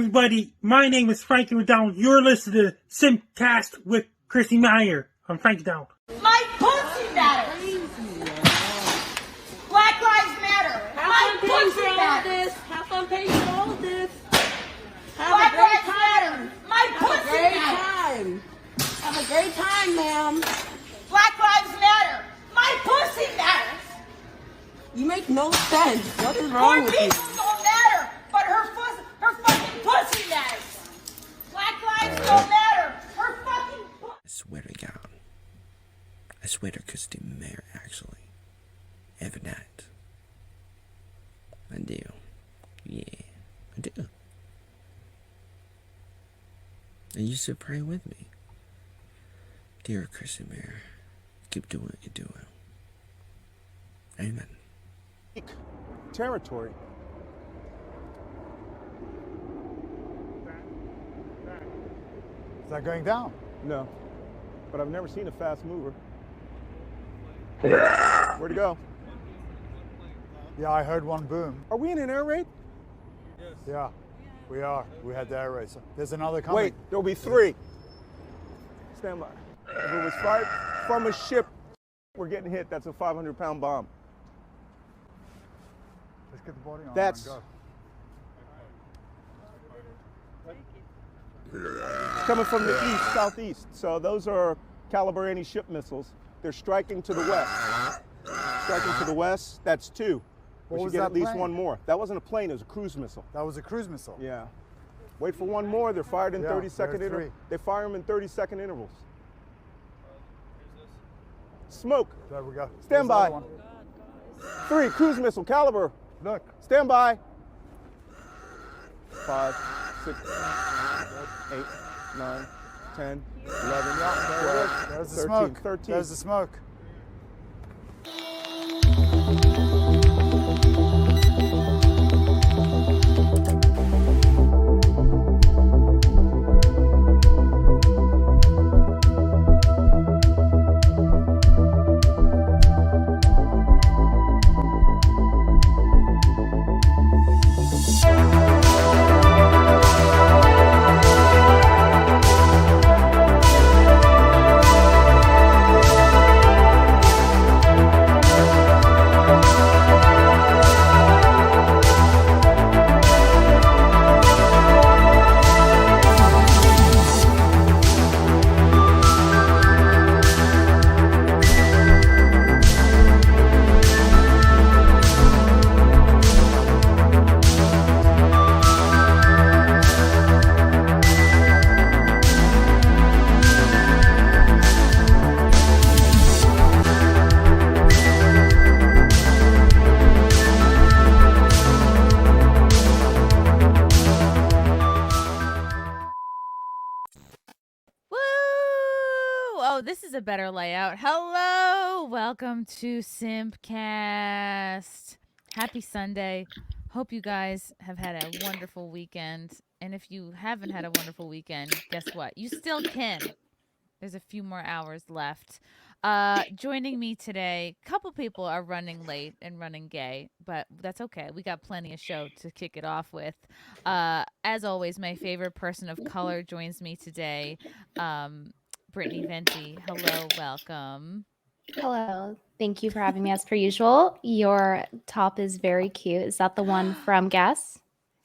everybody. My name is Frankie McDonald. You're listening to SimpCast with Chrissie Mayr. I'm Frankie McDonald. My pussy matters. Black Lives Matter. My pussy matters. Have fun paying for all of this. Black Lives Matter. My pussy matters. Time. Have a great time, ma'am. Black Lives Matter. My pussy matters. You make no sense. What is Her wrong with you? people don't matter, but her fucking pussy matters. Black lives don't matter. Her fucking pussy. I swear to God. I swear to Chrissie Mayr, actually. Every night. I do. Yeah, I do. And you should pray with me. Dear Chrissie Mayr, keep doing what you're doing. Amen. Territory. Is that going down? No, but I've never seen a fast mover. Where'd it go? Yeah, I heard one boom. Are we in an air raid? Yes. Yeah, we are. We had the air raid. So there's another coming. Wait, there'll be three. Stand by. If it was fired from a ship, we're getting hit. That's a 500-pound bomb. Let's get the body on. That's and coming from the east, southeast. So those are caliber anti-ship missiles. They're striking to the west. Striking to the west, that's two. What We was should get that at least plane? one more. That wasn't a plane, it was a cruise missile. That was a cruise missile. Yeah. Wait for one more. They're fired in Yeah, 30-second there are intervals. They fire them in 30-second intervals. Smoke. There we go. Stand There's the other by. one. Three, cruise missile, caliber. Look. Stand by. 5, 6, 8, 9, 10, 11, 12, There's the 13, smoke. 13. There's the smoke. This is a better layout. Hello, welcome to SimpCast. Happy Sunday. Hope you guys have had a wonderful weekend. And if you haven't had a wonderful weekend, guess what? You still can. There's a few more hours left. Joining me today, a couple people are running late and running gay, but that's okay. We got plenty of show to kick it off with. As always, my favorite person of color joins me today. Brittany Venti. Hello, welcome. Hello. Thank you for having me as per usual. Your top is very cute. Is that the one from Guess?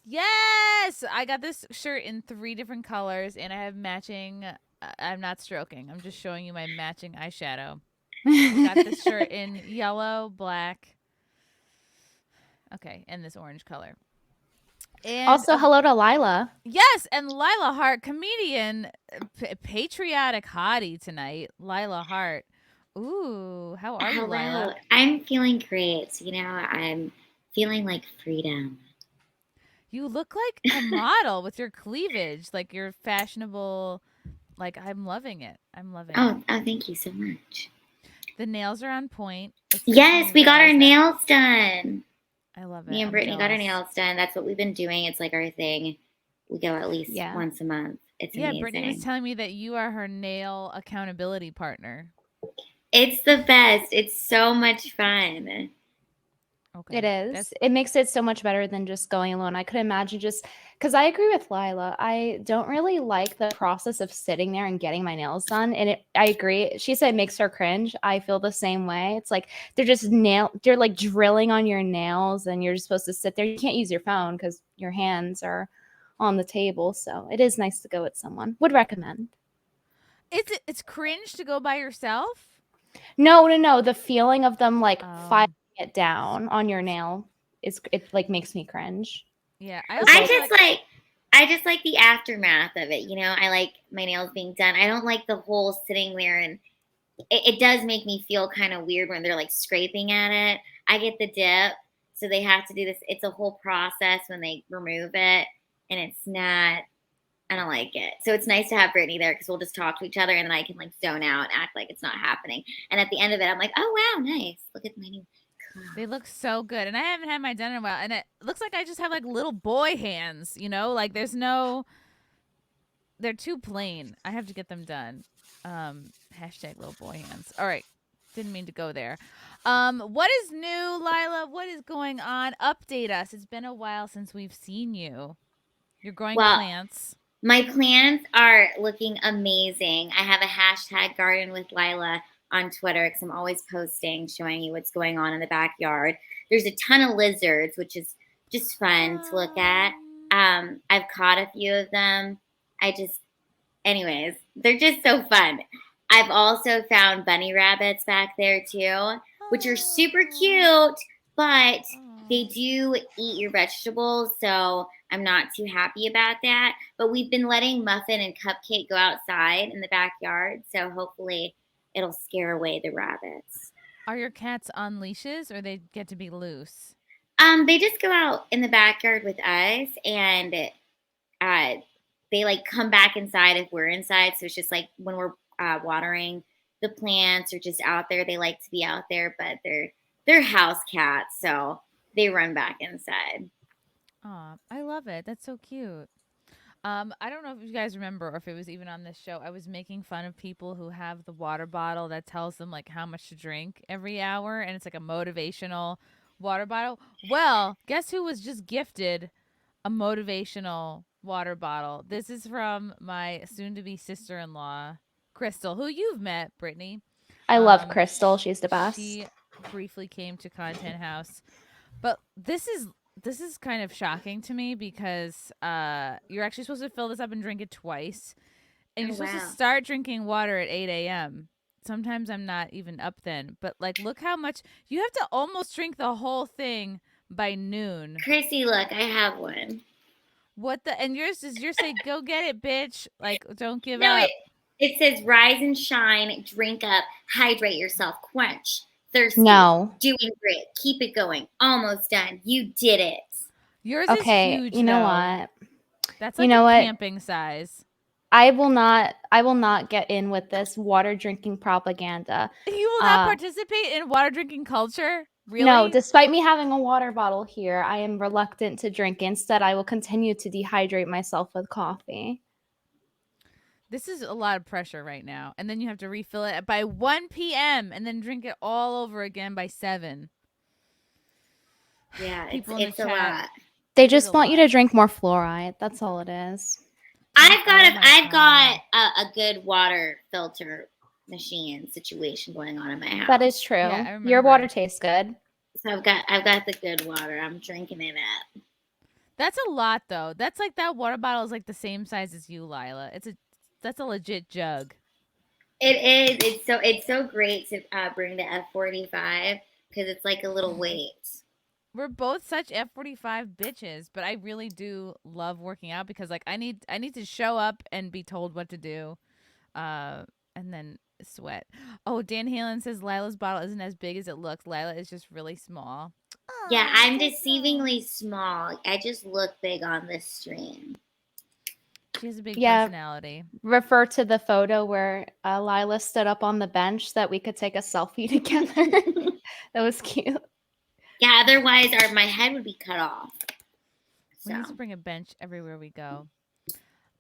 Yes! I got this shirt in 3 different colors and I have matching. I'm not stroking. I'm just showing you my matching eyeshadow. I got this shirt in yellow, black. Okay, and this orange color. And also, hello to Lila. Yes, and Lila Hart, comedian, patriotic hottie tonight. Lila Hart. Ooh, how are you, Lila? I'm feeling great. You know, I'm feeling like freedom. You look like a model with your cleavage, like you're fashionable. Like, I'm loving it. I'm loving it. Oh, thank you so much. The nails are on point. Yes, we got our nails done. I love it. Me and Brittany got our nails done. That's what we've been doing. It's like our thing. We go at least once a month. It's amazing. Brittany was telling me that you are her nail accountability partner. It's the best. It's so much fun. Okay. It is. That's It makes it so much better than just going alone. I could imagine just because I agree with Lila. I don't really like the process of sitting there and getting my nails done. And I agree. She said it makes her cringe. I feel the same way. It's like they're like drilling on your nails, and you're just supposed to sit there. You can't use your phone because your hands are on the table. So it is nice to go with someone. Would recommend. it's cringe to go by yourself? No. The feeling of them like Oh. filing it down on your nail it like makes me cringe. Yeah, I just like the aftermath of it. You know, I like my nails being done. I don't like the whole sitting there, and it does make me feel kind of weird when they're like scraping at it. I get the dip, so they have to do this. It's a whole process when they remove it, and it's not. I don't like it. So it's nice to have Brittany there because we'll just talk to each other, and then I can like zone out and act like it's not happening. And at the end of it, I'm like, oh wow, nice. Look at my new. They look so good, and I haven't had my done in a while, and it looks like I just have like little boy hands, you know, like they're too plain. I have to get them done. Hashtag little boy hands. All right, didn't mean to go there. What is new, Lila? What is going on? Update us. It's been a while since we've seen you. You're growing plants. My plants are looking amazing. I have a hashtag garden with Lila on Twitter because I'm always posting, showing you what's going on in the backyard. There's a ton of lizards, which is just fun to look at. I've caught a few of them. Anyways, they're just so fun. I've also found bunny rabbits back there too, which are super cute, but they do eat your vegetables, so I'm not too happy about that. But we've been letting Muffin and Cupcake go outside in the backyard, so hopefully it'll scare away the rabbits. Are your cats on leashes, or they get to be loose? They just go out in the backyard with us, and they like come back inside if we're inside. So it's just like when we're watering the plants or just out there, they like to be out there, but they're house cats, so they run back inside. Aw, I love it. That's so cute. I don't know if you guys remember or if it was even on this show. I was making fun of people who have the water bottle that tells them like how much to drink every hour, and it's like a motivational water bottle. Well, guess who was just gifted a motivational water bottle? This is from my soon-to-be sister-in-law, Crystal, who you've met, Brittany. I love Crystal. She's the best. She briefly came to Content House, but this is kind of shocking to me because you're actually supposed to fill this up and drink it twice. And you're supposed to start drinking water at 8 a.m. Sometimes I'm not even up then. But, like, look how much. You have to almost drink the whole thing by noon. Chrissy, look, I have one. What the? And yours say, go get it, bitch. Like, don't give No, up. It says rise and shine, drink up, hydrate yourself, quench. Thirsty. No. Doing great. Keep it going. Almost done. You did it. Yours is huge. You know though. what? That's like camping size. I will not get in with this water drinking propaganda. You will not participate in water drinking culture? Really? No, despite me having a water bottle here, I am reluctant to drink. Instead, I will continue to dehydrate myself with coffee. This is a lot of pressure right now. And then you have to refill it by 1 p.m. and then drink it all over again by 7. Yeah, it's a lot. They just want you to drink more fluoride. That's all it is. I've got a good water filter machine situation going on in my house. That is true. Yeah, your water tastes good. So I've got the good water. I'm drinking it up. That's a lot though. That's like that water bottle is like the same size as you, Lila. That's a legit jug. It is. It's so great to bring the F45 because it's like a little weight. We're both such F45 bitches, but I really do love working out because like I need to show up and be told what to do, and then sweat. Oh, Dan Halen says Lila's bottle isn't as big as it looks. Lila is just really small. Yeah, I'm deceivingly small. I just look big on this stream. She has a big personality. Refer to the photo where Lila stood up on the bench that we could take a selfie together. That was cute. Yeah, otherwise my head would be cut off. We need to bring a bench everywhere we go.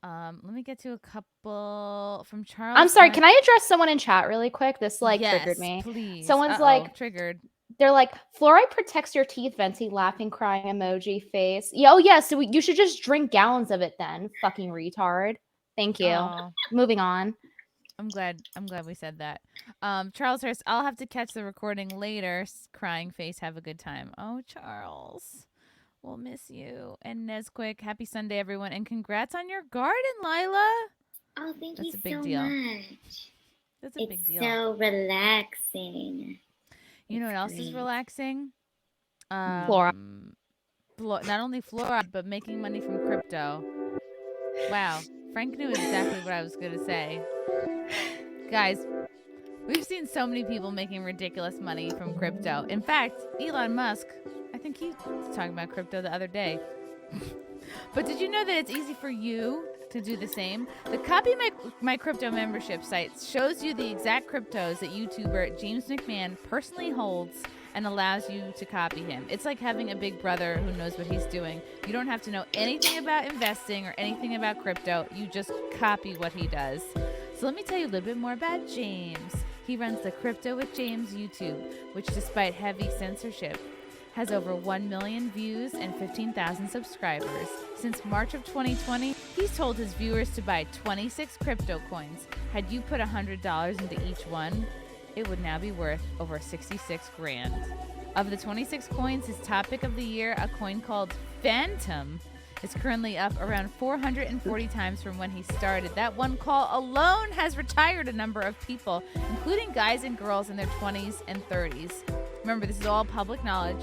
Let me get to a couple from Charles. I'm sorry, can I address someone in chat really quick? This triggered me. Please. Someone's like triggered. They're like, fluoride protects your teeth, Venti, laughing, crying emoji face. Oh, yeah, so you should just drink gallons of it then, fucking retard. Thank you. Aw. Moving on. I'm glad we said that. Charles Hurst, I'll have to catch the recording later. Crying face, have a good time. Oh, Charles. We'll miss you. And Nesquick, happy Sunday, everyone. And congrats on your garden, Lila. Oh, thank That's you a big so deal. much. That's a big deal. So relaxing. You know what else is great. relaxing? Fluoride. Not only fluoride, but making money from crypto. Wow. Frank knew exactly what I was going to say. Guys, we've seen so many people making ridiculous money from crypto. In fact, Elon Musk, I think he was talking about crypto the other day. But did you know that it's easy for you to do the same? The Copy My Crypto membership site shows you the exact cryptos that YouTuber James McMahon personally holds and allows you to copy him. It's like having a big brother who knows what he's doing. You don't have to know anything about investing or anything about crypto. You just copy what he does. So let me tell you a little bit more about James. He runs the Crypto with James YouTube, which despite heavy censorship, has over 1 million views and 15,000 subscribers. Since March of 2020, he's told his viewers to buy 26 crypto coins. Had you put $100 into each one, it would now be worth over 66 grand. Of the 26 coins, his topic of the year, a coin called Phantom, is currently up around 440 times from when he started. That one call alone has retired a number of people, including guys and girls in their 20s and 30s. Remember, this is all public knowledge.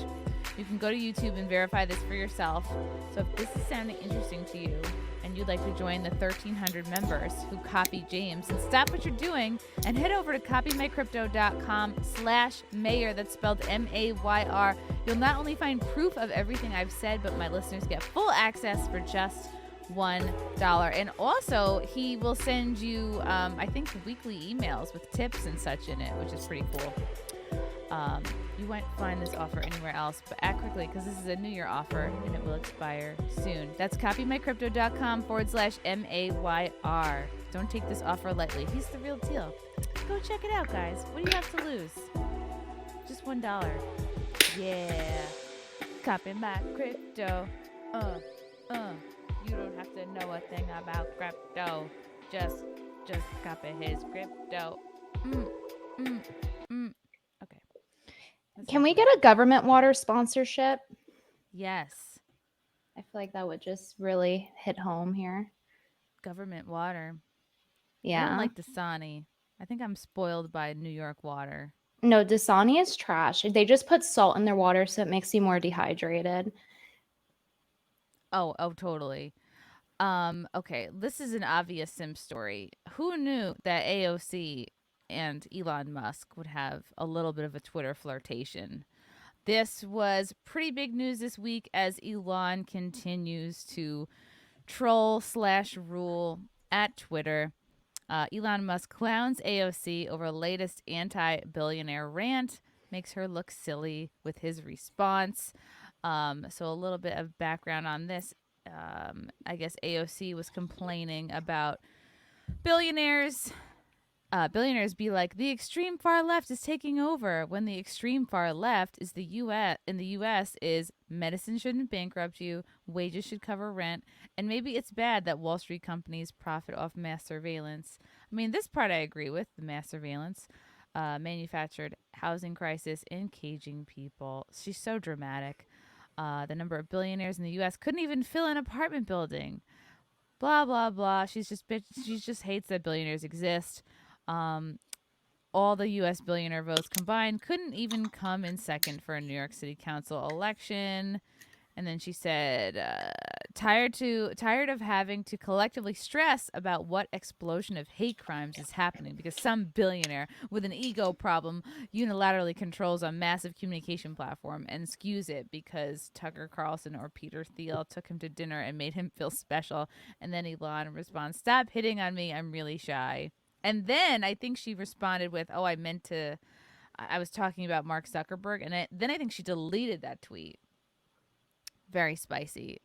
You can go to YouTube and verify this for yourself. So if this is sounding interesting to you and you'd like to join the 1,300 members who copy James, and stop what you're doing and head over to copymycrypto.com/Mayr. That's spelled Mayr. You'll not only find proof of everything I've said, but my listeners get full access for just $1. And also, he will send you, I think, weekly emails with tips and such in it, which is pretty cool. You won't find this offer anywhere else, but act quickly because this is a New Year offer and it will expire soon. That's copymycrypto.com/Mayr. Don't take this offer lightly. He's the real deal. Go check it out, guys. What do you have to lose? Just $1. Yeah. Copy my crypto. You don't have to know a thing about crypto. Just copy his crypto. Okay. Can we get a government water sponsorship? Yes. I feel like that would just really hit home here. Government water. I Yeah. don't like Dasani. I think I'm spoiled by New York water. No, Dasani is trash. They just put salt in their water so it makes you more dehydrated. Oh, totally. Okay, this is an obvious Sim story. Who knew that AOC and Elon Musk would have a little bit of a Twitter flirtation? This was pretty big news this week as Elon continues to troll/rule at Twitter. Elon Musk clowns AOC over latest anti-billionaire rant, makes her look silly with his response. So a little bit of background on this. I guess AOC was complaining about billionaires be like, the extreme far left is taking over, when the extreme far left is the US is medicine shouldn't bankrupt you, wages should cover rent, and maybe it's bad that Wall Street companies profit off mass surveillance. I mean, this part I agree with, the mass surveillance, manufactured housing crisis and caging people. She's so dramatic. The number of billionaires in the US couldn't even fill an apartment building. Blah, blah, blah. She just hates that billionaires exist. All the U.S. billionaire votes combined couldn't even come in second for a New York City Council election. And then she said, tired of having to collectively stress about what explosion of hate crimes is happening because some billionaire with an ego problem unilaterally controls a massive communication platform and skews it because Tucker Carlson or Peter Thiel took him to dinner and made him feel special. And then Elon responds, stop hitting on me, I'm really shy. And then I think she responded with, I was talking about Mark Zuckerberg. And then I think she deleted that tweet. Very spicy.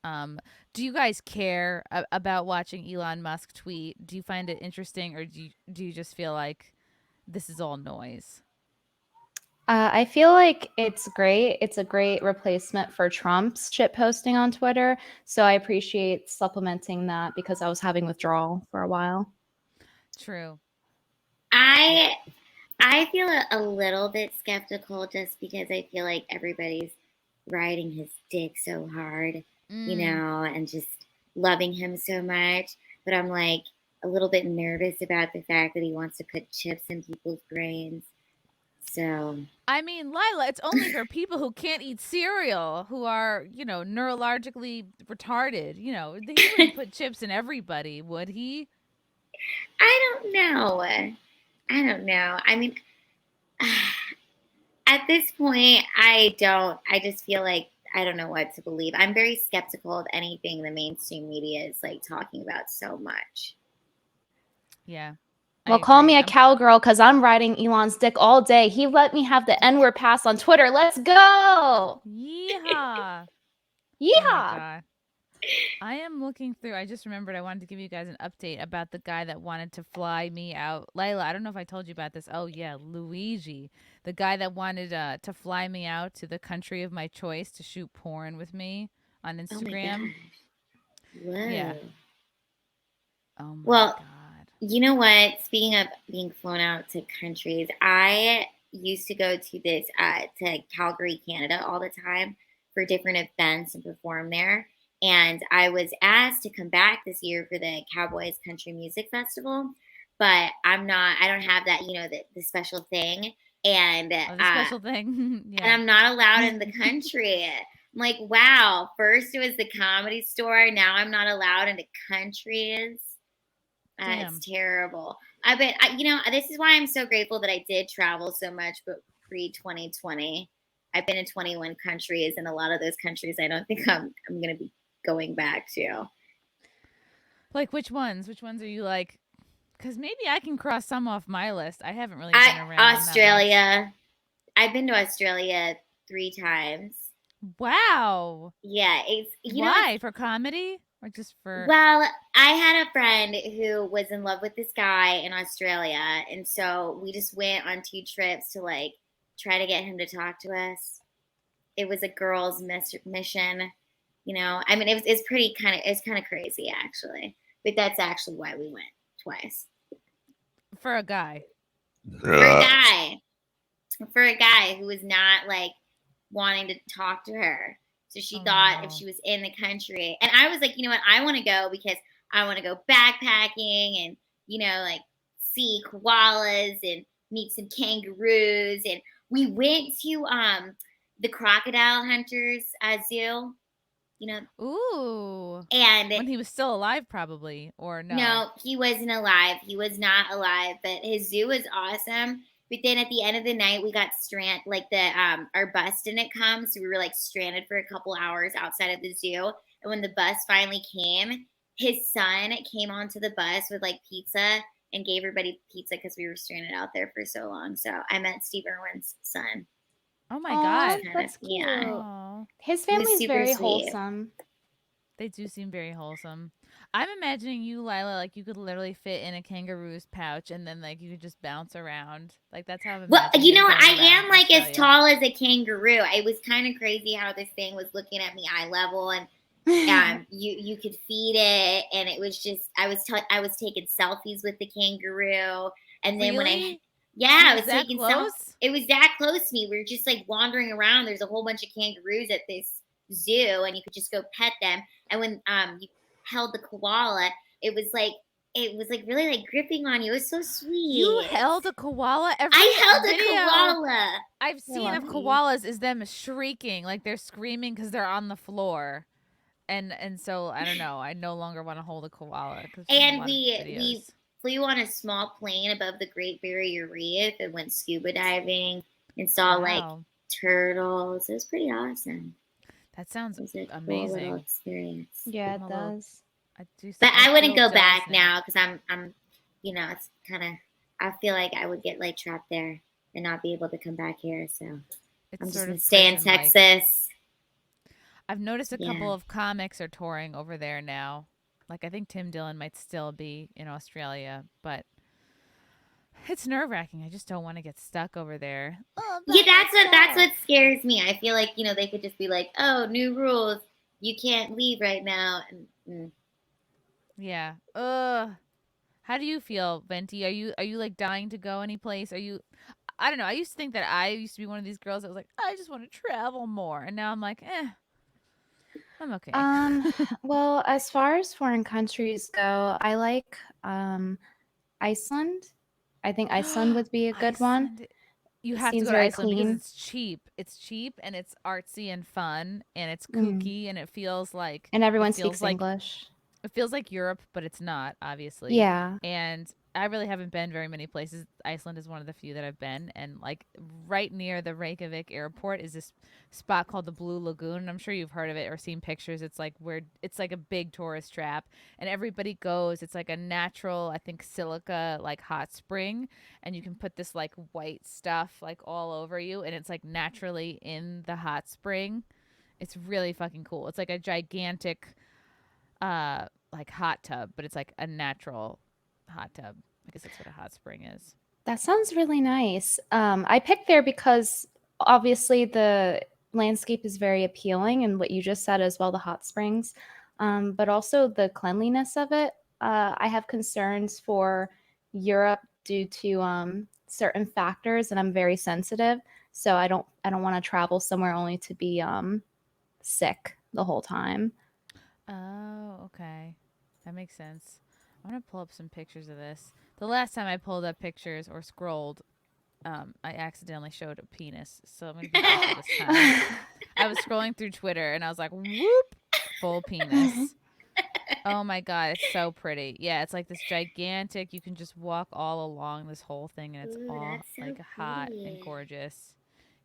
Do you guys care about watching Elon Musk tweet? Do you find it interesting, or do you just feel like this is all noise? I feel like it's great. It's a great replacement for Trump's shit posting on Twitter. So I appreciate supplementing that because I was having withdrawal for a while. True. I feel a little bit skeptical just because I feel like everybody's riding his dick so hard, you know, and just loving him so much. But I'm like a little bit nervous about the fact that he wants to put chips in people's brains. So I mean, Lila, it's only for people who can't eat cereal, who are, you know, neurologically retarded. You know, he wouldn't put chips in everybody, would he? I don't know. I don't know. I mean, at this point, I just feel like I don't know what to believe. I'm very skeptical of anything the mainstream media is like talking about so much. Yeah. Well, call me a cowgirl because I'm riding Elon's dick all day. He let me have the N-word pass on Twitter. Let's go. Yeehaw. Yeehaw. Oh my God. I am looking through. I just remembered I wanted to give you guys an update about the guy that wanted to fly me out. Layla, I don't know if I told you about this. Oh, yeah, Luigi. The guy that wanted to fly me out to the country of my choice to shoot porn with me on Instagram. Oh my gosh. Whoa. Yeah. Oh my well, God. You know what? Speaking of being flown out to countries, I used to go to this to Calgary, Canada all the time for different events and perform there. And I was asked to come back this year for the Cowboys Country Music Festival, but I don't have that, you know, the special thing. And the special thing. Yeah. And I'm not allowed in the country. I'm like, wow, first it was the Comedy Store. Now I'm not allowed into countries. It's terrible. You know, this is why I'm so grateful that I did travel so much, but pre-2020. I've been in 21 countries, and a lot of those countries I don't think I'm going to be going back to. Like which ones? Which ones are you like? Because maybe I can cross some off my list. I haven't really been around. Australia. I've been to Australia 3 times. Wow. Yeah. Why? For comedy? Or just for... Well, I had a friend who was in love with this guy in Australia. And so we just went on 2 trips to like try to get him to talk to us. It was a girl's mission, you know. I mean, it's kind of crazy actually. But that's actually why we went twice. For a guy. For a guy who was not like wanting to talk to her. So she thought if she was in the country, and I was like, you know what, I want to go because I want to go backpacking and, you know, like see koalas and meet some kangaroos. And we went to the crocodile hunters zoo, you know. Ooh. And when he was still alive, probably, or no? No, he wasn't alive. He was not alive, but his zoo was awesome. But then at the end of the night, we got stranded, like our bus didn't come. So we were like stranded for a couple hours outside of the zoo. And when the bus finally came, his son came onto the bus with like pizza and gave everybody pizza because we were stranded out there for so long. So I met Steve Irwin's son. Oh my God. That's cute. Yeah. His family's very sweet. wholesome. They do seem very wholesome. I'm imagining you, Lila, like you could literally fit in a kangaroo's pouch and then like you could just bounce around. Like that's how I'm Well, you know, I am like Australia. as tall as a kangaroo. It was kind of crazy how this thing was looking at me eye level, and you could feed it, and it was just I was taking selfies with the kangaroo, and then when I was taking selfies. It was that close to me. We were just like wandering around. There's a whole bunch of kangaroos at this zoo, and you could just go pet them. And when you held the koala, it was like really like gripping on you. It was so sweet. You held a koala? I held a koala. I've seen of koalas is them shrieking, like they're screaming because they're on the floor. And so I don't know. I no longer want to hold a koala. And we flew on a small plane above the Great Barrier Reef and went scuba diving and saw like turtles. It was pretty awesome. That sounds amazing. Cool little experience. Yeah, it does. But I wouldn't go back now because I'm, you know, it's kind of. I feel like I would get like trapped there and not be able to come back here. So I'm just gonna stay in Texas. I've noticed a couple of comics are touring over there now. Like I think Tim Dillon might still be in Australia, but It's nerve-wracking. I just don't want to get stuck over there. Oh, Yeah, that's what scares me. I feel like, they could just be like, oh, new rules. You can't leave right now. Yeah. How do you feel, Venti? Are you like dying to go any place? I don't know. I used to think that I used to be one of these girls that was like, I just want to travel more. And now I'm like, I'm okay. Well, as far as foreign countries go, I like Iceland. I think Iceland would be a good one. Iceland. You It have to seems go to very Iceland because clean. it's cheap. It's cheap and it's artsy and fun and it's Mm. kooky and it feels like And everyone it feels speaks like English. it feels like Europe, but it's not, obviously. Yeah. And I really haven't been very many places. Iceland is one of the few that I've been. And like right near the Reykjavik airport is this spot called the Blue Lagoon. I'm sure you've heard of it or seen pictures. It's like it's like a big tourist trap and everybody goes. It's like a natural, I think, silica like hot spring. And you can put this like white stuff like all over you. And it's like naturally in the hot spring. It's really fucking cool. It's like a gigantic like hot tub, but it's like a natural hot tub. I guess that's what a hot spring is. That sounds really nice. I picked there because obviously the landscape is very appealing, and what you just said as well, the hot springs, but also the cleanliness of it. I have concerns for Europe due to certain factors, and I'm very sensitive. So I don't want to travel somewhere only to be sick the whole time. Oh, okay. That makes sense. I'm going to pull up some pictures of this. The last time I pulled up pictures or scrolled, I accidentally showed a penis. So I'm going to be careful this time. I was scrolling through Twitter and I was like, whoop, full penis. Oh my God, it's so pretty. Yeah, it's like this gigantic, you can just walk all along this whole thing and it's Ooh, all that's so like hot and pretty. gorgeous.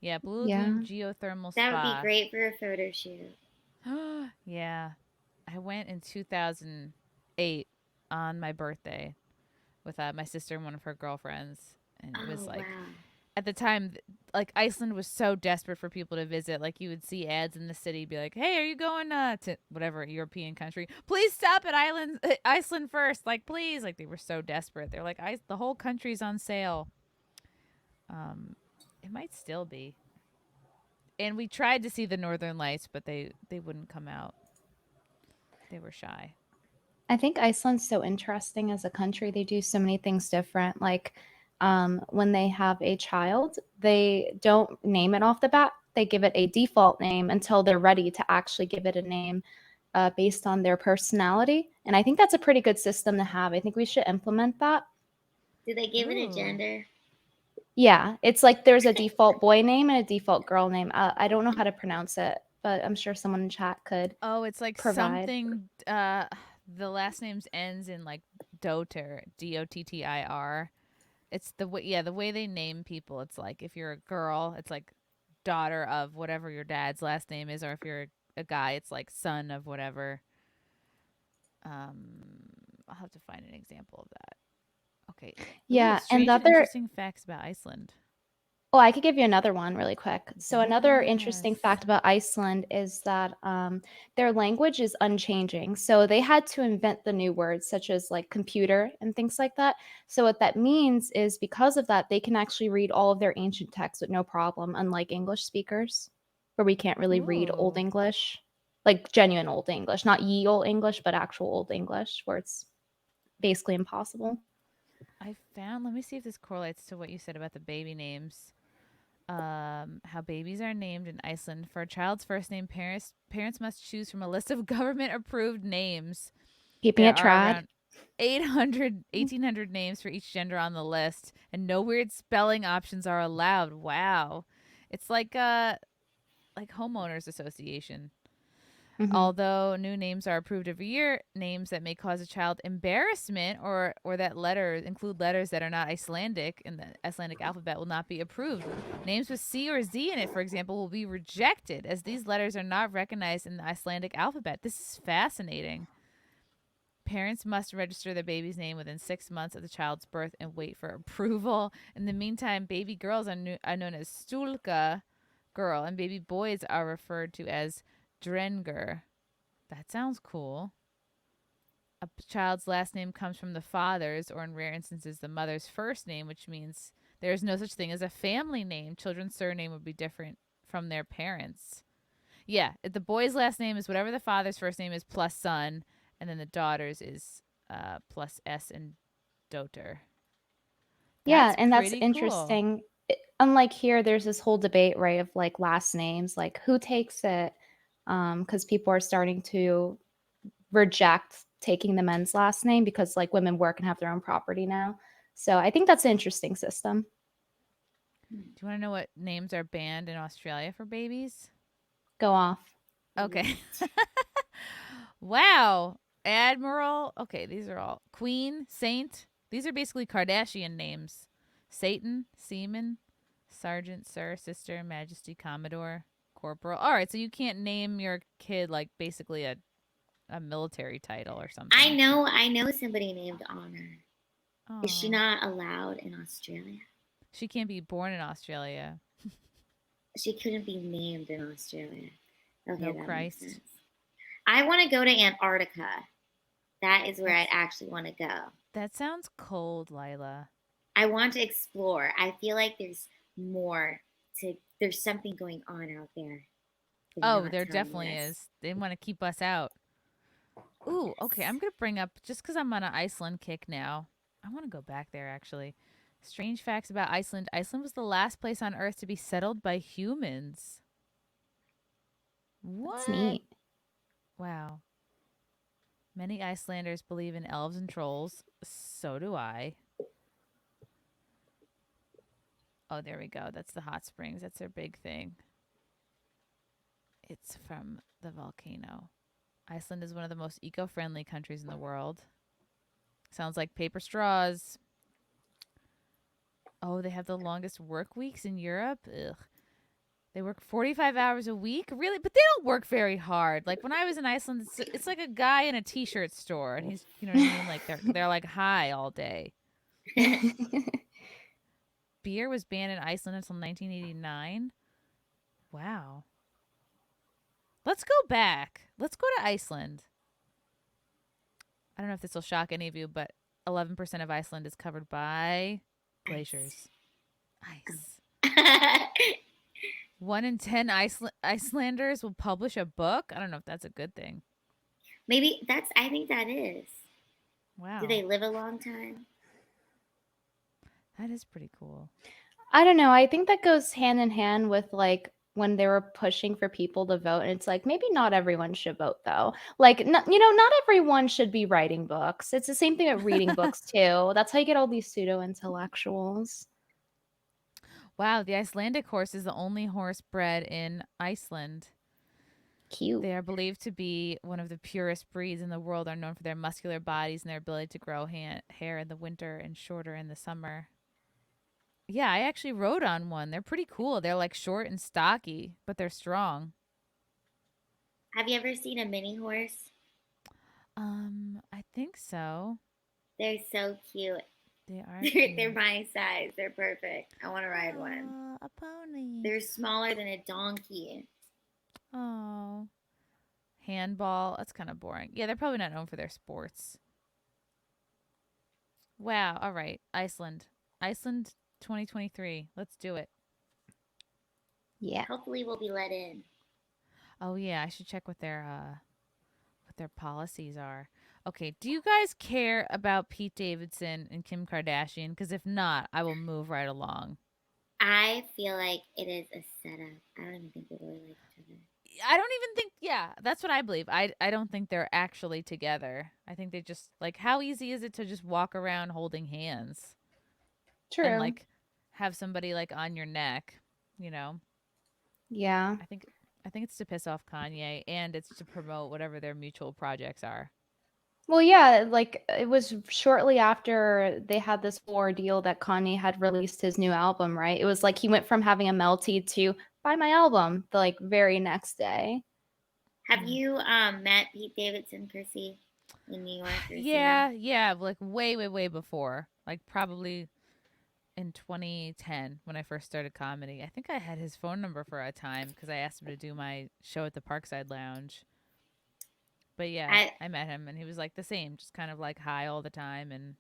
Yeah, Blue Yeah. Lagoon geothermal That spa. would be great for a photo shoot. Yeah. I went in 2008 on my birthday with my sister and one of her girlfriends. And it was like, wow. at the time, like Iceland was so desperate for people to visit. Like you would see ads in the city be like, hey, are you going to whatever European country? Please stop at Iceland first. Like, please. Like they were so desperate. They're like, the whole country's on sale. It might still be. And we tried to see the Northern Lights, but they wouldn't come out. They were shy. I think Iceland's so interesting as a country. They do so many things different. Like when they have a child, they don't name it off the bat. They give it a default name until they're ready to actually give it a name based on their personality. And I think that's a pretty good system to have. I think we should implement that. Do they give it a gender? Yeah, it's like there's a default boy name and a default girl name. I don't know how to pronounce it, but I'm sure someone in chat could. Oh, it's like provide. something. The last names ends in like Dottir, Dottir. It's the way they name people. It's like if you're a girl, it's like daughter of whatever your dad's last name is, or if you're a guy, it's like son of whatever. I'll have to find an example of that. Okay. Yeah, strange and the other interesting facts about Iceland. Oh, I could give you another one really quick. So another interesting Yes. fact about Iceland is that their language is unchanging. So they had to invent the new words such as like computer and things like that. So what that means is because of that, they can actually read all of their ancient texts with no problem, unlike English speakers, where we can't really read Old Ooh. English, like genuine Old English, not ye Old English, but actual Old English, where it's basically impossible. Let me see if this correlates to what you said about the baby names. How babies are named in Iceland. For a child's first name, parents must choose from a list of government-approved names. Keeping There it are trad. around 1,800 names for each gender on the list, and no weird spelling options are allowed. Wow. It's like homeowners association. Mhm. Although new names are approved every year, names that may cause a child embarrassment or that include letters that are not Icelandic in the Icelandic alphabet will not be approved. Names with C or Z in it, for example, will be rejected as these letters are not recognized in the Icelandic alphabet. This is fascinating. Parents must register their baby's name within 6 months of the child's birth and wait for approval. In the meantime, baby girls are known as stúlka, girl, and baby boys are referred to as Drengur. That sounds cool. A child's last name comes from the father's, or in rare instances, the mother's first name, which means there is no such thing as a family name. Children's surname would be different from their parents. Yeah, the boy's last name is whatever the father's first name is plus son, and then the daughter's is plus S and daughter. Yeah, and that's pretty cool. interesting. Unlike here, there's this whole debate, right, of like last names, like who takes it, because people are starting to reject taking the men's last name because like women work and have their own property now. So I think that's an interesting system. Do you want to know what names are banned in Australia for babies? Go off. Okay. Wow. Admiral. Okay, these are all Queen, Saint. These are basically Kardashian names. Satan, Seaman, Sergeant, Sir, Sister, Majesty, Commodore, Corporal. All right, so you can't name your kid like basically a military title or something. I know somebody named Honor. Oh. Is she not allowed in Australia? She can't be born in Australia. She couldn't be named in Australia. Okay, No that Christ. makes sense. I want to go to Antarctica. That is where I'd actually want to go. That sounds cold, Lila. I want to explore. I feel like there's something going on out there. Oh, there definitely is. They want to keep us out. Ooh, okay. I'm going to bring up, just because I'm on an Iceland kick now, I want to go back there, actually. Strange facts about Iceland. Iceland was the last place on Earth to be settled by humans. What? That's neat. Wow. Many Icelanders believe in elves and trolls. So do I. Oh, there we go. That's the hot springs. That's their big thing. It's from the volcano. Iceland is one of the most eco-friendly countries in the world. Sounds like paper straws. Oh, they have the longest work weeks in Europe. Ugh. They work 45 hours a week? Really? But they don't work very hard. Like, when I was in Iceland, it's like a guy in a T-shirt store. And he's, you know what I mean? Like, they're like high all day. Beer was banned in Iceland until 1989. Wow. Let's go back. Let's go to Iceland. I don't know if this will shock any of you, but 11% of Iceland is covered by glaciers. Ice. 1 in 10 Icelanders will publish a book. I don't know if that's a good thing. I think that is. Wow. Do they live a long time? That is pretty cool. I don't know. I think that goes hand in hand with like when they were pushing for people to vote. And it's like, maybe not everyone should vote though. Like, not everyone should be writing books. It's the same thing with reading books too. That's how you get all these pseudo intellectuals. Wow, the Icelandic horse is the only horse bred in Iceland. Cute. They are believed to be one of the purest breeds in the world, are known for their muscular bodies and their ability to grow hair in the winter and shorter in the summer. Yeah, I actually rode on one. They're pretty cool. They're like short and stocky, but they're strong. Have you ever seen a mini horse? I think so. They're so cute. They are. They're my size. They're perfect. I want to ride one. A pony. They're smaller than a donkey. Oh. Handball. That's kind of boring. Yeah, they're probably not known for their sports. Wow. All right. Iceland 2023. Let's do it. Yeah. Hopefully we'll be let in. Oh yeah, I should check what their policies are. Okay, do you guys care about Pete Davidson and Kim Kardashian? Because if not, I will move right along. I feel like it is a setup. I don't even think they really like each other. I don't even think, yeah, that's what I believe. I don't think they're actually together. I think they just, like, how easy is it to just walk around holding hands? True. And, like, have somebody, like, on your neck, you know? Yeah. I think it's to piss off Kanye, and it's to promote whatever their mutual projects are. Well, yeah, like it was shortly after they had this ordeal that Kanye had released his new album, right? It was like he went from having a melty to buy my album the like very next day. Have you met Pete Davidson, Chrissie, in New York? Yeah, like way before, like probably in 2010 when I first started comedy. I think I had his phone number for a time because I asked him to do my show at the Parkside Lounge. But yeah, I met him, and he was like the same, just kind of like high all the time, and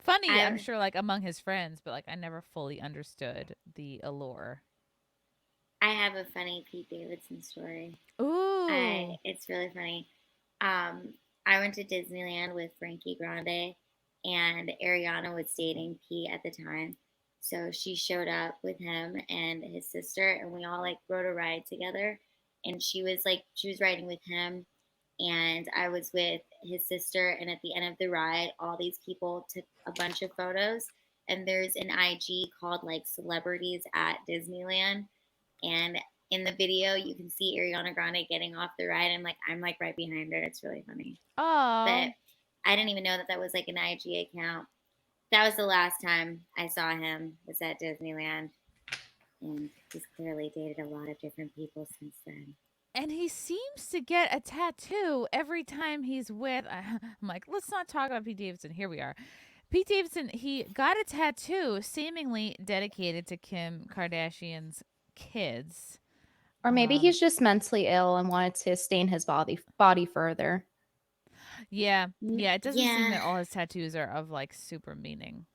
funny. I'm sure like among his friends, but like I never fully understood the allure. I have a funny Pete Davidson story. Ooh, it's really funny. I went to Disneyland with Frankie Grande, and Ariana was dating Pete at the time. So she showed up with him and his sister, and we all like rode a ride together. And she was riding with him, and I was with his sister. And at the end of the ride, all these people took a bunch of photos. And there's an IG called like Celebrities at Disneyland. And in the video, you can see Ariana Grande getting off the ride. And I'm like right behind her. It's really funny. oh, But I didn't even know that was like an IG account. That was the last time I saw him, was at Disneyland. And he's clearly dated a lot of different people since then. and he seems to get a tattoo every time he's with. I'm like, let's not talk about Pete Davidson. Here we are. Pete Davidson, he got a tattoo seemingly dedicated to Kim Kardashian's kids. Or maybe he's just mentally ill and wanted to stain his body further. Yeah. It doesn't seem that all his tattoos are of like super meaning.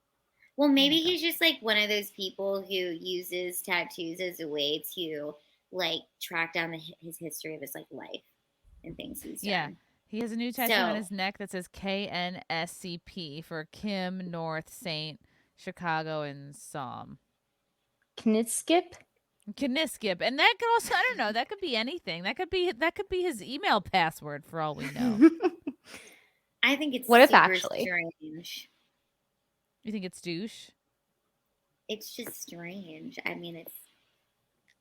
Well, maybe he's just like one of those people who uses tattoos as a way to like track down his history of his like life and things he's done. Yeah. He has a new tattoo on his neck that says KNSCP for Kim, North, Saint, Chicago, and Psalm. Knitskip? Kniskip. And that could also, I don't know, that could be anything. That could be his email password for all we know. I think it's what if super actually strange. You think it's douche? It's just strange. I mean,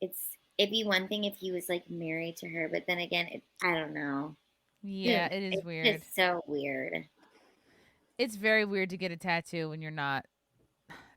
it'd be one thing if he was like married to her, but then again, I don't know. Yeah, it is weird. It's so weird. It's very weird to get a tattoo when you're not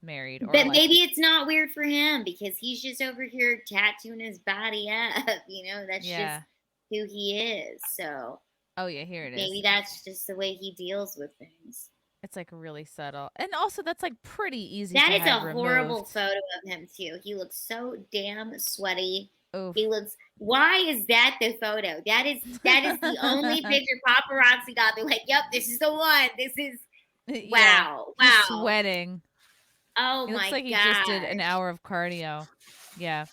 married. Or But maybe it's not weird for him because he's just over here tattooing his body up. That's just who he is. So. Oh yeah, here it is. Maybe that's just the way he deals with things. It's like really subtle, and also that's like pretty easy. That to is have a removed. horrible photo of him too. He looks so damn sweaty. Oof. He looks. Why is that the photo? That is the only picture paparazzi got. They're like, "Yep, this is the one. This is wow, He's wow." sweating. Oh he my looks like god! He just did an hour of cardio. Yeah.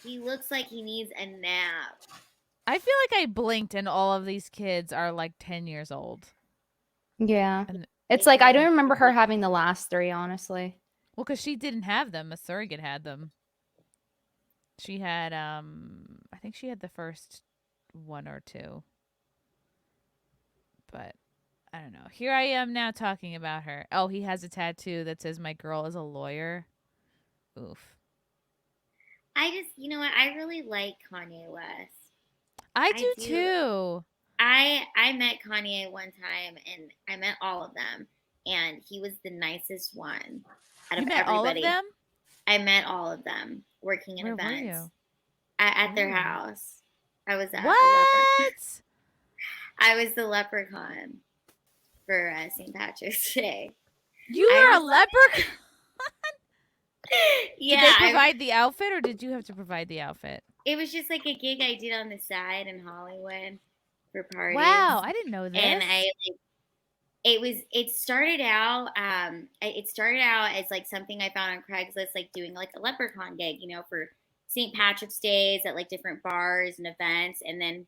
He looks like he needs a nap. I feel like I blinked and all of these kids are like 10 years old. Yeah. It's like I don't remember her having the last 3, honestly. Well, because she didn't have them. A surrogate had them. She had, I think she had the first 1 or 2. But I don't know. Here I am now talking about her. Oh, he has a tattoo that says, "My girl is a lawyer." Oof. I just, you know what? I really like Kanye West. I do too. I met Kanye one time, and I met all of them, and he was the nicest one out of everybody. All of them? I met all of them working in Where events. were you? At their house. I was at what? I was the leprechaun for St. Patrick's Day. You were a leprechaun? Yeah. Did they provide the outfit, or did you have to provide the outfit? It was just like a gig I did on the side in Hollywood for parties. Wow, I didn't know this. And it started out as like something I found on Craigslist, like doing like a leprechaun gig, for St. Patrick's Days at like different bars and events. And then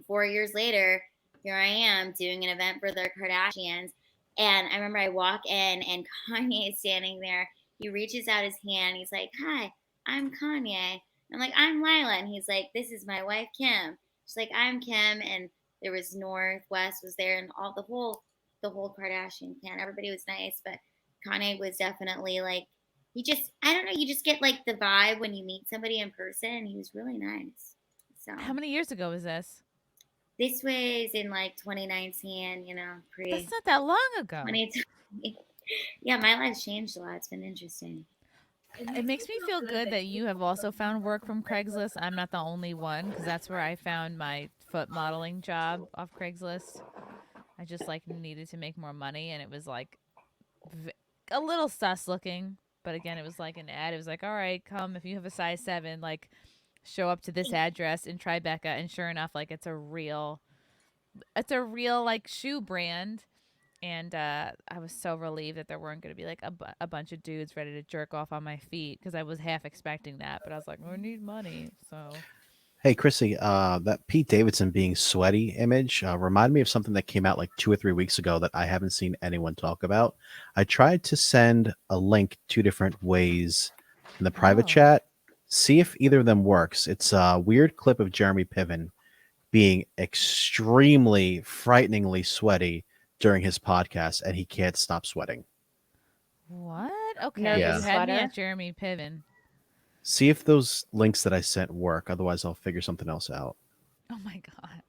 4 years later, here I am doing an event for the Kardashians. And I remember I walk in and Kanye is standing there. He reaches out his hand. He's like, "Hi, I'm Kanye." I'm like, "I'm Lila." And he's like, "This is my wife, Kim." She's like, "I'm Kim." And there was North, West was there, and all the whole Kardashian clan. Everybody was nice, but Kanye was definitely like, I don't know, you just get like the vibe when you meet somebody in person. He was really nice. So how many years ago was this? This was in like 2019, That's not that long ago. 2020. Yeah, my life's changed a lot. It's been interesting. It makes me feel good that you have also found work from Craigslist. I'm not the only one, because that's where I found my foot modeling job off Craigslist. I just like needed to make more money, and it was like a little sus looking, but again, it was like an ad. It was like, "All right, come if you have a size 7, like show up to this address in Tribeca, and sure enough, like it's a real like shoe brand. And I was so relieved that there weren't going to be like a bunch of dudes ready to jerk off on my feet, because I was half expecting that, but I was like, we need money, so. Hey, Chrissy, that Pete Davidson being sweaty image reminded me of something that came out like 2 or 3 weeks ago that I haven't seen anyone talk about. I tried to send a link 2 different ways in the private chat. See if either of them works. It's a weird clip of Jeremy Piven being extremely, frighteningly sweaty during his podcast, and he can't stop sweating. What? Okay, Yeah. you had me at Jeremy Piven. See if those links that I sent work. Otherwise, I'll figure something else out. Oh my god.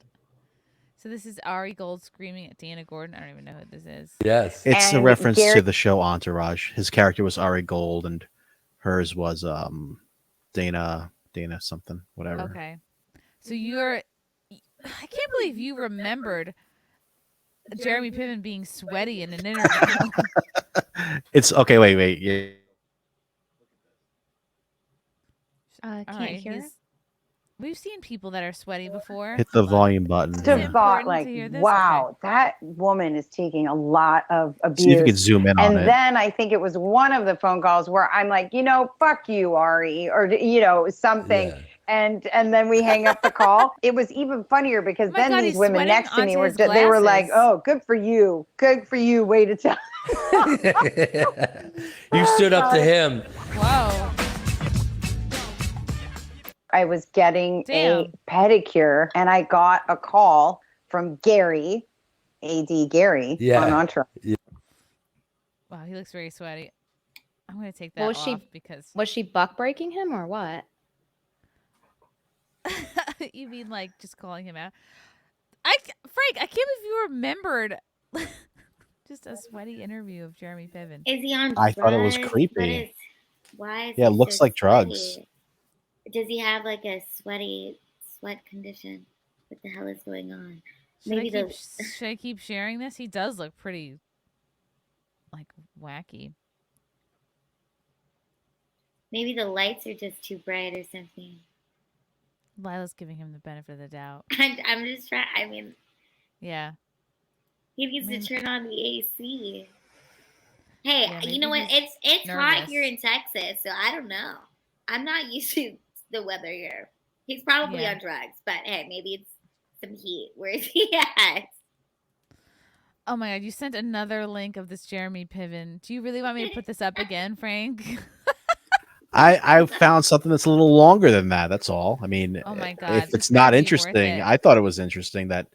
So this is Ari Gold screaming at Dana Gordon. I don't even know who this is. Yes. It's a reference to the show Entourage. His character was Ari Gold, and hers was Dana something, whatever. Okay. So I can't believe you remembered Jeremy Piven being sweaty in an interview. It's okay. Wait. Yeah. Can't hear. We've seen people that are sweaty before. Hit the volume button. Just thought, like, wow, that woman is taking a lot of abuse. See if you could zoom in on it. And then I think it was one of the phone calls where I'm like, fuck you, Ari, or something. Yeah. And then we hang up the call. It was even funnier because then these women next to me they were like, "Oh, good for you, way to tell." You stood up to him. Wow. I was getting a pedicure, and I got a call from Gary, AD Gary, on Entourage. Yeah. Wow, he looks very sweaty. I'm going to take that off because... Was she buck breaking him or what? You mean like just calling him out? Frank, I can't believe you remembered just a sweaty interview of Jeremy Piven. Is he on drugs? I thought it was creepy. Why is it he looks so like drugs. sweaty? Does he have like a sweat condition? What the hell is going on? Should I keep sharing this? He does look pretty like wacky. Maybe the lights are just too bright or something. Lila's giving him the benefit of the doubt. I'm just trying. I mean, yeah. He needs to turn on the AC. Hey, you know what? It's hot here in Texas, so I don't know. I'm not used to the weather here. He's probably on drugs, but hey, maybe it's some heat. Where is he at? Oh my god, you sent another link of this Jeremy Piven. Do you really want me to put this up again, Frank? I found something that's a little longer than that. That's all. I mean, oh my god, if it's not interesting, I thought it was interesting that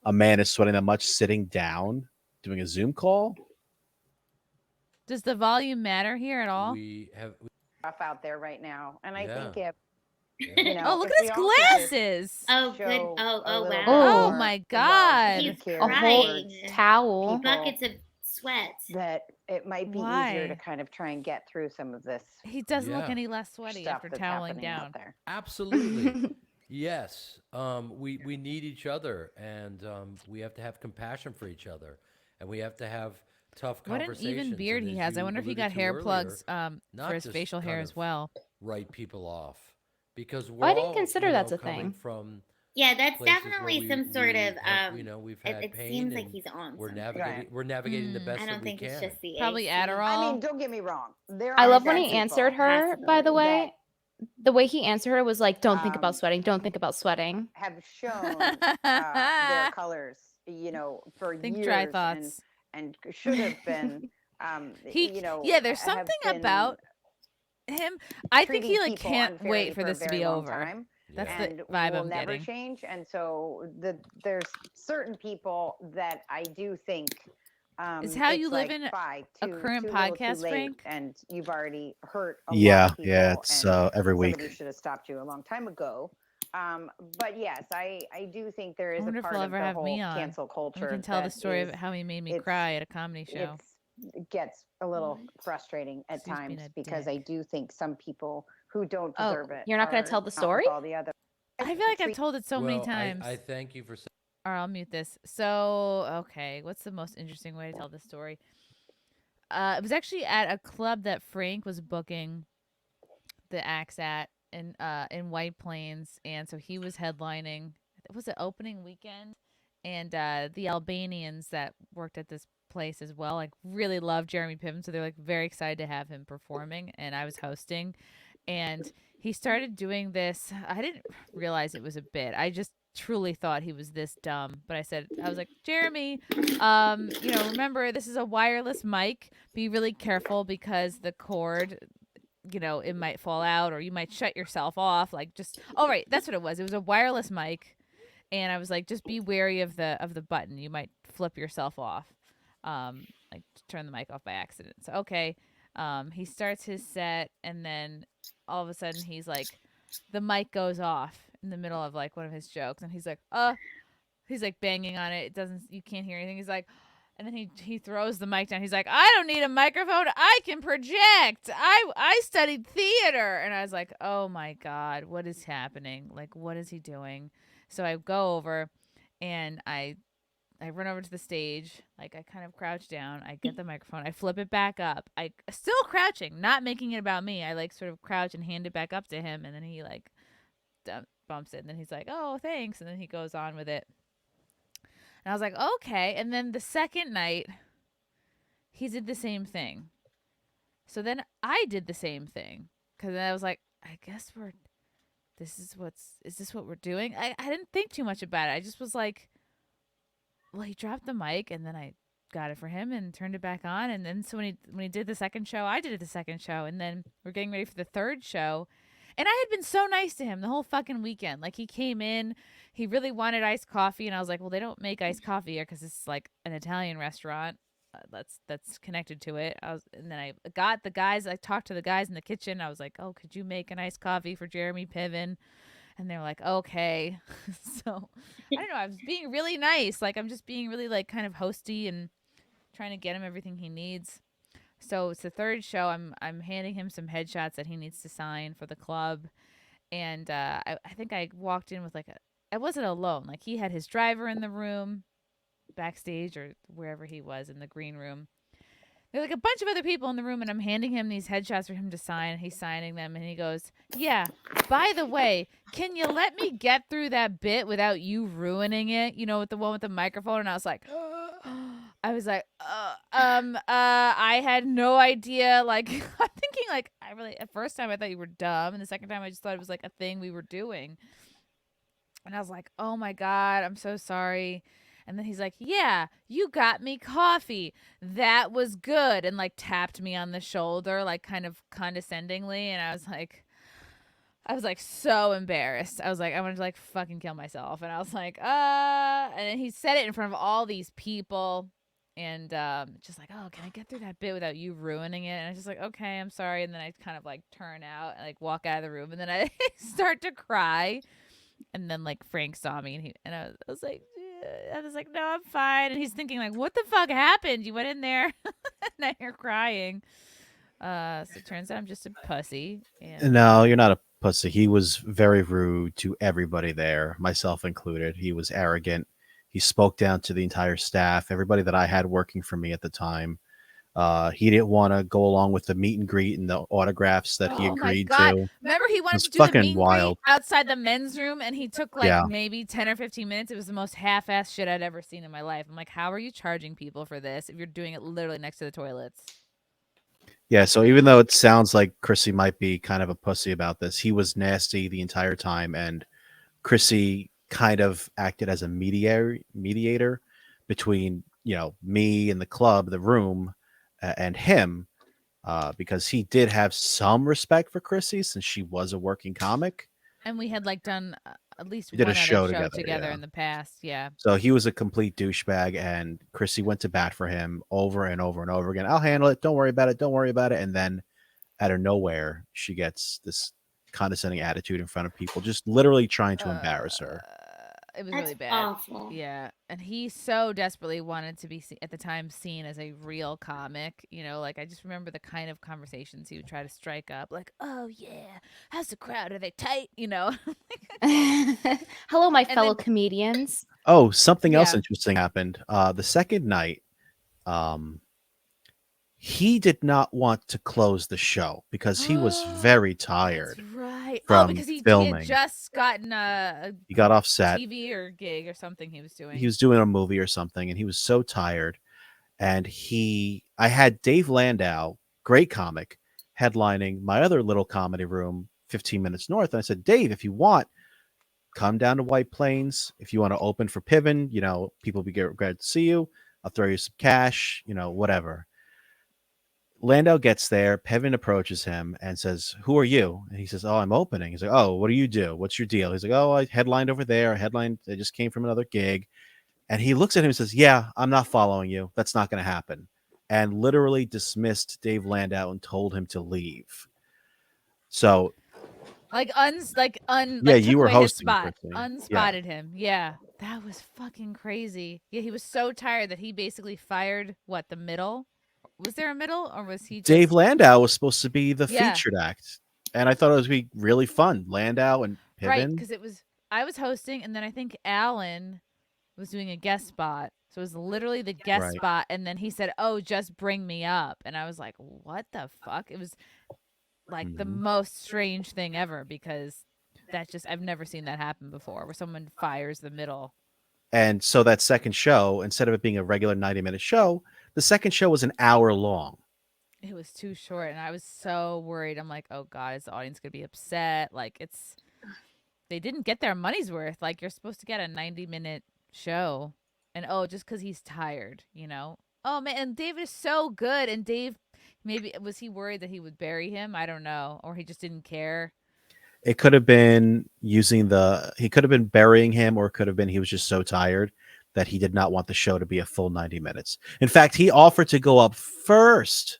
a man is sweating that much sitting down doing a Zoom call. Does the volume matter here at all? We rough out there right now, and I think oh, look at his glasses! Oh, good. Oh, wow. Oh my god! He's a whole towel. Buckets of sweat. That it might be easier to kind of try and get through some of this. He doesn't look any less sweaty after toweling down. Absolutely. Yes. We need each other, and we have to have compassion for each other, and we have to have tough conversations. What an even beard he has. I wonder if he got hair plugs for his facial hair as well. Write people off because I didn't consider that's a thing. Yeah, that's definitely some sort of. We've had it pain. Seems like he's on. We're navigating the best I don't that think we can. it's just the probably AC. Adderall. I mean, don't get me wrong. I love when he answered her. By the way, the way he answered her was like, "Don't think about sweating. Don't think about sweating." Have shown their colors, for years. Dry thoughts. And should have been. There's something about him. I think he can't wait for this to be over. That's the vibe I'm never getting. Change, and so there's certain people that I do think is how you live like, in a current podcast, Frank, and you've already hurt. A lot of people, it's every week. Somebody should have stopped you a long time ago. But yes, I do think there is a part of the whole cancel culture. You can tell the story of how he made me cry at a comedy show. It gets a little frustrating at times because I do think some people who don't deserve it. You're not going to tell the story? All the other. I feel like I've told it so many times. I thank you for saying. All right, I'll mute this. So, okay, what's the most interesting way to tell this story? It was actually at a club that Frank was booking the acts at in White Plains, and so he was headlining. Was it opening weekend? And the Albanians that worked at this place as well, like really loved Jeremy Piven, so they're like very excited to have him performing. And I was hosting, and he started doing this. I didn't realize it was a bit. I just truly thought he was this dumb. But I was like, Jeremy, remember this is a wireless mic. Be really careful because the cord, it might fall out or you might shut yourself off. Right, that's what it was. It was a wireless mic. And I was like, just be wary of the button. You might flip yourself off, like turn the mic off by accident. So, okay. He starts his set, and then all of a sudden he's like, the mic goes off in the middle of like one of his jokes. And he's like, he's like banging on it. You can't hear anything. He's like, and then he throws the mic down. He's like, I don't need a microphone. I can project. I studied theater. And I was like, oh my God, what is happening? Like, what is he doing? So I go over and I run over to the stage. Like I kind of crouch down. I get the microphone. I flip it back up. I still crouching, not making it about me. I like sort of crouch and hand it back up to him. And then he like bumps it. And then he's like, oh, thanks. And then he goes on with it. And I was like, okay. And then the second night, he did the same thing. So then I did the same thing. Because I was like, I guess is this what we're doing? I didn't think too much about it. I just was like, well, he dropped the mic and then I got it for him and turned it back on. And then so when he did the second show, I did it the second show. And then we're getting ready for the third show. And I had been so nice to him the whole fucking weekend. Like he came in, he really wanted iced coffee. And I was like, well, they don't make iced coffee here because it's like an Italian restaurant. That's connected to it. And then I got the guys. I talked to the guys in the kitchen. I was like, "Oh, could you make an iced coffee for Jeremy Piven?" And they're like, "Okay." So I don't know. I was being really nice. Like I'm just being really like kind of hosty and trying to get him everything he needs. So it's the third show. I'm handing him some headshots that he needs to sign for the club, and I think I walked in with I wasn't alone. Like he had his driver in the room. Backstage or wherever he was in the green room. There were like a bunch of other people in the room, and I'm handing him these headshots for him to sign, and he's signing them, and he goes, yeah, by the way, can you let me get through that bit without you ruining it? With the one with the microphone. And I was like, I had no idea. Like, I'm thinking like, at first time I thought you were dumb, and the second time I just thought it was like a thing we were doing. And I was like, oh my God, I'm so sorry. And then he's like, yeah, you got me coffee. That was good. And like tapped me on the shoulder, like kind of condescendingly. And I was like so embarrassed. I was like, I wanted to like fucking kill myself. And I was like, and then he said it in front of all these people. And just like, oh, can I get through that bit without you ruining it? And I was just like, okay, I'm sorry. And then I kind of like turn out and like walk out of the room. And then I start to cry. And then like Frank saw me and I was like, no, I'm fine. And he's thinking like, what the fuck happened? You went in there and now you're crying. So it turns out I'm just a pussy. And No, you're not a pussy. He was very rude to everybody there, myself included. He was arrogant. He spoke down to the entire staff, everybody that I had working for me at the time. He didn't want to go along with the meet and greet and the autographs that he agreed to. Remember, he wanted to do fucking the meet and wild. greet outside the men's room, and he took like Yeah. maybe 10 or 15 minutes. It was the most half-assed shit I'd ever seen in my life. I'm like, how are you charging people for this if you're doing it literally next to the toilets? Yeah, so even though it sounds like Chrissie might be kind of a pussy about this, he was nasty the entire time, and Chrissie kind of acted as a mediator between me and the club, the room, and him, because he did have some respect for Chrissie since she was a working comic. And we had like done at least We did one a show other together, yeah. in the past. Yeah. So he was a complete douchebag, and Chrissie went to bat for him over and over and over again. I'll handle it. Don't worry about it. Don't worry about it. And then out of nowhere, she gets this condescending attitude in front of people, just literally trying to embarrass her. It was That's really bad. awful. Yeah. And he so desperately wanted to be at the time seen as a real comic. Like I just remember the kind of conversations he would try to strike up. Like, oh yeah, how's the crowd? Are they tight? Hello, my fellow comedians. Oh, something else Yeah. interesting happened. The second night, he did not want to close the show because he was very tired. That's right. Oh, from because he had filming. just gotten a He got off set. TV or gig or something he was doing. He was doing a movie or something, and he was so tired. And I had Dave Landau, great comic, headlining my other little comedy room 15 minutes north. And I said, Dave, if you want, come down to White Plains. If you want to open for Piven, people be glad to see you. I'll throw you some cash, whatever. Landau gets there. Piven approaches him and says, who are you? And he says, oh, I'm opening. He's like, oh, what do you do? What's your deal? He's like, oh, I headlined over there. I just came from another gig. And he looks at him and says, yeah, I'm not following you. That's not going to happen. And literally dismissed Dave Landau and told him to leave. So, you were hosting, Brittany. Unspotted him. Yeah, that was fucking crazy. Yeah, he was so tired that he basically fired the middle. Was there a middle, or was he? Just... Dave Landau was supposed to be the featured act, and I thought it was going to be really fun. Landau and Piven, right? Because I was hosting, and then I think Alan was doing a guest spot. So it was literally the guest spot. And then he said, oh, just bring me up. And I was like, what the fuck? It was like the most strange thing ever, because I've never seen that happen before, where someone fires the middle. And so that second show, instead of it being a regular 90-minute show, the second show was an hour long. It was too short. And I was so worried. I'm like, oh God, is the audience going to be upset? Like, they didn't get their money's worth. Like, you're supposed to get a 90-minute show, and just because he's tired, oh man. And Dave is so good, and Dave, maybe was he worried that he would bury him? I don't know, or he just didn't care. It could have been he could have been burying him, or it could have been he was just so tired that he did not want the show to be a full 90 minutes. In fact, he offered to go up first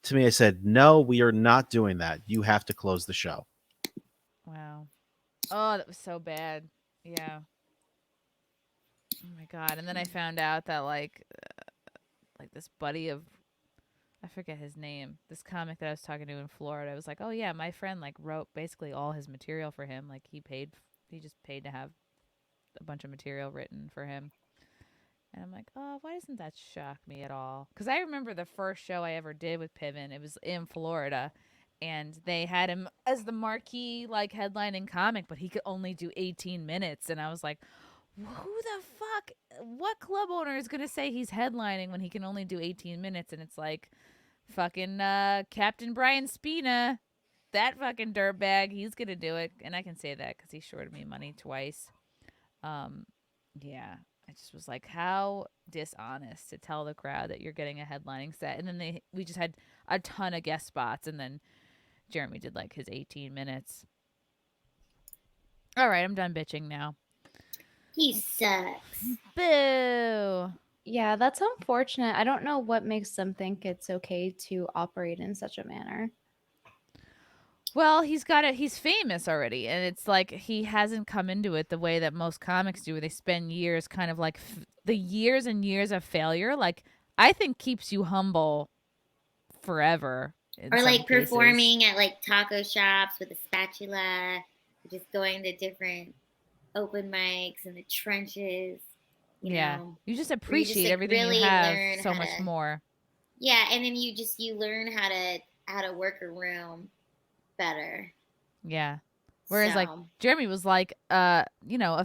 to me. I said, no, we are not doing that. You have to close the show. Wow. Oh, that was so bad. Yeah. Oh my God. And then I found out that like this buddy of, I forget his name, this comic that I was talking to in Florida, I was like, oh yeah, my friend like wrote basically all his material for him. Like he just paid to have a bunch of material written for him. And I'm like, oh, why doesn't that shock me at all? Because I remember the first show I ever did with Piven, it was in Florida, and they had him as the marquee like headlining comic, but he could only do 18 minutes. And I was like, who the fuck? What club owner is going to say he's headlining when he can only do 18 minutes? And it's like fucking Captain Brian Spina, that fucking dirtbag, he's going to do it. And I can say that because he shorted me money twice. Yeah, I just was like, how dishonest to tell the crowd that you're getting a headlining set. And then we just had a ton of guest spots. And then Jeremy did like his 18 minutes. All right, I'm done bitching now. He sucks. Boo. Yeah, that's unfortunate. I don't know what makes them think it's okay to operate in such a manner. Well, he's famous already, and it's like he hasn't come into it the way that most comics do, where they spend years kind of like the years and years of failure, like I think keeps you humble forever. Or like performing at like taco shops with a spatula, just going to different open mics in the trenches. You know, you just appreciate everything really you have so much more. Yeah, and then you learn how to work a room better. Yeah. Whereas like Jeremy was like a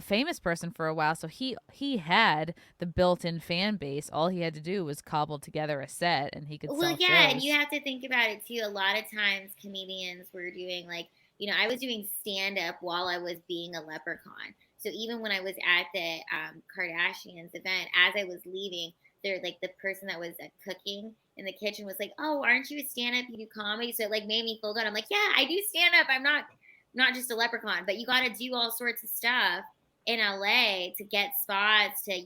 famous person for a while, so he had the built-in fan base. All he had to do was cobble together a set and he could sell shows. And you have to think about it too. A lot of times comedians were doing like, I was doing stand-up while I was being a leprechaun. So even when I was at the Kardashians event, as I was leaving, they're like the person that was cooking in the kitchen was like, "Oh, aren't you a stand-up? You do comedy?" So it like made me feel good. I'm like, "Yeah, I do stand-up. I'm not just a leprechaun." But you got to do all sorts of stuff in LA to get spots, to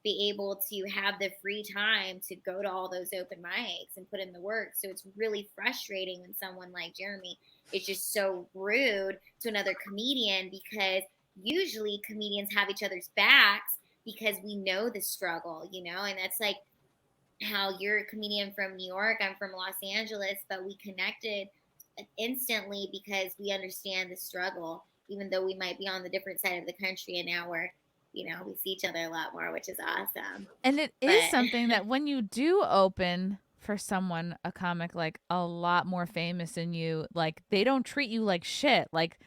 be able to have the free time to go to all those open mics and put in the work. So it's really frustrating when someone like Jeremy is just so rude to another comedian, because usually comedians have each other's backs because we know the struggle, and that's like how you're a comedian from New York, I'm from Los Angeles, but we connected instantly because we understand the struggle, even though we might be on the different side of the country, and now we're, we see each other a lot more, which is awesome. And it is something that when you do open for someone, a comic like a lot more famous than you, like they don't treat you like shit. Like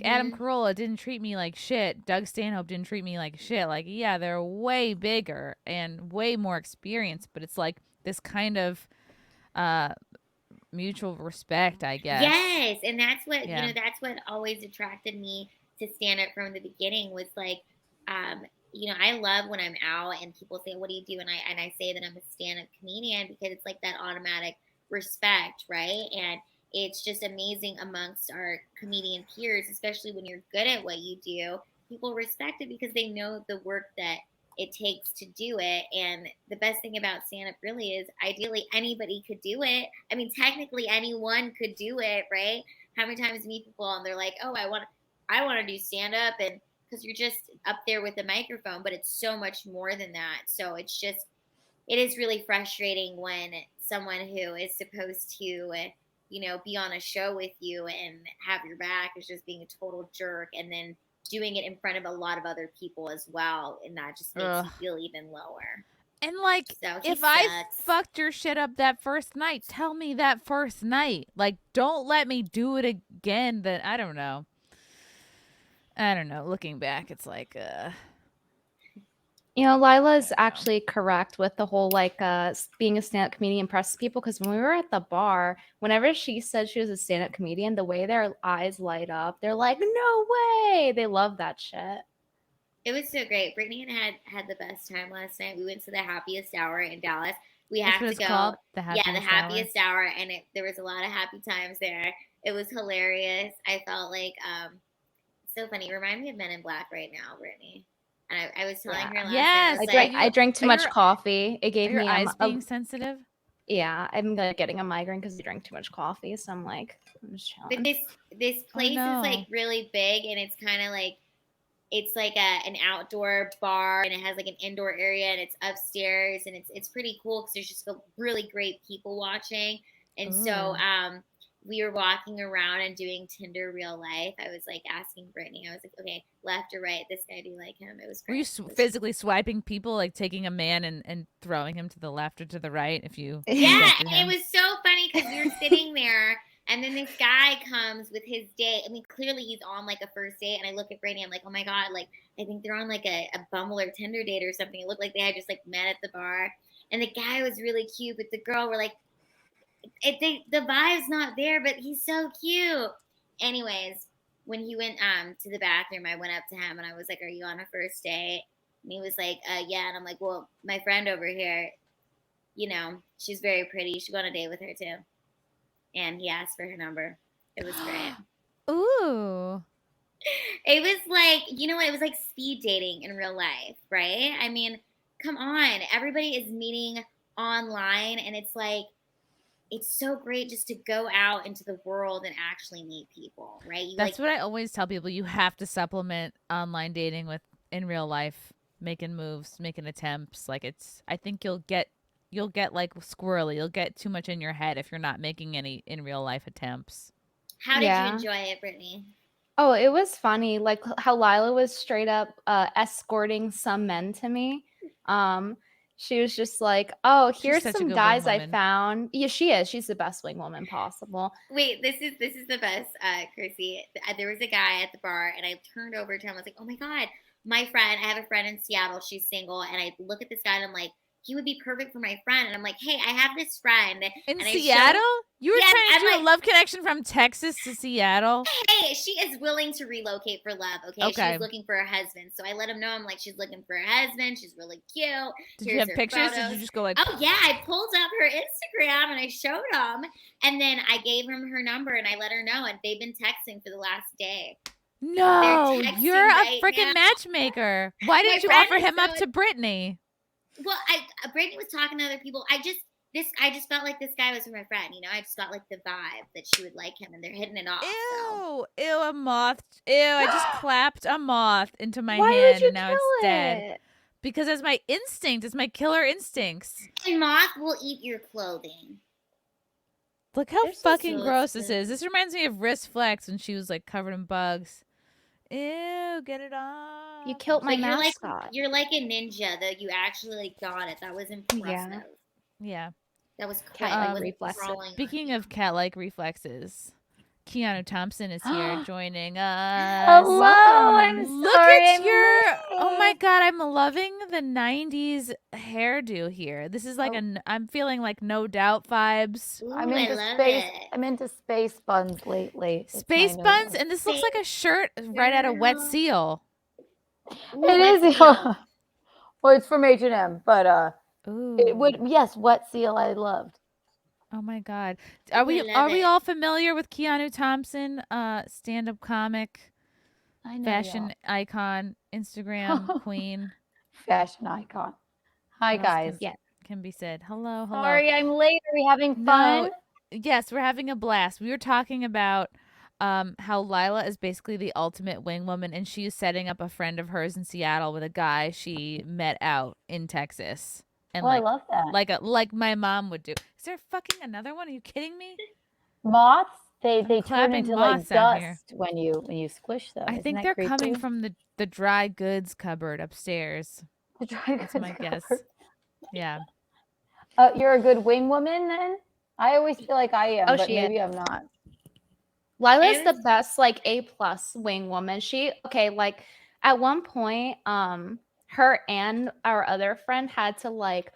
Adam Carolla didn't treat me like shit. Doug Stanhope didn't treat me like shit. Like, yeah, they're way bigger and way more experienced, but it's like this kind of mutual respect, I guess. Yes, and that's what Yeah. that's what always attracted me to stand up from the beginning was like, I love when I'm out and people say, "What do you do?" and I say that I'm a stand-up comedian because it's like that automatic respect, right? And it's just amazing amongst our comedian peers, especially when you're good at what you do. People respect it because they know the work that it takes to do it. And the best thing about stand-up really is ideally anybody could do it. I mean, technically anyone could do it, right? How many times you meet people and they're like, "Oh, I want to do stand-up," and because you're just up there with the microphone, but it's so much more than that. So it is really frustrating when someone who is supposed to be on a show with you and have your back is just being a total jerk, and then doing it in front of a lot of other people as well, and that just makes you feel even lower. And like, So if sucks. I fucked your shit up that first night, tell me that first night. Like, don't let me do it again. That I don't know. Looking back, it's like, Lila is actually correct with the whole being a stand-up comedian impresses people, because when we were at the bar, whenever she said she was a stand-up comedian, the way their eyes light up, they're like, "No way!" They love that shit. It was so great. Brittany had the best time last night. We went to the happiest hour in Dallas. We That's have what to it's go. called? The The Happiest happiest hour, and there was a lot of happy times there. It was hilarious. I felt like so funny. Remind me of Men in Black right now, Brittany. And I was telling her last night. I drank too much coffee. It gave your me eyes being sensitive. Yeah, I'm getting a migraine because I drank too much coffee. So I'm just chilling. But this place is like really big, and it's kind of like an outdoor bar, and it has like an indoor area, and it's upstairs, and it's pretty cool because there's just really great people watching. And so we were walking around and doing Tinder real life. I was like asking Brittany, I was like, "Okay, left or right? This guy, do you like him?" It was great. Were you physically swiping people, like taking a man and throwing him to the left or to the right? If you Yeah, and it was so funny because we were sitting there, and then this guy comes with his date. I mean, clearly he's on like a first date, and I look at Brittany, I'm like, "Oh my god, like I think they're on like a Bumble or Tinder date or something." It looked like they had just like met at the bar, and the guy was really cute, but the girl were like, the vibe's not there, but he's so cute. Anyways, when he went to the bathroom, I went up to him and I was like, "Are you on a first date?" And he was like, "Yeah." And I'm like, "Well, my friend over here, she's very pretty. You should go on a date with her too." And he asked for her number. It was great. Ooh. It was like, what? It was like speed dating in real life, right? I mean, come on. Everybody is meeting online, and it's like, it's so great just to go out into the world and actually meet people, right? That's what I always tell people. You have to supplement online dating with in real life, making moves, making attempts. Like I think you'll get like squirrely. You'll get too much in your head if you're not making any in real life attempts. How did you enjoy it, Brittany? Oh, it was funny. Like how Lila was straight up escorting some men to me. She was just like, "Oh, here's some guys I found." Yeah, she is. She's the best wing woman possible. Wait, this is the best, Chrissie. There was a guy at the bar, and I turned over to him. I was like, "Oh my god, my friend. I have a friend in Seattle. She's single." And I look at this guy, and I'm like, "He would be perfect for my friend." And I'm like, "Hey, I have this friend in Seattle." You were trying to do a love connection from Texas to Seattle. Hey, she is willing to relocate for love. Okay, she's looking for a husband. So I let him know. I'm like, she's looking for a husband. She's really cute. Did you have pictures? Photos. Did you just go like? Oh yeah, I pulled up her Instagram and I showed him, and then I gave him her number and I let her know. And they've been texting for the last day. No, you're a freaking matchmaker. Why didn't you offer him up to Brittany? Well, Brittany was talking to other people. I just felt like this guy was for my friend, I just got like the vibe that she would like him, and they're hitting it off. Ew, a moth. Ew, I just clapped a moth into my hand and now it's dead. Because it's my instinct. It's my killer instincts. A moth will eat your clothing. Look how fucking gross this is. This reminds me of Wrist Flex when she was like covered in bugs. Ew, get it off. You killed my mascot. You're like a ninja, though. You actually got it. That was impressive. Yeah. That was crazy. Cat-like Was reflexes. crawling. Speaking of cat-like reflexes, Keanu Thompson is here joining us. Hello, I'm Look sorry at I'm your. late. Oh my God, I'm loving the '90s hairdo here. This is like I'm feeling like No Doubt vibes. Ooh, I'm I into love space. it. I'm into space buns lately. It's Space my new buns, one. and this looks like a shirt right out of Wet Girl. Seal. Ooh, It let's is. go. Well, it's from H&M, but Ooh. it would. Yes, Wet Seal. I loved. Oh my God. Ooh, Are we I love it. all familiar with Keanu Thompson, stand-up comic, I know fashion icon, Instagram queen? Fashion icon. Hi What else guys. Yeah. Can be said. Hello, hello. Sorry, I'm late. Are we having fun? No, yes, we're having a blast. We were talking about how Lila is basically the ultimate wing woman, and she is setting up a friend of hers in Seattle with a guy she met out in Texas. And Oh, I love that. like my mom would do. Is there fucking another one? Are you kidding me? Moths. They turn clapping into like moths out here. dust when you squish them. I Isn't think that they're creepy? coming from the dry goods cupboard upstairs. The dry That's goods my guess. cupboard. Yeah. You're a good wing woman then? I always feel like I am, Oh, but she is. maybe I'm not. Lila's It the was- best, like A+ wing woman. Like at one point, her and our other friend had to like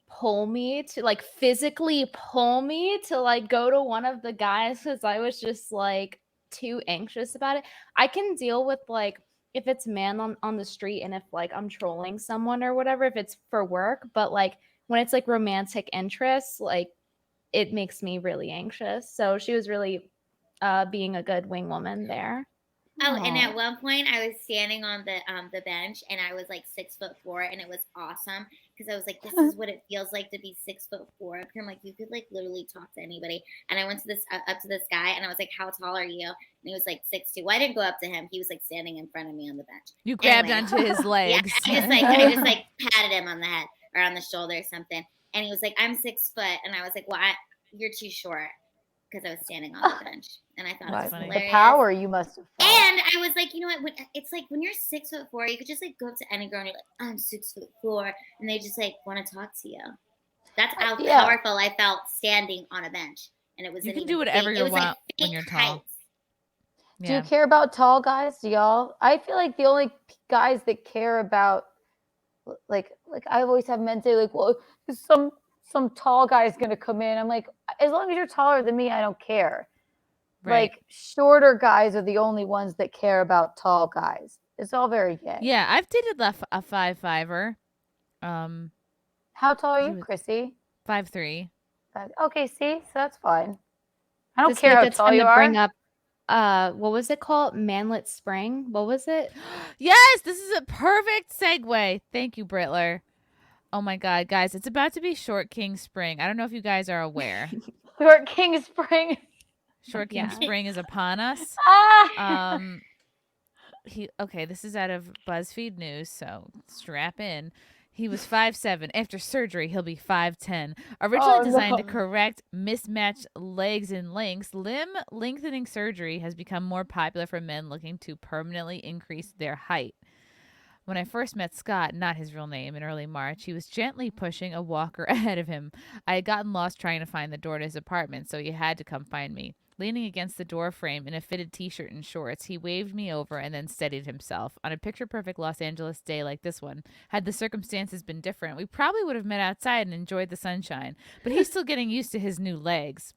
pull me to like physically pull me to like go to one of the guys because I was just like too anxious about it. I can deal with like if it's man on the street and if like I'm trolling someone or whatever, if it's for work, but like when it's like romantic interests, like it makes me really anxious. So she was really being a good wing woman there. Oh, and Aw. at one point I was standing on the bench and I was like 6'4" and it was awesome because I was like, this is what it feels like to be 6'4" up here. I'm like, you could like literally talk to anybody. And I went to this up to this guy and I was like, how tall are you? And he was like 6'2". Well, I didn't go up to him. He was like standing in front of me on the bench. You grabbed Anyway. onto his legs. Yeah, I just like patted him on the head or on the shoulder or something. And he was like, I'm 6 foot. And I was like, well, you're too short because I was standing on the bench. And I thought it was The hilarious. power you must have felt. And I was like, you know what? It's like when you're 6'4", you could just like go up to any girl and you're like, I'm 6'4", and they just like want to talk to you. That's how Yeah. powerful I felt standing on a bench, and it was. You can do whatever you want when you're tall. Do you care about tall guys? Do y'all? I feel like the only guys that care about like I always have men say like, well, some tall guy's gonna come in. I'm like, as long as you're taller than me, I don't care. Right. Like shorter guys are the only ones that care about tall guys. It's all very gay. Yeah, I've dated a 5'5"er. How tall are he you, was- Chrissy? 5'3". Okay, see, so that's fine. I don't This care week how it's tall time you to are. bring up what was it called? Manlet Spring. What was it? Yes, this is a perfect segue. Thank you, Brittler. Oh my God, guys, it's about to be Short King Spring. I don't know if you guys are aware. Short King Spring. Short King Yeah. Spring is upon us. Ah. This is out of BuzzFeed News, so strap in. He was 5'7". After surgery, he'll be 5'10". Originally designed to correct mismatched legs and lengths, limb lengthening surgery has become more popular for men looking to permanently increase their height. When I first met Scott, not his real name, in early March, he was gently pushing a walker ahead of him. I had gotten lost trying to find the door to his apartment, so he had to come find me. Leaning against the door frame in a fitted t-shirt and shorts, he waved me over and then steadied himself. On a picture-perfect Los Angeles day like this one, had the circumstances been different, we probably would have met outside and enjoyed the sunshine. But he's still getting used to his new legs.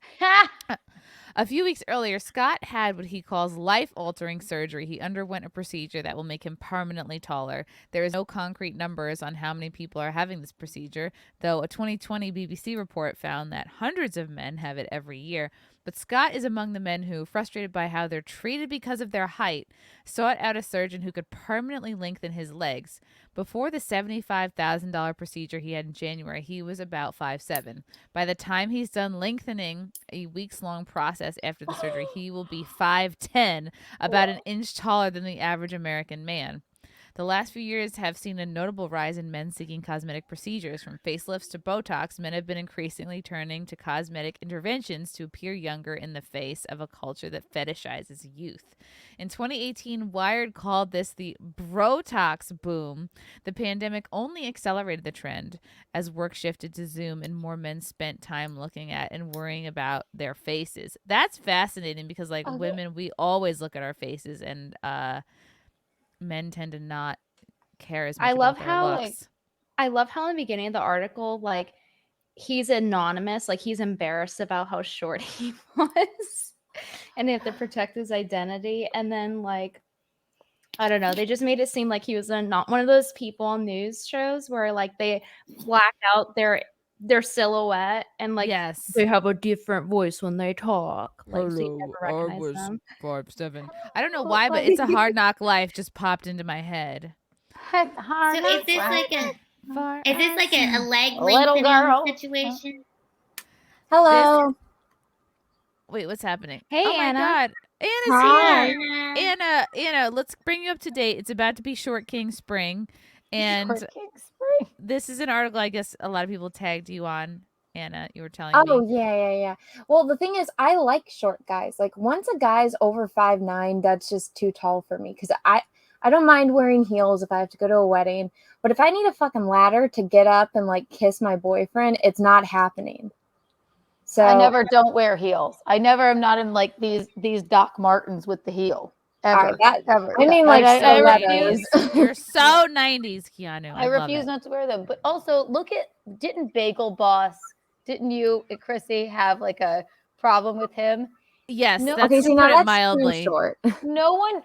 A few weeks earlier, Scott had what he calls life-altering surgery. He underwent a procedure that will make him permanently taller. There is no concrete numbers on how many people are having this procedure, though a 2020 BBC report found that hundreds of men have it every year. But Scott is among the men who, frustrated by how they're treated because of their height, sought out a surgeon who could permanently lengthen his legs. Before the $75,000 procedure he had in January, he was about 5'7". By the time he's done lengthening, a weeks-long process after the surgery, he will be 5'10", about an inch taller than the average American man. The last few years have seen a notable rise in men seeking cosmetic procedures. From facelifts to Botox, men have been increasingly turning to cosmetic interventions to appear younger in the face of a culture that fetishizes youth. In 2018, Wired called this the Brotox boom. The pandemic only accelerated the trend as work shifted to Zoom and more men spent time looking at and worrying about their faces. That's fascinating because, like, women, we always look at our faces, and men tend to not care as much I love about their how looks. I love how in the beginning of the article, like, he's anonymous, like he's embarrassed about how short he was, and they have to protect his identity. And then, like, I don't know, they just made it seem like he was not one of those people on news shows where, like, they black out their silhouette and, like, they have a different voice when they talk. Like, so you never recognize them. 5'7". I don't know why, but It's a Hard Knock Life just popped into my head. So is this like a leg Little lengthening girl. situation? Hello. Wait, what's happening? Hey, oh Anna. my God. Anna's Hi. here. Anna, let's bring you up to date. It's about to be Short King Spring. And Short King Spring. This is an article I guess a lot of people tagged you on, Anna. You were telling Oh, me. yeah. Well, the thing is, I like short guys. Like, once a guy's over 5'9", that's just too tall for me. Because I don't mind wearing heels if I have to go to a wedding. But if I need a fucking ladder to get up and, like, kiss my boyfriend, it's not happening. So I never don't wear heels. I never am not in, like, these Doc Martens with the heel. Ever. Ever. I mean, like, I stilettos. refuse. You're so 90s, Keanu. I love refuse it. not to wear them. But also, didn't Bagel Boss, didn't you, Chrissy, have like a problem with him? Yes, No, that's to put it mildly. No one,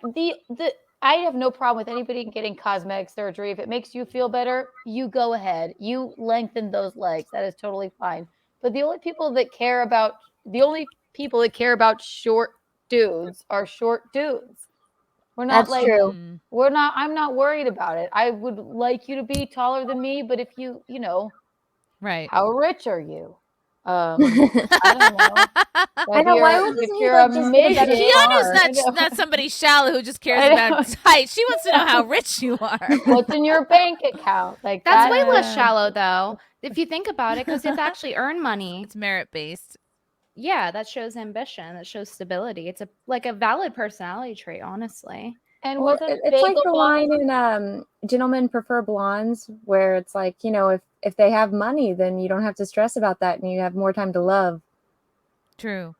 I have no problem with anybody getting cosmetic surgery. If it makes you feel better, you go ahead. You lengthen those legs. That is totally fine. But the only people that care about short dudes are short dudes. We're not That's true. I'm not worried about it. I would like you to be taller than me, but if you know, right. How rich are you? I don't know. I know, why wasn't he, like, just get a better Keanu's not somebody shallow who just cares about height. She wants to know how rich you are. What's in your bank account? Like, That's way less shallow, though, if you think about it, because you have to actually earn money. It's merit-based. Yeah, that shows ambition. That shows stability. It's a valid personality trait, honestly. And Well, it's like the line in Gentlemen Prefer Blondes, where it's like, you know, if they have money, then you don't have to stress about that, and you have more time to love. True.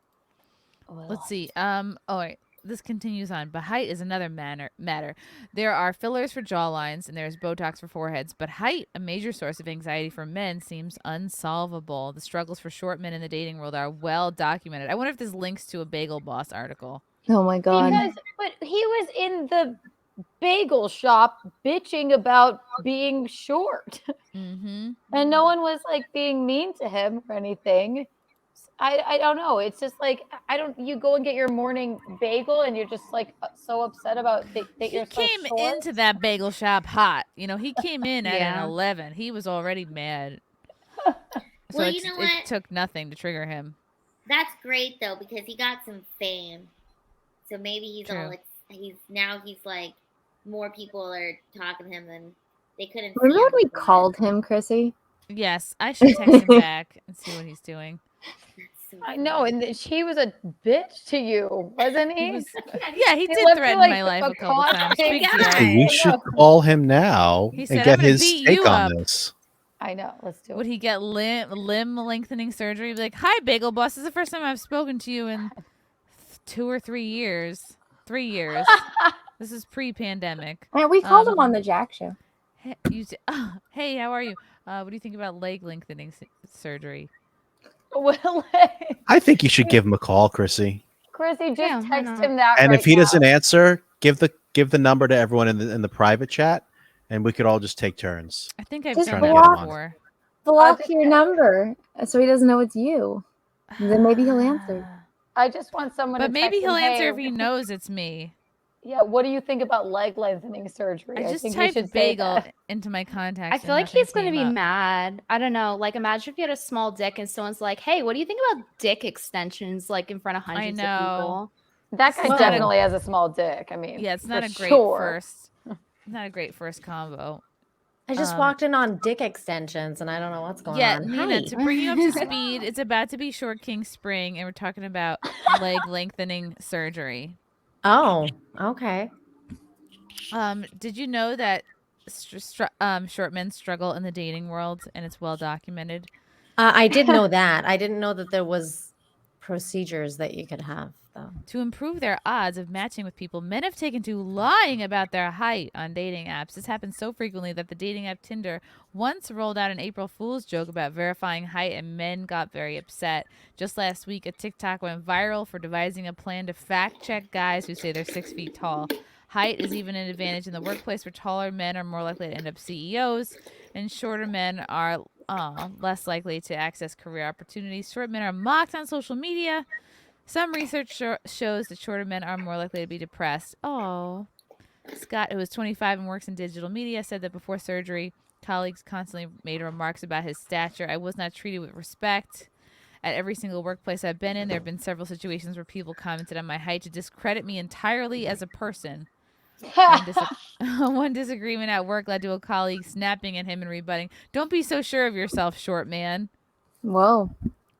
Let's see. All right. This continues on, but height is another matter. There are fillers for jawlines and there's Botox for foreheads, but height, a major source of anxiety for men, seems unsolvable. The struggles for short men in the dating world are well documented. I wonder if this links to a Bagel Boss article. Oh my God. But he was in the bagel shop bitching about being short. Mm-hmm. And no one was like being mean to him or anything. I don't know. It's just like, you go and get your morning bagel and you're just like so upset about that you're so Came short. into that bagel shop hot. You know, he came in at Yeah. an 11. He was already mad. So Well, you know what? It took nothing to trigger him. That's great though, because he got some fame. So maybe he's True. he's like more people are talking to him than they couldn't. see Remember him when we before. called him, Chrissy? Yes, I should text him back and see what he's doing. I know, and he was a bitch to you, wasn't he? Yeah, he did left you threaten like my life a a couple times. caustic Big guy. Hey, you should call him now He and said, "I'm get gonna his beat take you on up." this. I know. Let's do it. Would he get limb lengthening surgery? He'd be like, "Hi, Bagel Boss. This is the first time I've spoken to you in 2 or 3 years. 3 years. This is pre-pandemic." Yeah, we called him on the Jack Show. Hey, how are you? What do you think about leg lengthening surgery? Well, I think you should give him a call, Chrissy. Chrissy, just Yeah, why text not? him that. And right if he now. doesn't answer, give the number to everyone in the private chat, and we could all just take turns. I think I've Just done trying to that get him on. before. Block your number so he doesn't know it's you. Then maybe he'll answer. I just want someone. But to maybe text he'll him, answer "Hey, if he knows it's me. Yeah, what do you think about leg lengthening surgery? I just think typed you should say bagel that. into my contacts. I feel and like nothing he's going to came be up. mad. I don't know. Like, imagine if you had a small dick and someone's like, "Hey, what do you think about dick extensions?" Like in front of hundreds of know. people. That guy Well, definitely has a small dick. I mean, Yeah, it's not for a great sure. first. not a great first combo. I just walked in on dick extensions, and I don't know what's going Yeah, on. Nina, Hi. to bring you up to speed, it's about to be Short King Spring, and we're talking about leg lengthening surgery. Oh, okay. Did you know that short men struggle in the dating world, and it's well documented? I did know that. I didn't know that there was procedures that you could have, though. To improve their odds of matching with people, men have taken to lying about their height on dating apps. This happens so frequently that the dating app Tinder once rolled out an April Fool's joke about verifying height, and men got very upset. Just last week, a TikTok went viral for devising a plan to fact-check guys who say they're 6 feet tall. Height is even an advantage in the workplace, where taller men are more likely to end up CEOs, and shorter men are less likely to access career opportunities. Short men are mocked on social media. Some research shows that shorter men are more likely to be depressed. Oh. Scott, who is 25 and works in digital media, said that before surgery, colleagues constantly made remarks about his stature. I was not treated with respect. At every single workplace I've been in, there have been several situations where people commented on my height to discredit me entirely as a person. One disagreement at work led to a colleague snapping at him and rebutting, "Don't be so sure of yourself, short man." Whoa.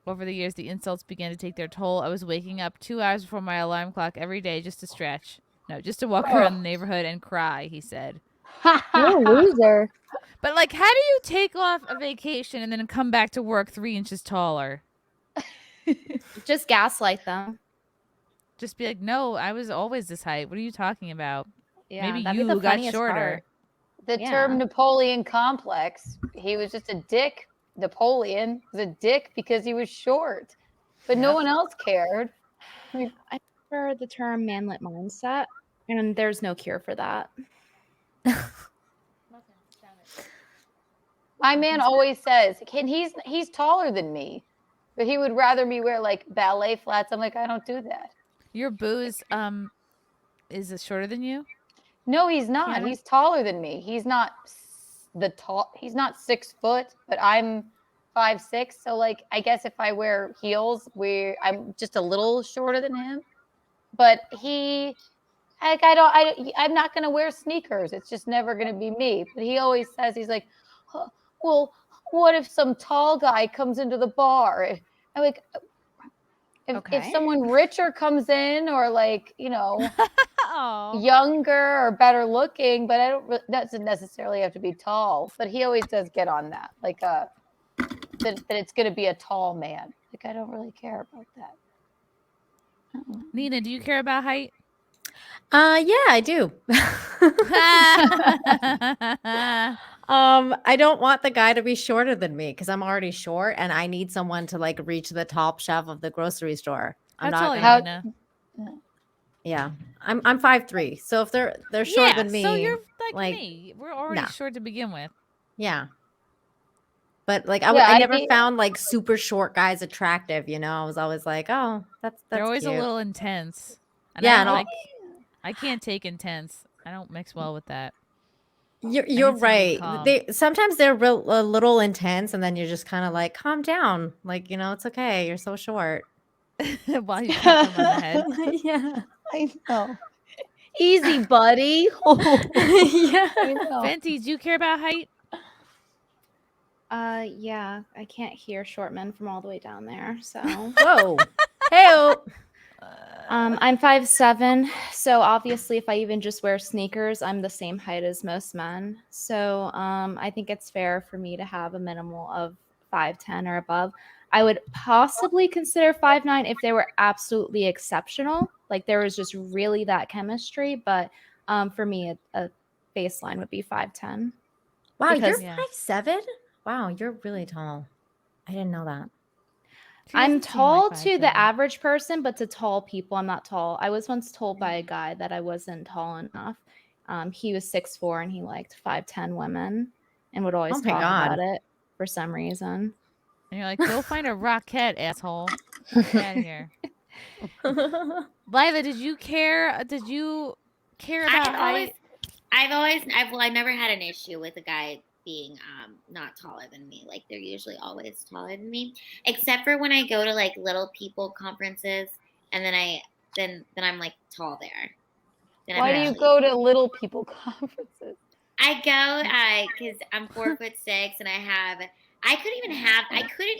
Over the years, the insults began to take their toll. I was waking up 2 hours before my alarm clock every day just to stretch. No, just to walk around the neighborhood and cry, he said. You're a loser. But, like, how do you take off a vacation and then come back to work 3 inches taller? Just gaslight them. Just be like, no, I was always this height. What are you talking about? Yeah, Maybe that'd be you the got funniest shorter. part. The Yeah. term Napoleon complex. He was just a dick. Napoleon was a dick because he was short, but no one else cared. I prefer the term manlet mindset, and there's no cure for that. My man always says, he's taller than me, but he would rather me wear like ballet flats. I'm like, I don't do that. Your booze is it shorter than you? No, he's not. Keanu? He's taller than me. He's not he's not 6 foot, but I'm 5'6". So like, I guess if I wear heels, I'm just a little shorter than him. But I'm not gonna wear sneakers. It's just never gonna be me. But he always says, he's like, "Huh, well, what if some tall guy comes into the bar?" I'm like, if someone richer comes in, or like, younger or better looking, but doesn't necessarily have to be tall. But he always does get on that, like that it's going to be a tall man. Like, I don't really care about that. Nina, do you care about height? Yeah, I do. I don't want the guy to be shorter than me because I'm already short, and I need someone to like reach the top shelf of the grocery store. I'm How not tall are gonna. you, Nina? Yeah, I'm 5'3". So if they're shorter than me, so you're like me. We're already short to begin with. Yeah. But like Yeah, I never found like super short guys attractive. I was always like, oh, that's They're always cute. a little intense. And Yeah, I can't take intense. I don't mix well with that. You're right. calm. Sometimes they're a little intense, and then you're just kind of like, calm down. Like, it's okay. You're so short. While you pat them on the head. Yeah. I know. Easy, buddy. Yeah. Venti, do you care about height? Yeah, I can't hear short men from all the way down there. So, whoa, hey, I'm 5'7", so obviously, if I even just wear sneakers, I'm the same height as most men. So, I think it's fair for me to have a minimal of 5'10" or above. I would possibly consider 5'9" if they were absolutely exceptional, like there was just really that chemistry. But for me, a baseline would be 5'10". Wow, Because- you're 5'7"? Wow, you're really tall. I didn't know that. I'm tall to the average person, but to tall people, I'm not tall. I was once told by a guy that I wasn't tall enough. He was 6'4" and he liked 5'10" women and would always Oh my talk God. about it for some reason. And you're like, go find a Rockette, asshole. Get out of here. Lila, did you care? Did you care about height? I never had an issue with a guy being not taller than me. Like, they're usually always taller than me, except for when I go to like little people conferences, and then I'm like tall there. then Why do you go to little people conferences? I go because I'm 4'6" and I couldn't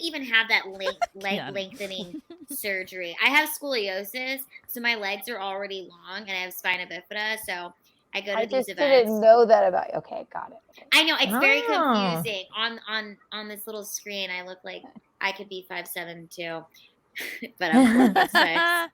even have that leg lengthening surgery. I have scoliosis, so my legs are already long, and I have spina bifida. So I go to I these just events. didn't know that about you. Okay, got it. I know it's very confusing on this little screen. I look like I could be 5'7" too, but I'm 4'6".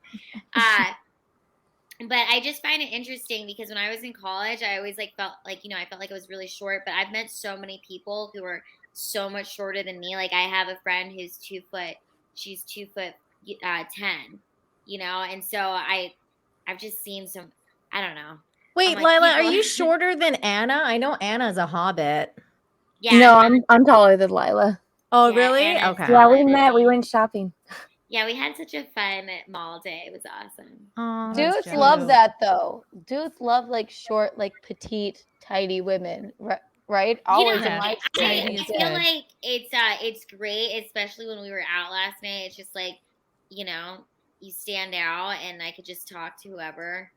But I just find it interesting because when I was in college, I always felt like I felt like I was really short. But I've met so many people who are so much shorter than me. Like I have a friend who's 2 foot. She's 2 foot 10. And so I've just seen some. I don't know. Wait, I'm like, Lila, are people- you shorter than Anna? I know Anna's a hobbit. Yeah. No, I'm taller than Lila. Oh, Yeah, really? Anna's Okay. Yeah, we met. We went shopping. Yeah, we had such a fun mall day. It was awesome. Oh, Dudes love that though. Dudes love short, petite, tidy women, right? Always in my I experience. feel like it's great, especially when we were out last night. It's just you stand out, and I could just talk to whoever.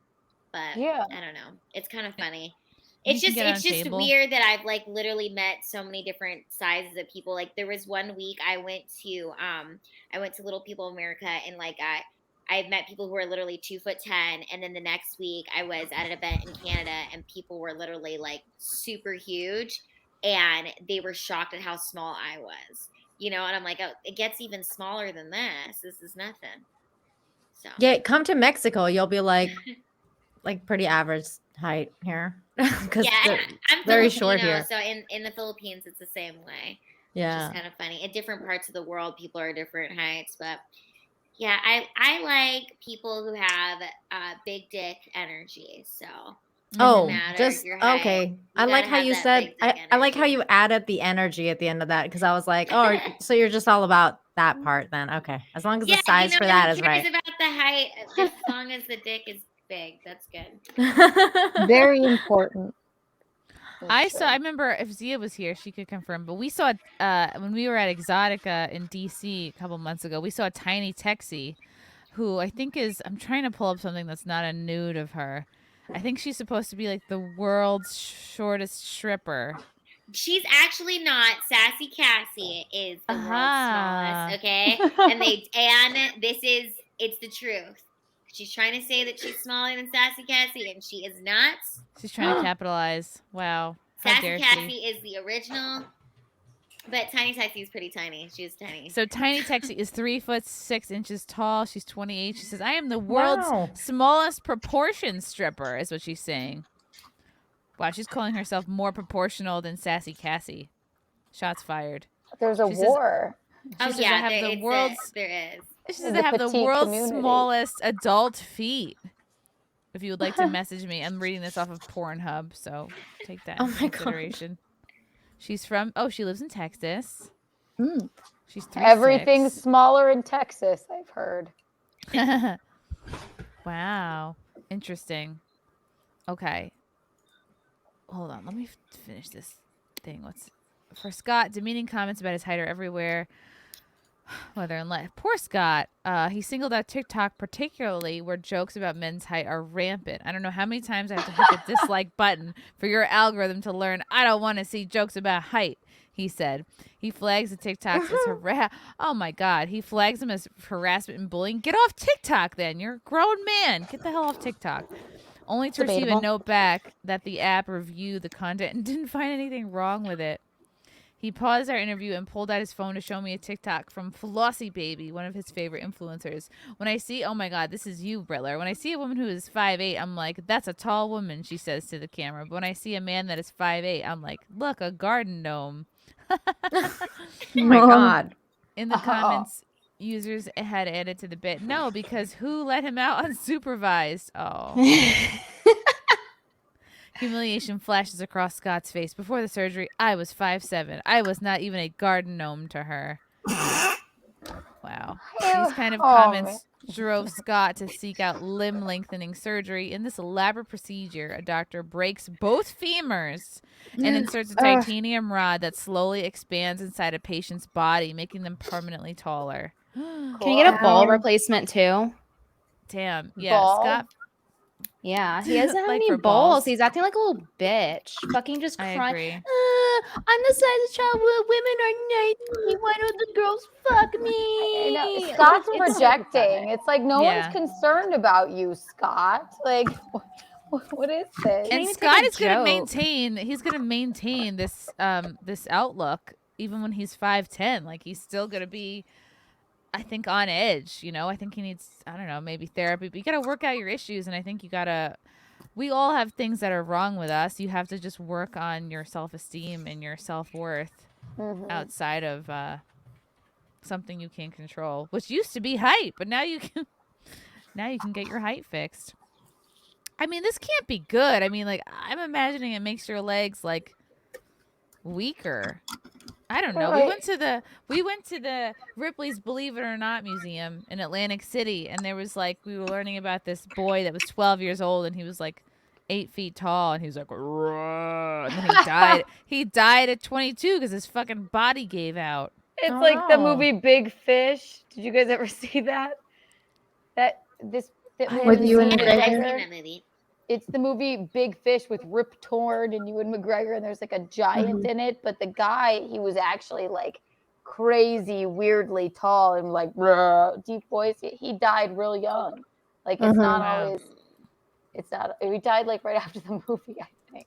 But yeah, I don't know. It's kind of funny. You It's can just get on a table. weird that I've literally met so many different sizes of people. There was one week I went to Little People America, and I met people who were literally 2'10", and then the next week I was at an event in Canada, and people were literally super huge, and they were shocked at how small I was. And I'm like, oh, it gets even smaller than this. This is nothing. So Yeah, come to Mexico. You'll be pretty average height here. Because I'm very Filipino, short here. so in the Philippines it's the same way. Yeah. It's just kind of funny. In different parts of the world, people are different heights, but yeah, I like people who have big dick energy. So Oh, matter just your height. okay. You I like gotta how have you that said. big dick I like how you added the energy at the end of that because I was like, oh, so you're just all about that part then. Okay, as long as the size for that who is cares right. about the height as long as the dick is big. That's good. Very important. I remember if Zia was here, she could confirm. But we saw when we were at Exotica in DC a couple months ago, we saw Tiny Texie, who I think is. I'm trying to pull up something that's not a nude of her. I think she's supposed to be the world's shortest stripper. She's actually not. Sassy Cassie is the world's smallest, okay? And it's the truth. She's trying to say that she's smaller than Sassy Cassie, and she is not. She's trying to capitalize. Wow. How Sassy dare Cassie she? is the original, but Tiny Texie is pretty tiny. She's tiny. So Tiny Texie is 3'6" tall. She's 28. She says, "I am the world's smallest proportion stripper," is what she's saying. Wow, she's calling herself more proportional than Sassy Cassie. Shots fired. There's a war. Oh says, yeah, I have the world's. there is. She says I have the world's smallest adult feet. If you would like to message me, I'm reading this off of Pornhub, so take that into consideration. She's from. Oh, she lives in Texas. She's 3'6". Everything's smaller in Texas, I've heard. Wow, interesting. Okay, hold on. Let me finish this thing. For Scott? Demeaning comments about his height are everywhere. Whether in life. Poor Scott. He singled out TikTok particularly where jokes about men's height are rampant. I don't know how many times I have to hit the dislike button for your algorithm to learn I don't want to see jokes about height, he said. He flags the TikToks as oh my God. He flags them as harassment and bullying. Get off TikTok then. You're a grown man. Get the hell off TikTok. Only to receive a note back that the app reviewed the content and didn't find anything wrong with it. He paused our interview and pulled out his phone to show me a TikTok from Flossie Baby, one of his favorite influencers. When I see, oh my God, this is you, Briller. When I see a woman who is 5'8", I'm like, that's a tall woman, she says to the camera. But when I see a man that is 5'8", I'm like, look, a garden gnome. Oh my God. In the comments, users had added to the bit, no, because who let him out unsupervised? Oh. Humiliation flashes across Scott's face. Before the surgery, I was 5'7". I was not even a garden gnome to her. Wow. These kind of comments drove Scott to seek out limb lengthening surgery. In this elaborate procedure, a doctor breaks both femurs and inserts a titanium rod that slowly expands inside a patient's body, making them permanently taller. Can you get a ball replacement too? Damn. Yeah, Ball? Scott. Yeah, he doesn't have Like any for balls. balls. He's acting like a little bitch. Fucking just I crying. agree. I'm the size of child where women are 19. Why don't the girls fuck I know. me? Scott's Like, it's so projecting. It's like no Yeah. one's concerned about you, Scott. Like, what is this? And even Scott take a is going to joke. maintain. He's going to maintain this this outlook even when he's 5'10". Like he's still going to be, I think, on edge. You know, I think he needs, I don't know, maybe therapy. But you got to work out your issues, and I think you got to. We all have things that are wrong with us. You have to just work on your self-esteem and your self-worth outside of something you can't control, which used to be height, but now you can get your height fixed. I mean, this can't be good. I mean, like, I'm imagining it makes your legs like weaker. I don't know. Right. We went to the Ripley's Believe It or Not museum in Atlantic City, and there was like, we were learning about this boy that was 12 years old, and he was like 8 feet tall, and he was like, "Rah," and then he died. He died at 22 because his fucking body gave out. It's Oh, like the no. movie Big Fish. Did you guys ever see that? That movie With with Ewan Ewan I've McGregor? seen McGregor. that movie. It's the movie Big Fish with Rip Torn and Ewan McGregor, and there's like a giant in it, but the guy, he was actually like crazy, weirdly tall and like deep voice. He died real young. Like it's not Wow. always. It's not. He died like right after the movie, I think.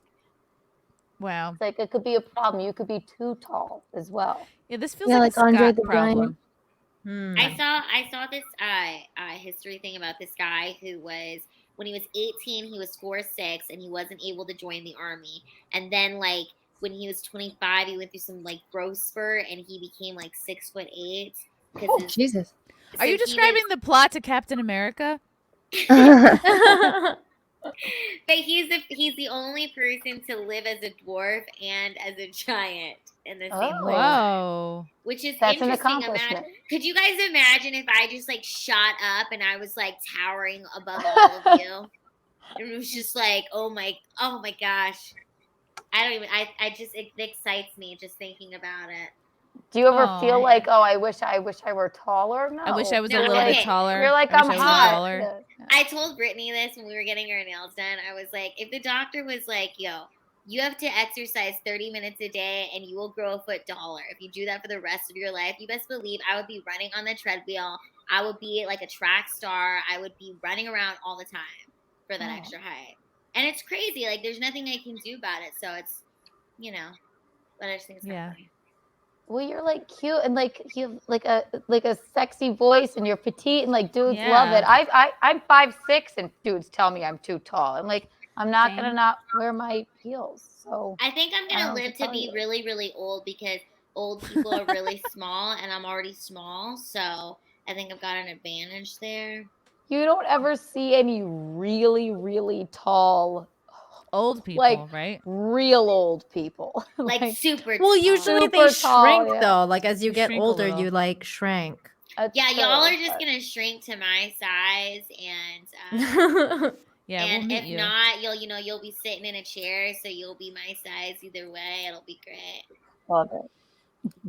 Wow. It's like it could be a problem. You could be too tall as well. Yeah, this feels Yeah, like a like Andre Scott the problem. I saw this history thing about this guy who was, when he was 18, he was 4'6", and he wasn't able to join the army. And then like when he was 25, he went through some like growth spurt, and he became like 6'8". Oh, Jesus. Are you describing the plot to Captain America? But he's the only person to live as a dwarf and as a giant in the same life. Whoa. Which is That's an interesting. accomplishment. Could you guys imagine if I just like shot up and I was like towering above all of you? And it was just like, oh my gosh. I just, it excites me just thinking about it. Do you ever feel like, oh, I wish I were taller? No. I wish I was a No, little bit okay. taller. You're like, I I'm wish I was hot. taller. Yeah. I told Brittany this when we were getting her nails done. I was like, if the doctor was like, yo, you have to exercise 30 minutes a day and you will grow a foot taller. If you do that for the rest of your life, you best believe I would be running on the treadmill. I would be like a track star. I would be running around all the time for that extra height. And it's crazy. Like, there's nothing I can do about it. So it's, you know, but I just think it's kind of funny. Well, you're like cute and like you have like a sexy voice and you're petite and like dudes love it. I'm 5'6" and dudes tell me I'm too tall. I'm like, I'm not gonna not wear my heels. So I think I'm gonna live to be really, really old because old people are really small and I'm already small. So I think I've got an advantage there. you don't ever see any really, really tall old people, like right? Real old people. Like super Well, tall. usually Super they tall, shrink yeah. though. Like as you get shrink a older, little. you like shrink. Yeah, y'all are just gonna shrink to my size and Yeah, and we'll meet if you. not, you'll be sitting in a chair, so you'll be my size either way. It'll be great. Love it.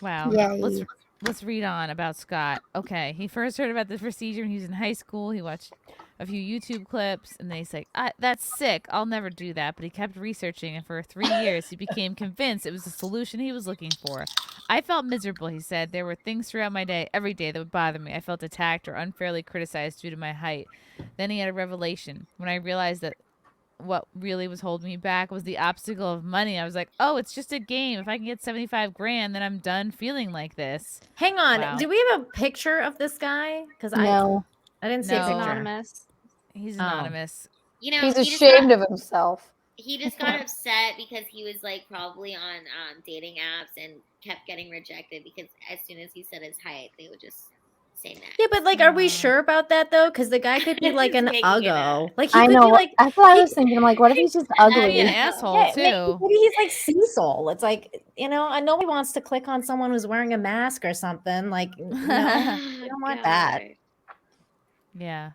Wow. Yay. Let's read on about Scott. Okay, he first heard about the procedure when he was in high school. He watched a few YouTube clips, and then he's like, that's sick. I'll never do that. But he kept researching, and for 3 years, he became convinced it was the solution he was looking for. I felt miserable, he said. There were things throughout my day, every day, that would bother me. I felt attacked or unfairly criticized due to my height. Then he had a revelation. When I realized that what really was holding me back was the obstacle of money. I was like, oh, it's just a game. If I can get 75 grand, then I'm done feeling like this. Hang on. Wow. Do we have a picture of this guy? Because No. I didn't see No. a picture. Anonymous. He's Oh. anonymous. You know, He's he just ashamed got- of himself. He just got upset because he was like probably on dating apps and kept getting rejected because as soon as he said his height, they would just say that. Yeah, but like, are we sure about that though? Because the guy could be like an Making it uggo. up. Like he I could know. be like That's what I was thinking. I'm like, what if he's just ugly? Be an asshole, yeah, too. maybe he's like Cecil. It's like, you know, and nobody wants to click on someone who's wearing a mask or something. Like, no, you don't want that. Yeah.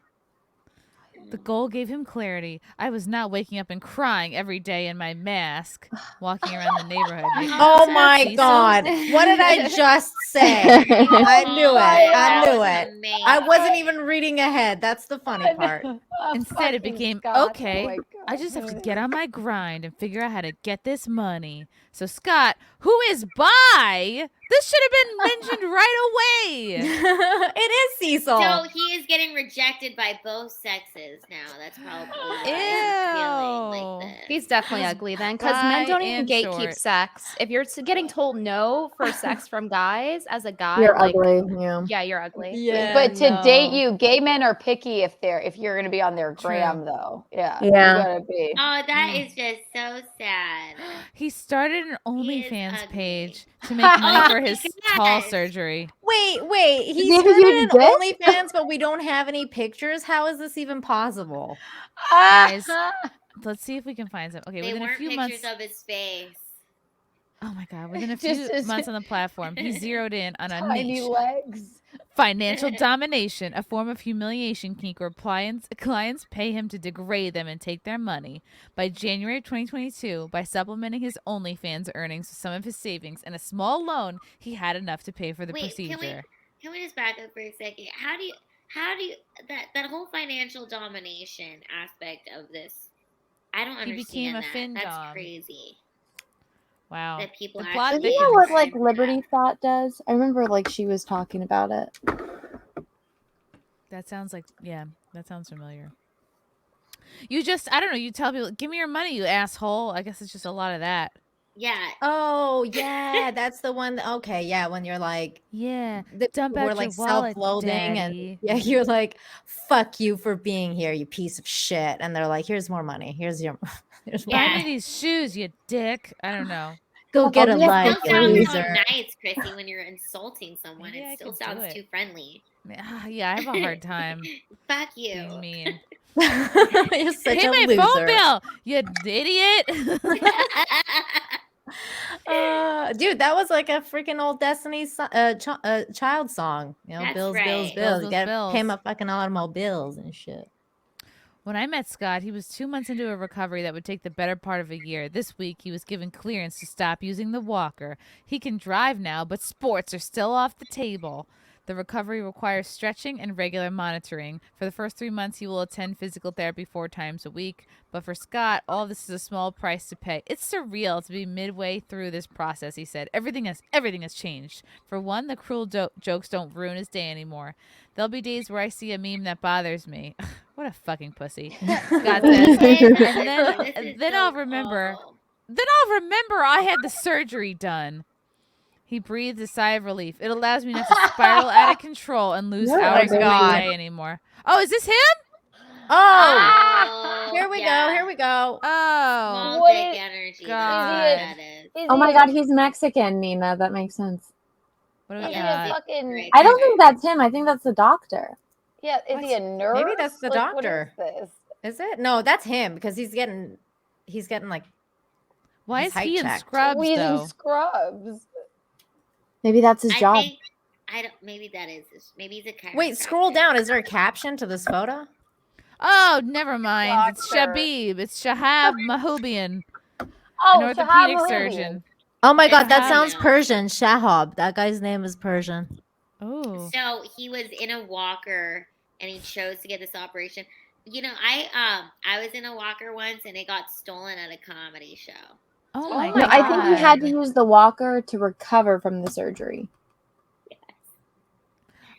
The goal gave him clarity. I was not waking up and crying every day in my mask, walking around the neighborhood. Oh my God. What did I just say? I knew it. I knew it. I wasn't even reading ahead. That's the funny part. Instead, it became, okay, I just have to get on my grind and figure out how to get this money. So, Scott, who is bi? This should have been mentioned right away. It is Cecil. So he is getting rejected by both sexes now. That's probably why he's feeling like this. He's definitely ugly then, because men don't even gatekeep sex. If you're getting told no for sex from guys as a guy, You're like, ugly. Yeah. you're ugly. Yeah, but to date you, gay men are picky if you're going to be on their gram, though. Yeah. You gotta be. Oh, that is just so sad. He started an OnlyFans page to make money for his tall surgery. Wait. He Did started you an dick? OnlyFans, but we don't have any pictures. How is this even possible? Guys, let's see if we can find some. Okay, They within a weren't few pictures months. of his face. Oh my God! Within a few months on the platform, he zeroed in on a Tiny niche. legs. Financial domination, a form of humiliation technique where clients pay him to degrade them and take their money. By January of 2022, by supplementing his OnlyFans earnings with some of his savings and a small loan, he had enough to pay for the procedure. Can we just back up for a second? How do you that whole financial domination aspect of this? I don't He became understand a that. fin That's dom. crazy. Wow. That people The plot actually Isn't that what like Liberty Thought does? I remember like she was talking about it. That sounds like, yeah, that sounds familiar. You just, I don't know, you tell people, give me your money, you asshole. I guess it's just a lot of that. Yeah. Oh, yeah. That's the one. Okay. Yeah. When you're like, yeah, dump out we're your like wallet, self-loathing daddy. and yeah, you're like, fuck you for being here, you piece of shit. And they're like, here's more money. Here's more Buy me money. these shoes, you dick. I don't know. Go get a It life, still you sounds so loser. nice, Chrissy, when you're insulting someone. Maybe I It still could do sounds it. too friendly. Yeah, I have a hard time. Fuck you. Being mean. You're such Pay a my loser. phone bill, you idiot. Dude, that was like a freaking old Destiny's child song. You know, That's bills, right. bills. Bills, You gotta bills. pay my fucking automobiles and shit. When I met Scott, he was 2 months into a recovery that would take the better part of a year. This week, he was given clearance to stop using the walker. He can drive now, but sports are still off the table. The recovery requires stretching and regular monitoring. For the first 3 months, he will attend physical therapy 4 times a week. But for Scott, all this is a small price to pay. It's surreal to be midway through this process, he said. Everything has changed. For one, the cruel jokes don't ruin his day anymore. There'll be days where I see a meme that bothers me. What a fucking pussy. Scott says. And then I'll remember. Then I'll remember I had the surgery done. He breathed a sigh of relief. It allows me not to spiral out of control and lose hours of my day anymore. Oh, is this him? Oh, here we go. Here we go. Oh, Small dick energy. God. That's what that is. Oh my God, he's Mexican, Nina. That makes sense. What do we Is he a got? fucking? I don't think that's him. I think that's the doctor. Yeah, is he a nurse? Maybe that's the Like, what doctor. is this? Is it? No, that's him because he's getting like. Why his is height he in checked. scrubs, He's though? in scrubs. Maybe that's his job. I don't. Maybe that is. Maybe he's a chiropractor. Wait, scroll down. Is there a caption to this photo? Oh, never mind. It's Doctor. Shabib. It's Shahab Mahoubian, Oh, an orthopedic Shahab surgeon. Oh my God, that Shahab. sounds Persian. Shahab. That guy's name is Persian. Oh. So he was in a walker and he chose to get this operation. You know, I was in a walker once and it got stolen at a comedy show. Oh my No, God. I think he had to use the walker to recover from the surgery.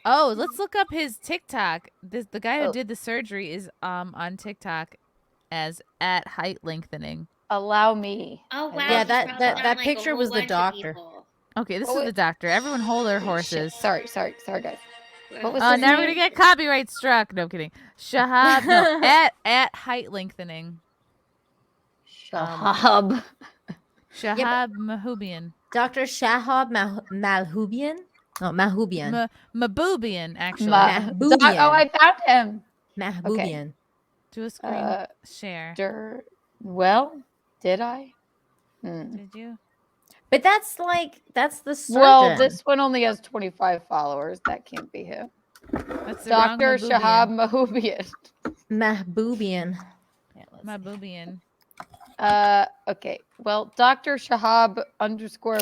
Oh, let's look up his TikTok. The guy who did the surgery is on TikTok as at height lengthening. Allow me. Oh wow. Yeah, he's that probably done, that like, a picture whole was the bunch of doctor. people. Okay, this Oh, is the doctor. Everyone hold their horses. Sorry, guys. What was Oh, his now we're name? gonna get copyright struck. No kidding. Shahab, no, at height lengthening. Shahab. Shahab Mahoubian. Dr. Shahab Malhubian? No, Mahoubian. Mahoubian, actually. Mahoubian. Oh, I found him. Mahoubian. Do a screen share. Well, did I? Did you? But that's the surgeon. Well, this one only has 25 followers. That can't be him. That's the wrong Dr. Mahoubian. Shahab Mahoubian. Mahboobian. Mahboobian. Okay. Well, Dr. Shahab underscore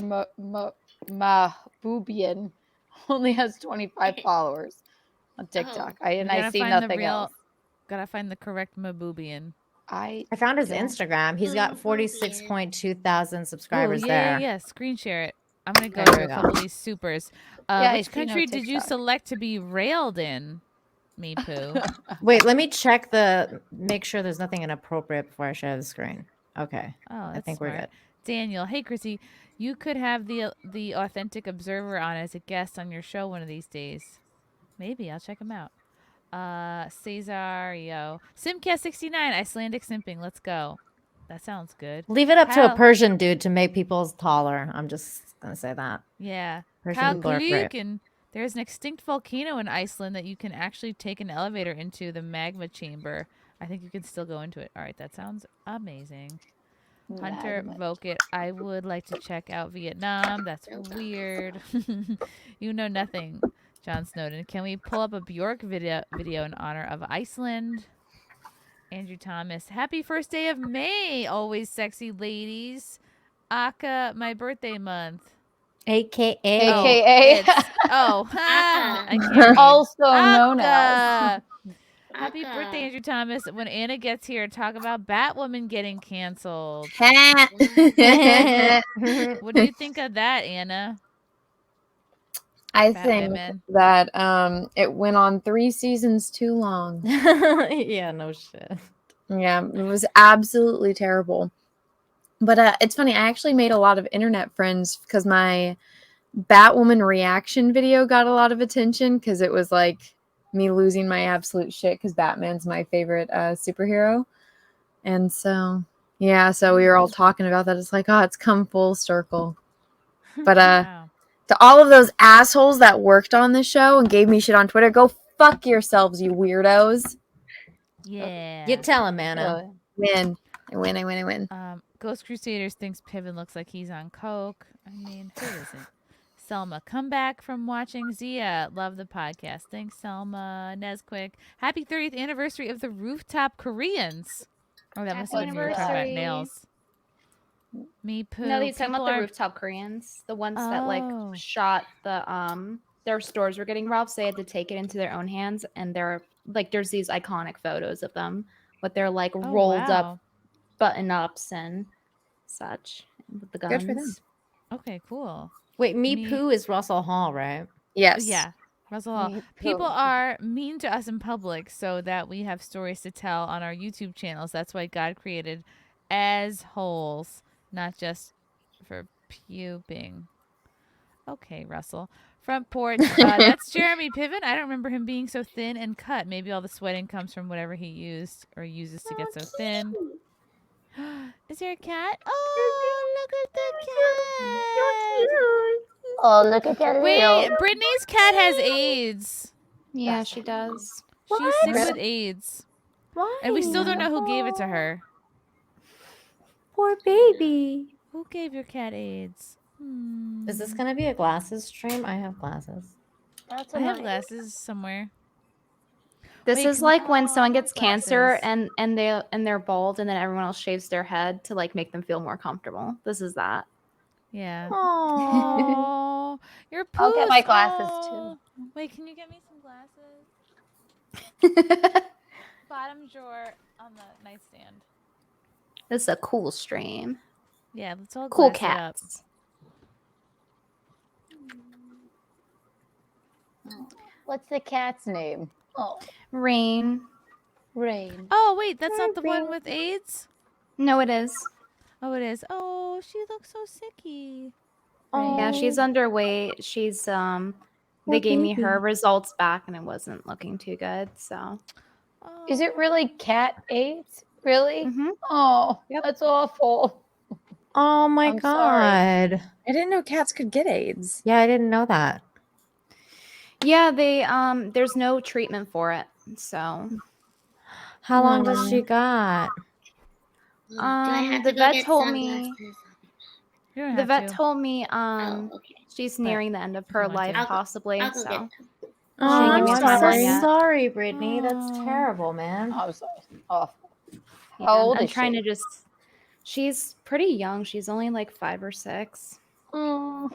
Mahboobian only has 25 followers on TikTok. We I gotta see find nothing else. Gotta find the correct Mahboobian. I found his don't- Instagram. He's got 46.2 thousand subscribers Ooh, there. Yeah. Screen share it. I'm gonna go There to we a go. couple of these supers. Yeah, I Which see no country did you TikTok. select to be railed in? Me poo. Wait, let me check make sure there's nothing inappropriate before I share the screen. Okay. Oh, that's I think smart. we're good. Daniel, hey Chrissy, you could have the authentic observer on as a guest on your show one of these days. Maybe I'll check him out. Cesario, SimpCast 69, Icelandic simping. Let's go. That sounds good. Leave it up to Kyle- a Persian dude to make people taller. I'm just gonna say that. Yeah. Persian Kyle people are great. Gluck, there's an extinct volcano in Iceland that you can actually take an elevator into, the magma chamber. I think you can still go into it. All right, that sounds amazing. Hunter Vokit, I would like to check out Vietnam. That's weird. You know nothing, John Snowden. Can we pull up a Bjork video in honor of Iceland? Andrew Thomas, happy first day of May. Always sexy ladies. Aka, my birthday month. AKA. I can't read. Also known as. Aka. Happy birthday, Andrew Thomas. When Anna gets here, talk about Batwoman getting canceled. What do you think of that, Anna? I Batwoman. think that it went on 3 seasons too long. Yeah, no shit. Yeah, it was absolutely terrible. But it's funny, I actually made a lot of internet friends because my Batwoman reaction video got a lot of attention because it was like me losing my absolute shit because Batman's my favorite superhero. And so, yeah, so we were all talking about that. It's like, oh, it's come full circle. But Wow. to all of those assholes that worked on the show and gave me shit on Twitter, go fuck yourselves, you weirdos. Yeah. You tell him, Anna. I win. Ghost Crusaders thinks Piven looks like he's on coke. I mean, who isn't? Selma, come back from watching Zia. Love the podcast. Thanks, Selma. Nesquick. Happy 30th anniversary of the Rooftop Koreans. Oh, that must have been when you were talking about nails. Me poo. No, he's talking about the People are- rooftop Koreans, the ones that like Oh. shot the their stores were getting robbed, so they had to take it into their own hands. And they're like, there's these iconic photos of them with their like rolled wow. up button ups and such with the guns. Good for them. Okay, cool. Wait, Me Poo is Russell Hall, right? Yes. Yeah. Russell Hall. People are mean to us in public so that we have stories to tell on our YouTube channels. That's why God created as holes, not just for pubing. Okay, Russell. Front porch. That's Jeremy Piven. I don't remember him being so thin and cut. Maybe all the sweating comes from whatever he used or uses to get so thin. Is there a cat? Oh, look at the cat. Oh, look at that. Wait, Brittany's cat has AIDS. Yeah, she does. She's sick with AIDS. Why? And we still don't know who gave it to her. Poor baby. Who gave your cat AIDS? Is this gonna be a glasses stream? I have glasses. I have glasses somewhere. This Wait, is can- like when someone gets glasses. cancer and they're bald, and then everyone else shaves their head to like make them feel more comfortable. This is that. Yeah. Oh, your poo. I'll get my glasses too. Wait, can you get me some glasses? Bottom drawer on the nightstand. This is a cool stream. Yeah, let's all Cool glass it up. cats. What's the cat's name? Oh, Rain. Rain. Oh, wait, that's not the one with AIDS? No, it is. Oh, it is. Oh, she looks so sicky. Yeah, she's underweight. She's they gave me her results back and it wasn't looking too good. So Is it really cat AIDS? Really? Mhm. Oh, that's awful. Oh my I'm sorry. god. I didn't know cats could get AIDS. Yeah, I didn't know that. yeah, they there's no treatment for it. So How long does she got? Do I have the to go vet get told me sunglasses? You don't the have vet to. told me Oh, okay. she's nearing the end of her want to. life I'll go- possibly. I'll go So get them. Oh, She gave me a I'm so timeline yet. sorry, Brittany. That's terrible, man. I'm sorry. Awful. Yeah, How old I'm is trying she? to just. She's pretty young. She's only like 5 or 6. Mm.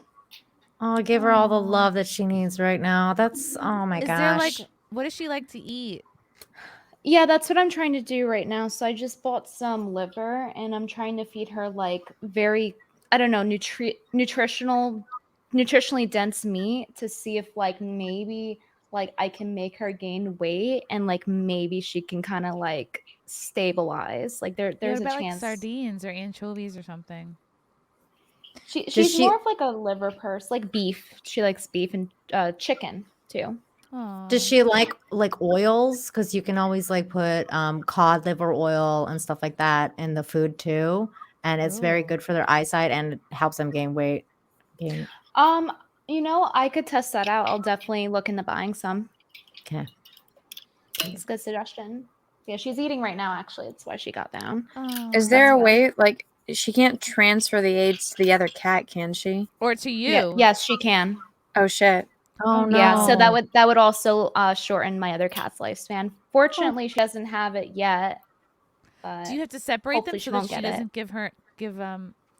Oh, give her all the love that she needs right now. That's oh my Is there like, gosh. what does she like to eat? Yeah, that's what I'm trying to do right now. So I just bought some liver and I'm trying to feed her like very, I don't know, nutritionally dense meat to see if like maybe like I can make her gain weight and like maybe she can kind of like stabilize. Like Yeah, there's what a about like chance. sardines or anchovies or something? She's more of like a liver purse, like beef. She likes beef and chicken too. Does she like oils? Because you can always like put cod liver oil and stuff like that in the food too, and it's very Ooh. good for their eyesight and it helps them gain weight. You know, I could test that out. I'll definitely look into buying some. Okay. It's a good suggestion. Yeah, she's eating right now, actually. That's why she got down. Is there a way, like, she can't transfer the AIDS to the other cat, can she? Or to you? Yeah, yes, she can. Oh, shit. Oh, Yeah, so that would also shorten my other cat's lifespan. Fortunately, she doesn't have it yet. But Do you have to separate them hopefully so she that won't she get it. doesn't give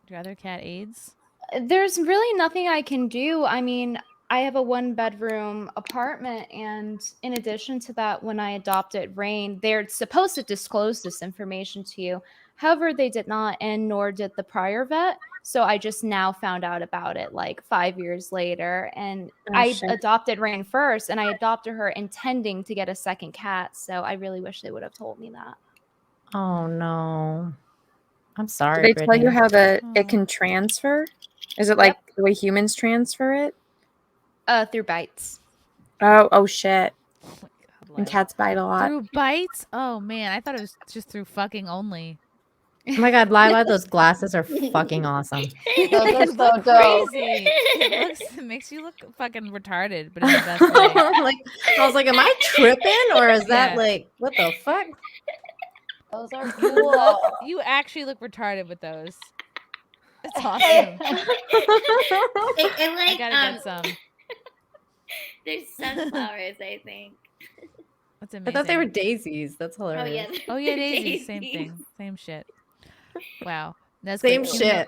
your other cat AIDS? There's really nothing I can do. I mean, I have a 1-bedroom apartment, and in addition to that, when I adopted Rain, they're supposed to disclose this information to you. However, they did not, and nor did the prior vet. So I just now found out about it like 5 years later. And Oh, I shit. adopted Rain first, and I adopted her intending to get a second cat. So I really wish they would have told me that. Oh no. I'm Do sorry, they Brittany. tell you how it can transfer? Is it like the way humans transfer it? Through bites. Oh shit. And cats bite a lot. Through bites? Oh man, I thought it was just through fucking only. Oh my god, Lila, those glasses are fucking awesome. Those are They so look dope. crazy. It makes you look fucking retarded, but in the best way. Like I was like, am I tripping or is that Yeah. like what the fuck? Those are You cool. you actually look retarded with those. It's awesome. And I like, gotta get some. there's sunflowers, I think. That's I amazing. thought they were daisies. That's Oh hilarious. yeah. Oh yeah, daisies. Same Daisies. thing. Same shit. Wow. That's Same great. shit.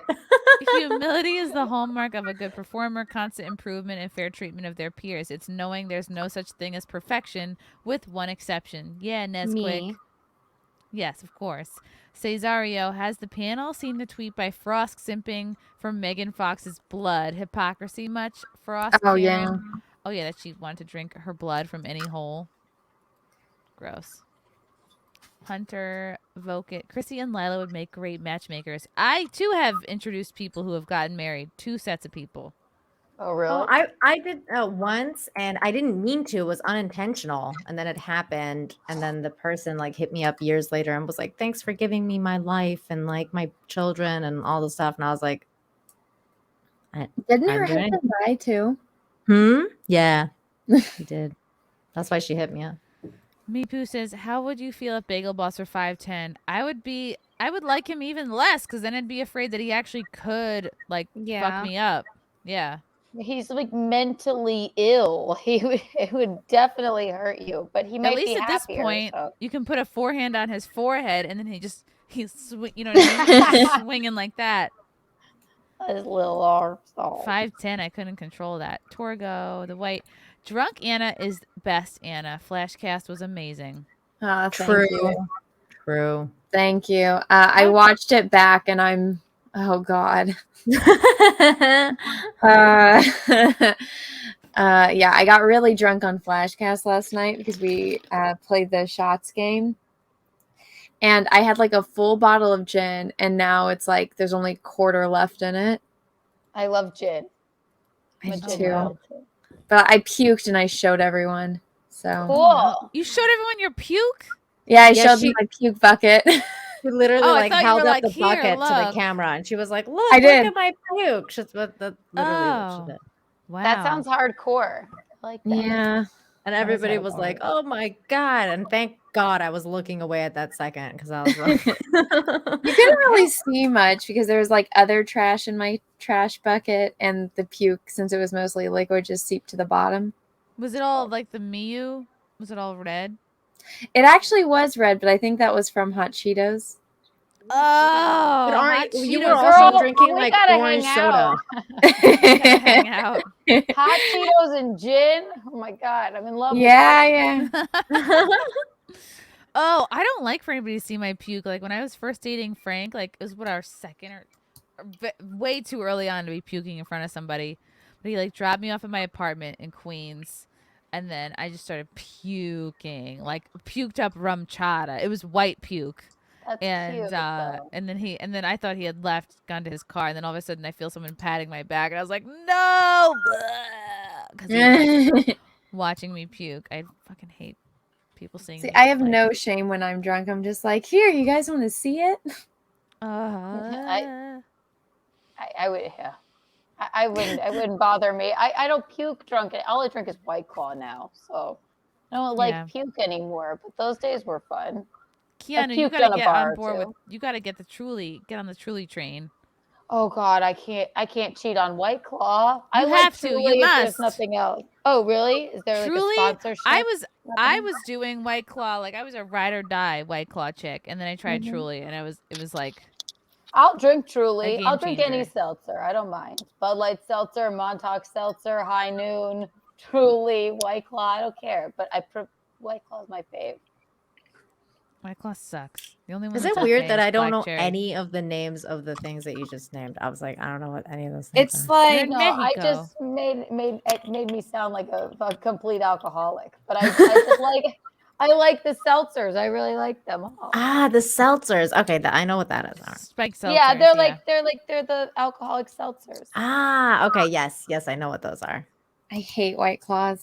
Humility is the hallmark of a good performer, constant improvement, and fair treatment of their peers. It's knowing there's no such thing as perfection, with one exception. Yeah, Nesquik. Me. Yes, of course. Cesario, has the panel seen the tweet by Frost simping for Megan Fox's blood? Hypocrisy much, Frost? Oh, Karen? yeah. Oh, yeah, that she wanted to drink her blood from any hole. Gross. Hunter, Vokit. Chrissie and Lila would make great matchmakers. I, too, have introduced people who have gotten married. 2 sets of people. Oh, really? Oh, I did once, and I didn't mean to. It was unintentional, and then it happened, and then the person like hit me up years later and was like, "Thanks for giving me my life and like my children and all the stuff." And I was like, Didn't I her didn't do husband die too? Yeah, he did. That's why she hit me up. Meepoo says, how would you feel if Bagel Boss were 5'10"? I would like him even less, because then I'd be afraid that he actually could, like, fuck me up. Yeah. He's like mentally ill. It would definitely hurt you, but he might At least be at this happier, point, so. you can put a forehand on his forehead, and then he's you know what I mean? He's swinging like that. His little arms. Oh. 5'10", I couldn't control that. Torgo, the white. Drunk Anna is best Anna. Flashcast was amazing. Oh, True. thank you. True. Thank you. I watched it back and I'm, oh God. Yeah, I got really drunk on Flashcast last night because we played the shots game. And I had like a full bottle of gin, and now it's like there's only a quarter left in it. I love gin. I I'm a do gin too. girl. But I puked and I showed everyone. So Cool. You showed everyone your puke? yeah, I Yeah, showed them my puke bucket. She literally Oh, I like thought you held were up like, the "Here, bucket to the look." camera, and she was like, "Look, I look did. at my puke." She's literally what she did. Wow. That sounds hardcore. I like that. Yeah. And everybody was like, "Oh my god!" And thank God I was looking away at that second because I was like, You couldn't really see much because there was like other trash in my trash bucket, and the puke, since it was mostly liquid, just seeped to the bottom. Was it all like the Miu? Was it all red? It actually was red, but I think that was from Hot Cheetos. Oh, But Hot you were Cheetos. also Girl, drinking we like gotta orange hang soda. out. Hang out. Hot Cheetos and gin. Oh my god, I'm in love. Yeah. Oh, I don't like for anybody to see my puke. Like when I was first dating Frank, like it was what our second or way too early on to be puking in front of somebody. But he like dropped me off at my apartment in Queens, and then I just started puking, like puked up rum chata. It was white puke. That's and cute, though. and then I thought he had left, gone to his car, and then all of a sudden I feel someone patting my back, and I was like, no, because he was like, watching me puke. I fucking hate people seeing. See, me, I have like, no shame when I'm drunk. I'm just like, here, you guys want to see it? I would, yeah. I wouldn't. It wouldn't bother me. I don't puke drunk. All I drink is White Claw now, so I don't like Yeah. puke anymore. But those days were fun. Keanu, you puked gotta on a get bar, on board too. with. You gotta get on the Truly train. Oh God, I can't cheat on White Claw. I You like have to. Truly You if there's must. nothing else. Oh really? Is there Truly, like a sponsorship? I was doing White Claw, like I was a ride or die White Claw chick, and then I tried Mhm. Truly, and it was like I'll drink a Truly. game I'll drink any changer. seltzer. I don't mind. Bud Light seltzer, Montauk seltzer, High Noon, Truly, White Claw. I don't care. But White Claw is my fave. White Claw sucks. The only one Is that's it weird okay that is I don't Black know Cherry. any of the names of the things that you just named? I was like, I don't know what any of those things It's are. like, No, I just made it made me sound like a complete alcoholic. But I just like I like the seltzers. I really like them all. Ah, the seltzers. Okay, I know what that is. All right. Spike seltzers. Yeah, they're the alcoholic seltzers. Ah, okay, yes, I know what those are. I hate White Claws.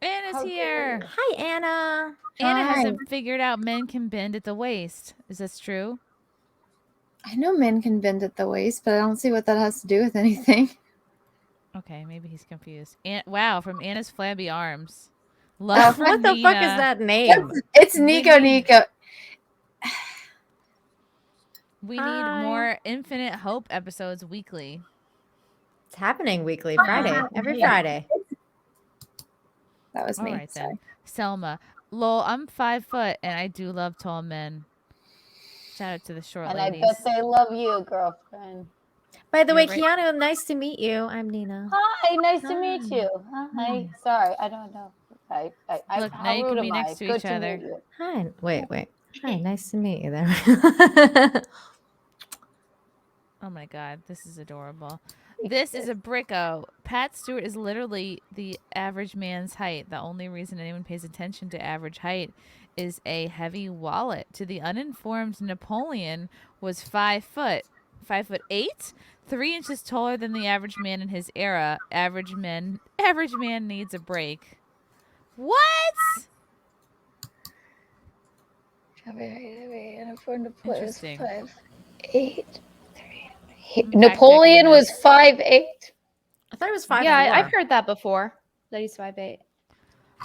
Anna's here. Hi, Anna. Anna Hi. hasn't figured out men can bend at the waist. Is this true? I know men can bend at the waist, but I don't see what that has to do with anything. Okay, maybe he's confused. Wow, from Anna's Flabby Arms. Love What from the fuck is Nina. that name? It's Nico Nico. We need more Infinite Hope episodes weekly. It's happening weekly, Friday, every Friday. That was me. All right Sorry. then. Selma. Lol, I'm 5 foot and I do love tall men. Shout out to the short And ladies. I bet they love you, girlfriend. By the way, You're right. Keanu, nice to meet you. I'm Nina. Hi, nice to meet you. Hi. Sorry, I don't know. Look, how now you rude can be am I? next to Good each other. meet you. Hi. Wait. Hi, nice to meet you there. Oh my god, this is adorable. This is a bricko. Pat Stewart is literally the average man's height. The only reason anyone pays attention to average height is a heavy wallet. To the uninformed, Napoleon was 5 foot. 5'8", 3 inches taller than the average man in his era. Average man needs a break. What? Interesting. 5'8". Fact Napoleon checking was this. 5'8". I thought it was 5'4". Yeah, I've heard that before. That he's 5'8".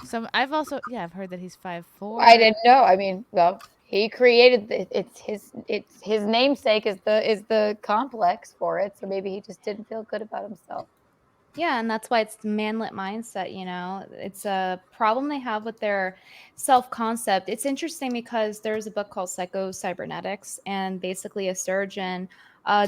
So I've heard that he's 5'4". I didn't know. I mean, well, he created it's his namesake is the complex for it. So maybe he just didn't feel good about himself. Yeah, and that's why it's the manlet mindset, you know. It's a problem they have with their self-concept. It's interesting because there's a book called Psycho-Cybernetics, and basically a surgeon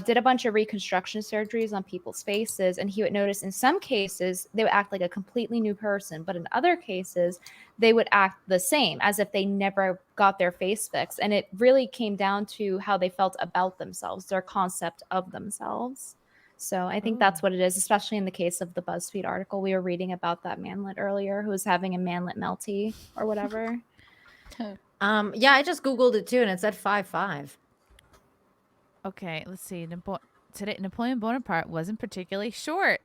did a bunch of reconstruction surgeries on people's faces, and he would notice in some cases they would act like a completely new person, but in other cases they would act the same, as if they never got their face fixed. And it really came down to how they felt about themselves, their concept of themselves. So I think that's what it is, especially in the case of the BuzzFeed article. We were reading about that manlet earlier who was having a manlet melty or whatever. Yeah, I just Googled it too, and it said 5'5". Okay, let's see. Today, Napoleon Bonaparte wasn't particularly short.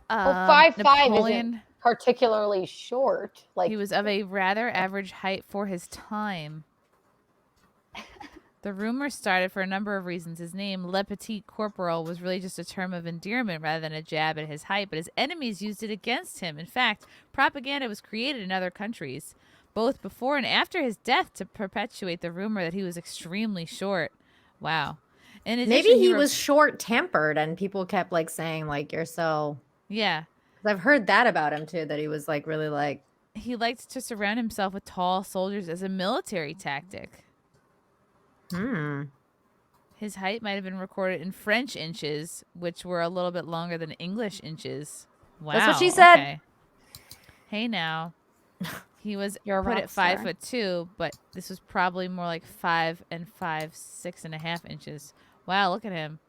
Well, 5'5" Napoleon, isn't particularly short. Like he was of a rather average height for his time. The rumor started for a number of reasons. His name, Le Petit Corporal, was really just a term of endearment rather than a jab at his height, but his enemies used it against him. In fact, propaganda was created in other countries, both before and after his death, to perpetuate the rumor that he was extremely short. Wow. In addition, Maybe he was short-tempered, and people kept like saying like, "You're so." Yeah. I've heard that about him too, that he was like really like. He likes to surround himself with tall soldiers as a military tactic. His height might have been recorded in French inches, which were a little bit longer than English inches. Wow. That's what she said. Okay. Hey now. He was You're a put rock at star. 5'2", but this was probably more like 5 and 6.5 inches. Wow, look at him.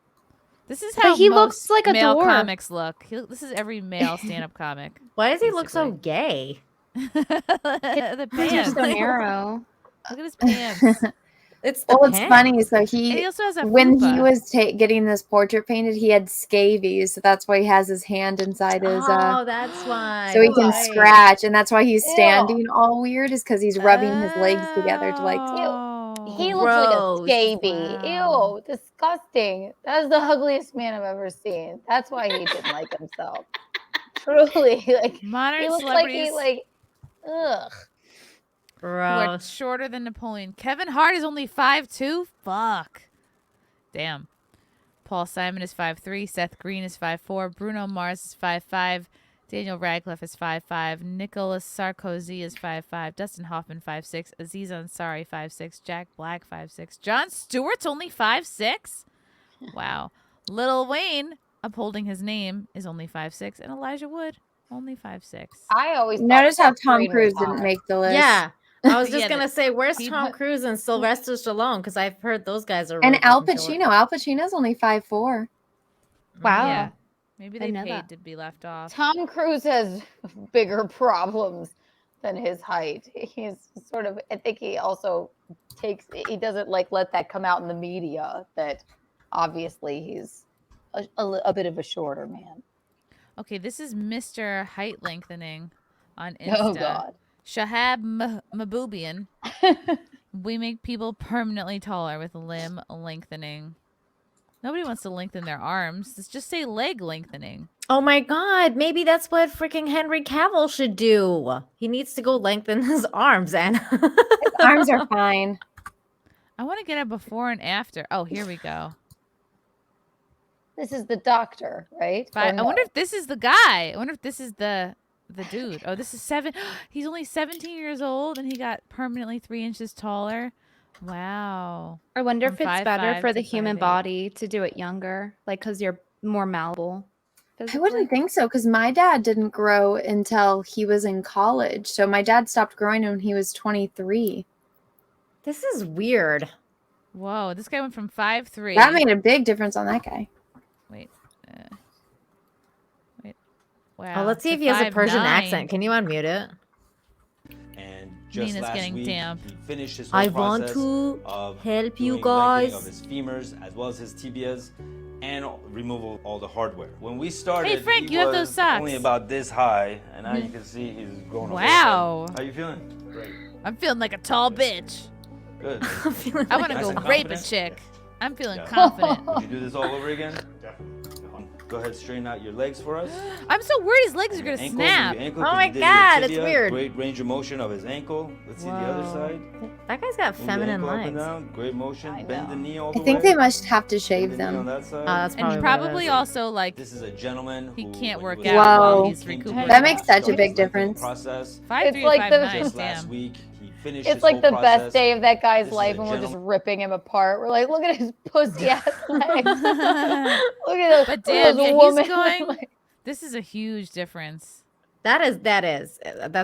This is But how he most looks like a male dwarf. comics look. This is every male stand-up comic. Why does he look so gay? The His pants. are so narrow. Look at his pants. It's the Well, it's funny. So And he he, also has a when he fupa. was getting this portrait painted, he had scabies, so that's why he has his hand inside his. Oh, that's why. So he can Right. scratch, and that's why he's Ew. standing all weird, is because he's rubbing his legs together to like. He looks like a Gross. scaby. Ew, disgusting. That's the ugliest man I've ever seen. That's why he didn't like himself. Truly, like Modern he looks like he celebrities ugh. who are Gross. shorter than Napoleon. Kevin Hart is only 5'2". Fuck. Damn. Paul Simon is 5'3". Seth Green is 5'4". Bruno Mars is 5'5". Daniel Radcliffe is 5'5". Nicolas Sarkozy is 5'5". Dustin Hoffman 5'6". Aziz Ansari 5'6". Jack Black 5'6". Jon Stewart's only 5'6". Wow. Lil Wayne, upholding his name, is only 5'6", and Elijah Wood only 5'6". I always Notice thought how Seth Tom Green was Cruise hot. didn't make the list. Yeah. I was just Yeah, gonna say, where's he Tom put- Cruise and Sylvester Stallone? Because I've heard those guys are. And really Al fucking short. Pacino. Al Pacino's only 5'4". Wow. Yeah. Maybe they Didn't know paid that. to be left off. Tom Cruise has bigger problems than his height. He's sort of, I think he also he doesn't like let that come out in the media that obviously he's a bit of a shorter man. Okay, this is Mr. Height Lengthening on Insta. Oh God. Shahab Mahboubian. We make people permanently taller with limb lengthening. Nobody wants to lengthen their arms. Let's just say leg lengthening. Oh my God, maybe that's what freaking Henry Cavill should do. He needs to go lengthen his arms, and His arms are fine. I want to get a before and after. Oh, here we go. This is the doctor, right? But Or I wonder no? if this is the guy. I wonder if this is the dude. Oh, this is 7. He's only 17 years old, and he got permanently 3 inches taller. Wow. I wonder if From it's better 5'5" for to the human 5'8". body to do it younger, like because you're more malleable. I wouldn't think so, because my dad didn't grow until he was in college. So my dad stopped growing when he was 23. this is weird. Whoa, this guy went from 5'3". That made a big difference on that guy. Wait. Wow. Oh, let's see to if he has a Persian 5'9". accent. Can you unmute it? And just Nina's last getting week, damp. he finished his whole I want process to of help you doing lengthening guys. of his femurs as well as his tibias and removal of all the hardware. When we started, Frank, he you have was those socks. only about this high, and now you can see he's growing. a little Wow. bit. How you feeling? Great. I'm feeling like a tall bitch. Good. I want to Nice go and rape a confident? chick. I'm feeling Yeah. confident. Would you do this all over again? Go ahead, straighten out your legs for us. I'm so worried his legs are Your gonna ankle, snap. your ankle, Oh 'cause my you did your God, it's tibia, weird. Great range of motion of his ankle. Let's see the other Whoa. side. That guy's got Move your feminine ankle up and legs. down. Great motion. Bend the knee all I the think way. they must have to Bend shave the knee on them. that side. Oh, that's And he probably what it probably is. also like This is a gentleman he who, can't when work was out Whoa. while young, he's came to recuperating. That makes such a started big his lengthening difference. Process. 5'3" It's like to the- 5'9". Just last Damn. week, he finished It's his like whole the process. best day of that guy's This is life, a and we're just gentleman- ripping him apart. We're like, look at his pussy ass legs. Look at those. But damn, those yeah, woman he's going. This is a huge difference. That's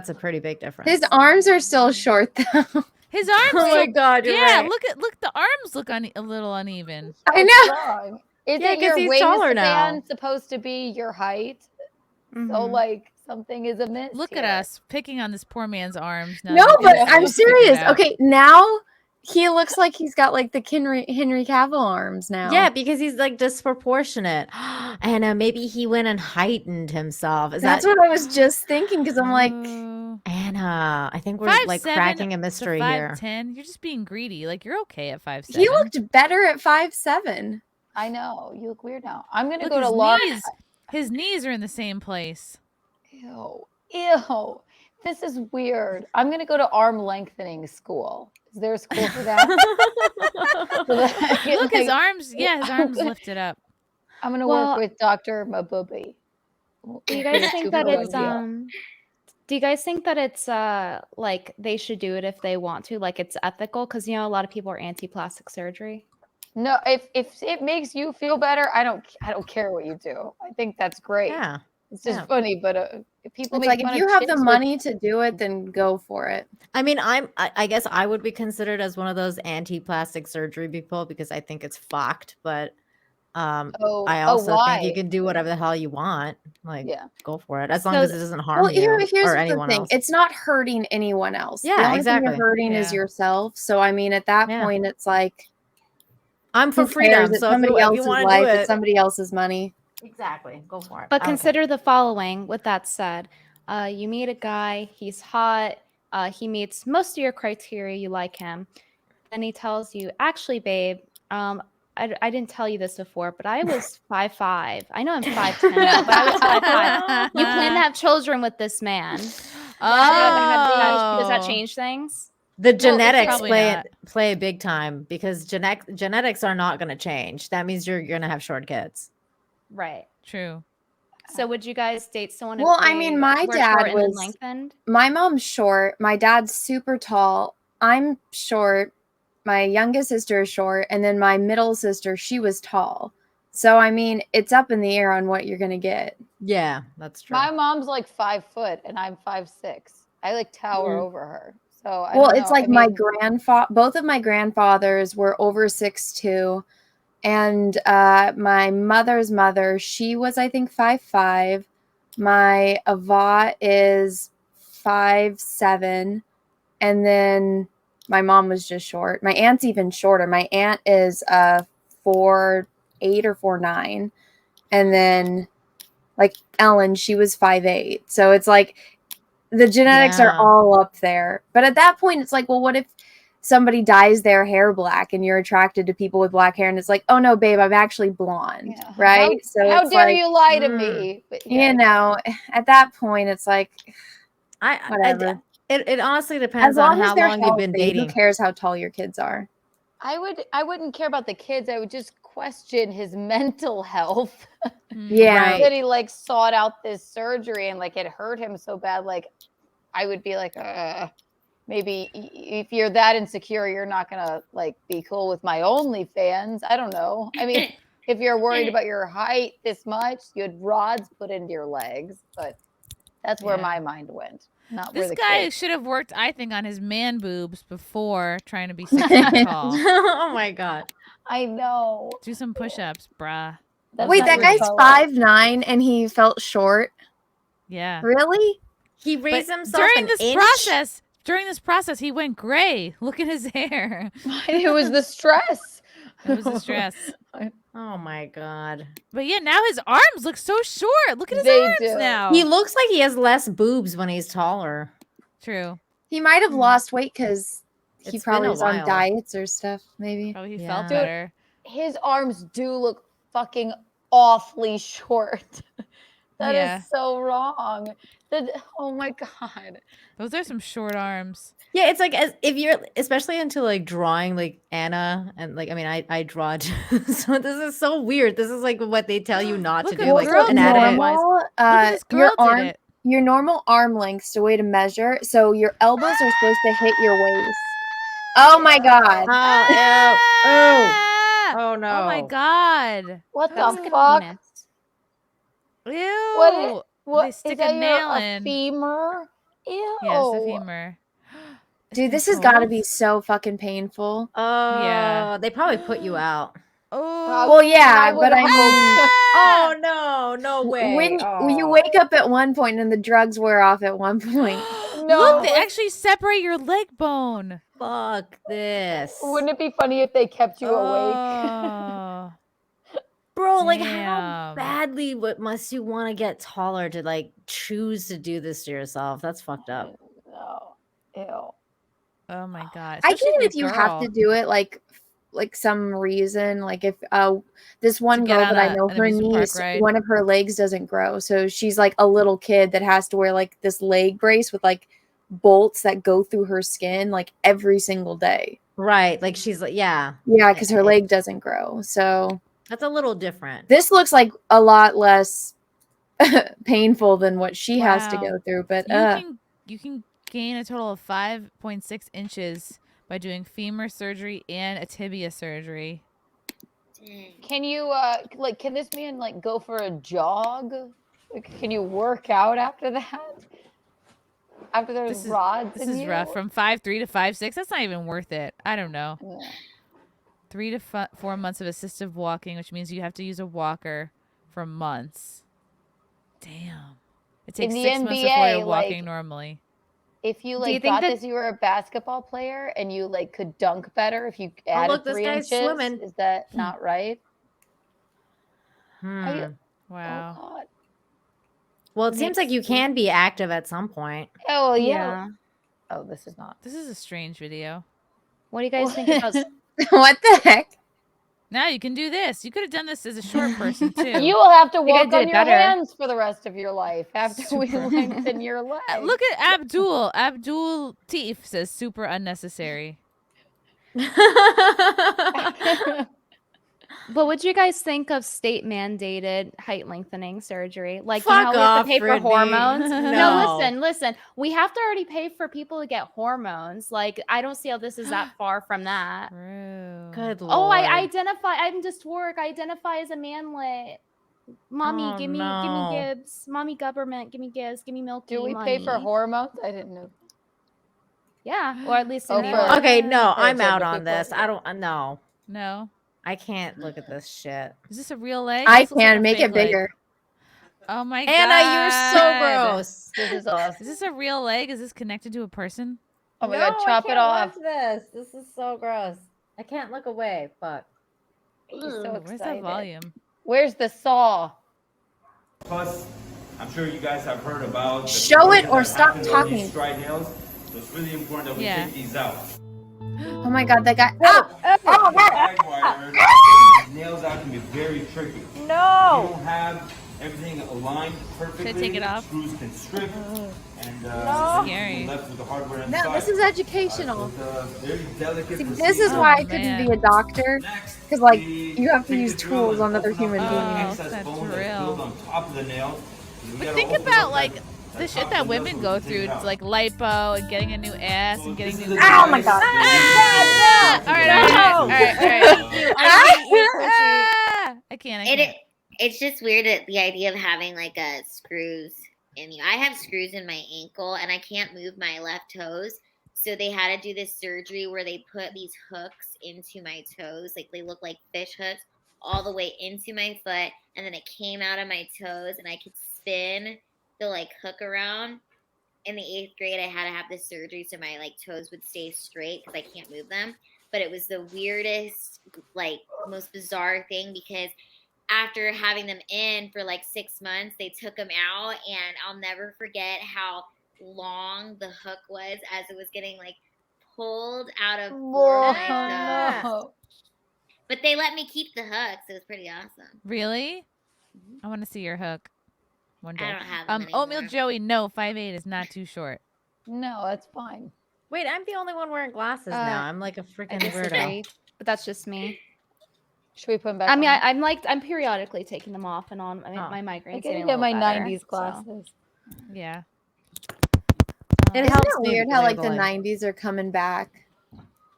a pretty big difference. His arms are still short, though. His arms. Oh my look- God, you're yeah, right. look. The arms look a little uneven. I know. Wrong. Isn't Yeah, 'cause your he's taller now. wingspan supposed to be your height? So Mhm. like something is amiss. Look at here. us picking on this poor man's arms. now No, that we but can I'm figure it serious. out. Okay, now he looks like he's got like the Henry Cavill arms now. Yeah, because he's like disproportionate. And maybe he went and heightened himself. Is That's that what I was just thinking, because I'm like, Anna? I think we're 5'7" like cracking a to mystery here. 5'10". You're just being greedy. Like you're okay at 5'7". he looked better at 5'7". I know. You look weird now. I'm gonna Look, go to his Laura. knees. His knees are in the same place. Ew. Ew. This is weird. I'm gonna go to arm lengthening school. Is there a school for that? So that I can, Look, his like- arms. Yeah, his arms lifted up. I'm gonna Well- work with Dr. Mabubi. Do you guys think that it's Yeah. do you guys think that it's like they should do it if they want to, like it's ethical? Because you know a lot of people are anti-plastic surgery. No, if it makes you feel better, I don't care what you do. I think that's great. Yeah. It's just Yeah. funny, but if people It's make like fun if of you have the chicks with- money to do it, then go for it. I mean, I guess I would be considered as one of those anti-plastic surgery people because I think it's fucked, but I also think you why? can do whatever the hell you want. Like, go for it as long So- as it doesn't harm well, you here's or the anyone thing. else. It's not hurting anyone else. The Yeah, only thing exactly. you're hurting is Yeah. yourself. So I mean, at that Yeah. point, it's like I'm for who freedom. cares? It's So if somebody you else's want to life. do It's it, somebody else's money. exactly, go for it. But I don't care. consider the following. With that said, you meet a guy, he's hot, he meets most of your criteria, you like him. Then he tells you, actually, babe, I didn't tell you this before, but I was 5'5". I know I'm 5'10", now, but I was 5'5". You plan to have children with this man. Does that change things? The No, genetics probably play not. play a big time because genetics are not going to change. That means you're going to have short kids. Right. True. So would you guys date someone? Well, if I they mean, my were dad short and then was. lengthened? My mom's short. My dad's super tall. I'm short. My youngest sister is short, and then my middle sister, she was tall. So I mean, it's up in the air on what you're gonna get. Yeah, that's true. My mom's like 5 foot and I'm 5'6". I like tower Mm. over her. So I Well, don't it's know. like I my mean, both of my grandfathers were over 6'2", and my mother's mother, she was I think 5'5". My avat is 5'7", and then my mom was just short. My aunt's even shorter. My aunt is 4'8" or 4'9", and then like Ellen, she was 5'8". So it's like the genetics are Yeah. all up there. But at that point, it's like, well, what if somebody dyes their hair black and you're attracted to people with black hair, and it's like, oh no, babe, I'm actually blonde, right? how it's dare like, you lie to me? But, you know, at that point, it's like, I whatever. It honestly As depends long on as how they're long you've been healthy, dating. who cares how tall your kids are? I wouldn't care about the kids. I would just question his mental health. Yeah. That he like sought out this surgery and like it hurt him so bad. Like I would be like, maybe if you're that insecure, you're not gonna like be cool with my OnlyFans. I don't know. I mean, if you're worried about your height this much, you had rods put into your legs. But that's where Yeah. my mind went. Not where This the guy kids. should have worked, I think, on his man boobs before trying to be 6 feet tall. Oh my god. I know. Do some push-ups, bruh. Wait, that guy's 5'9" and he felt short. Yeah. Really? He But raised himself during an this inch? process, he went gray. Look at his hair. It was the stress. It was the stress. Oh my god. But yeah, now his arms look so short. Look at his They arms do. now. He looks like he has less boobs when he's taller. True. He might have lost weight because he It's probably been a was on while. diets or stuff, maybe. Probably he Yeah. felt Dude, better. His arms do look fucking awfully short. That is Yeah. so wrong. Oh my god. Those are some short arms. Yeah, it's like if you're especially into like drawing like Anna and like I mean I draw too. So this is so weird. This is like what they tell you not to Look do at like girl did it. anatomy wise. Normal, at this your girl did arm, it. your normal arm length's the way to measure. So your elbows are supposed to hit your waist. Oh my god. Oh Oh no. Oh my god. What Who's the gonna fuck? penis? Ew. What They is stick that a nail a in. femur? Ew. Yes, the femur. Dude, this has got to be so fucking painful. Oh, Yeah. they probably put you out. Oh. Well, yeah, would but I hope mean, Oh no, no way. when you wake up at one point and the drugs wear off at one point. No, Look, they like- actually separate your leg bone. Fuck this. Wouldn't it be funny if they kept you awake? Oh. Bro, like Damn. how badly must you want to get taller to like choose to do this to yourself? That's fucked up. No. Ew. Oh my god. I Especially get it a if you have to girl. do it like some reason, like if this one get girl on that I a- know, an her amusement park niece, ride. one of her legs doesn't grow, so she's like a little kid that has to wear like this leg brace with like bolts that go through her skin like every single day. Right. Like she's like, yeah. Yeah, because her leg doesn't grow. So That's a little different. this looks like a lot less painful than what she has to go through. But you can gain a total of 5.6 inches by doing femur surgery and a tibia surgery. Can you like? Can this man like go for a jog? Like, can you work out after that? After there's rods. This is rough. From 5'3" to 5'6", that's not even worth it. I don't know. Yeah. 3 to 4 months of assistive walking, which means you have to use a walker for months. Damn. It takes 6 months before you're walking normally. If you Do you like think thought that- this, you were a basketball player and you like could dunk better if you added look, this 3 guy's inches. swimming. Is that not right? Hmm. Wow. Oh, God. Well, it seems like you can be active at some point. Oh Yeah. Oh, this is not. This is a strange video. What do you guys think about? What the heck? Now you can do this. You could have done this as a short person too. You will have to You gotta walk do on it your better. hands for the rest of your life after we lengthen your legs. Look at Abdul. Abdul Teef says super unnecessary. What would you guys think of state mandated height lengthening surgery? Like, Fuck you know how we have off, to pay for Brittany. hormones? No. No, listen. We have to already pay for people to get hormones. Like, I don't see how this is that far from that. Good lord. Oh, I identify. I'm dysphoric. I identify as a manlet. Mommy, Oh, give me no. Gibbs. Mommy government, give me Gibbs. Give me Milky. Do we pay for money. hormones? I didn't know. Yeah, or at least Oh, in New for- York. Okay, no, For I'm out typical on this. I don't know. No. I can't look at this shit. Is this a real leg? I This looks like can a make fake it leg. bigger. Oh my god. Anna, you're so gross. This is awesome. Is this a real leg? Is this connected to a person? Oh my God, chop it off. Watch this. This is so gross. I can't look away. Fuck. He's so Ooh, where's that excited. volume? Where's the saw? Plus, I'm sure you guys have heard about the Show it corrosion or that stop happens on talking. these stride nails. So it's really important that we Yeah. take these out. Oh my god, that guy. Ah! Oh, bag wires, these nails out can be very tricky. If you don't have everything aligned perfectly, take it off? screws can strip, and Scary. you're left with the hardware No, inside. this is educational. It's a very delicate See, this procedure. is why I Oh, couldn't man. be a doctor, because like We you have to take use the drill tools and on other open up human the beings. excess that bone that's drill. built on top of the nail. We But gotta think open about up like that the shit top that of the women nail go so we can through. take it It's out. like lipo and getting a new ass and getting new. Oh my god. All right. I can't. It's just weird that the idea of having like a screws in you. I have screws in my ankle and I can't move my left toes. So they had to do this surgery where they put these hooks into my toes. Like they look like fish hooks all the way into my foot. And then it came out of my toes and I could spin the like hook around. In the 8th grade, I had to have this surgery so my like toes would stay straight because I can't move them. But it was the weirdest, like most bizarre thing because after having them in for like 6 months, they took them out, and I'll never forget how long the hook was as it was getting like pulled out of Whoa, my toes. no. But they let me keep the hooks. It was pretty awesome. Really? I want to see your hook one day. I don't have them Oatmeal anymore. Joey, no, 5'8" is not too short. No, that's fine. Wait, I'm the only one wearing glasses now. I'm like a freaking weirdo. disagree, but that's just me. Should we put them back I mean, on? I'm periodically taking them off and on. My migraines. I getting gotta a get my little better, 90s so. glasses. Yeah. It Isn't helps it me weird how like the labeling. 90s are coming back?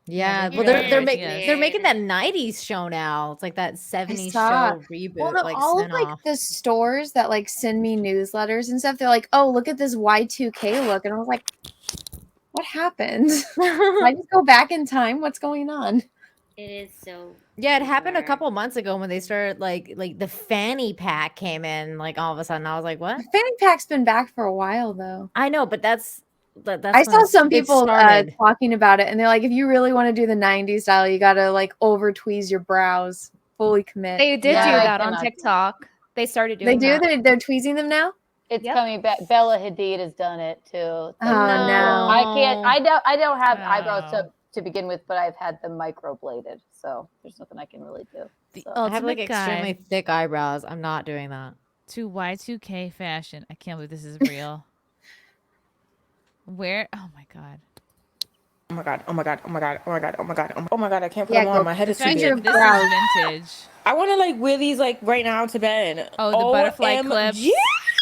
Yeah, Yeah, well, they're they're weird, making yes. they're making that '90s show now. It's like that '70s saw. show reboot, Well, no, like all of spin-off. like the stores that like send me newsletters and stuff, they're like, "Oh, look at this Y2K look," and I was like, "What happened? Did I just go back in time? What's going on?" It is so. Yeah, it happened a bizarre. couple months ago when they started like the fanny pack came in. Like all of a sudden, I was like, "What?" Fanny pack's been back for a while though. I know, but that's I when saw some it people started. talking about it, and they're like, if you really want to do the 90s style, you gotta like over tweeze your brows, fully commit. They did Yeah, do I that on cannot. TikTok. They started They doing do. that. They're tweezing them now. It's Yep. coming back. Bella Hadid has done it too. Oh no! I can't. I don't have Oh. eyebrows to begin with, but I've had them microbladed, so there's nothing I can really do. The So- I have like ultimate guide extremely thick eyebrows. I'm not doing that. to Y2K fashion. I can't believe this is real. Where? Oh my god. Oh my god, oh my god, oh my god, oh my god, oh my god, oh my god, I can't put Yeah, them go on. My head is too Fact big. your that this brows. is vintage. I want to like wear these like right now to bed. Oh, the butterfly OMG. clips.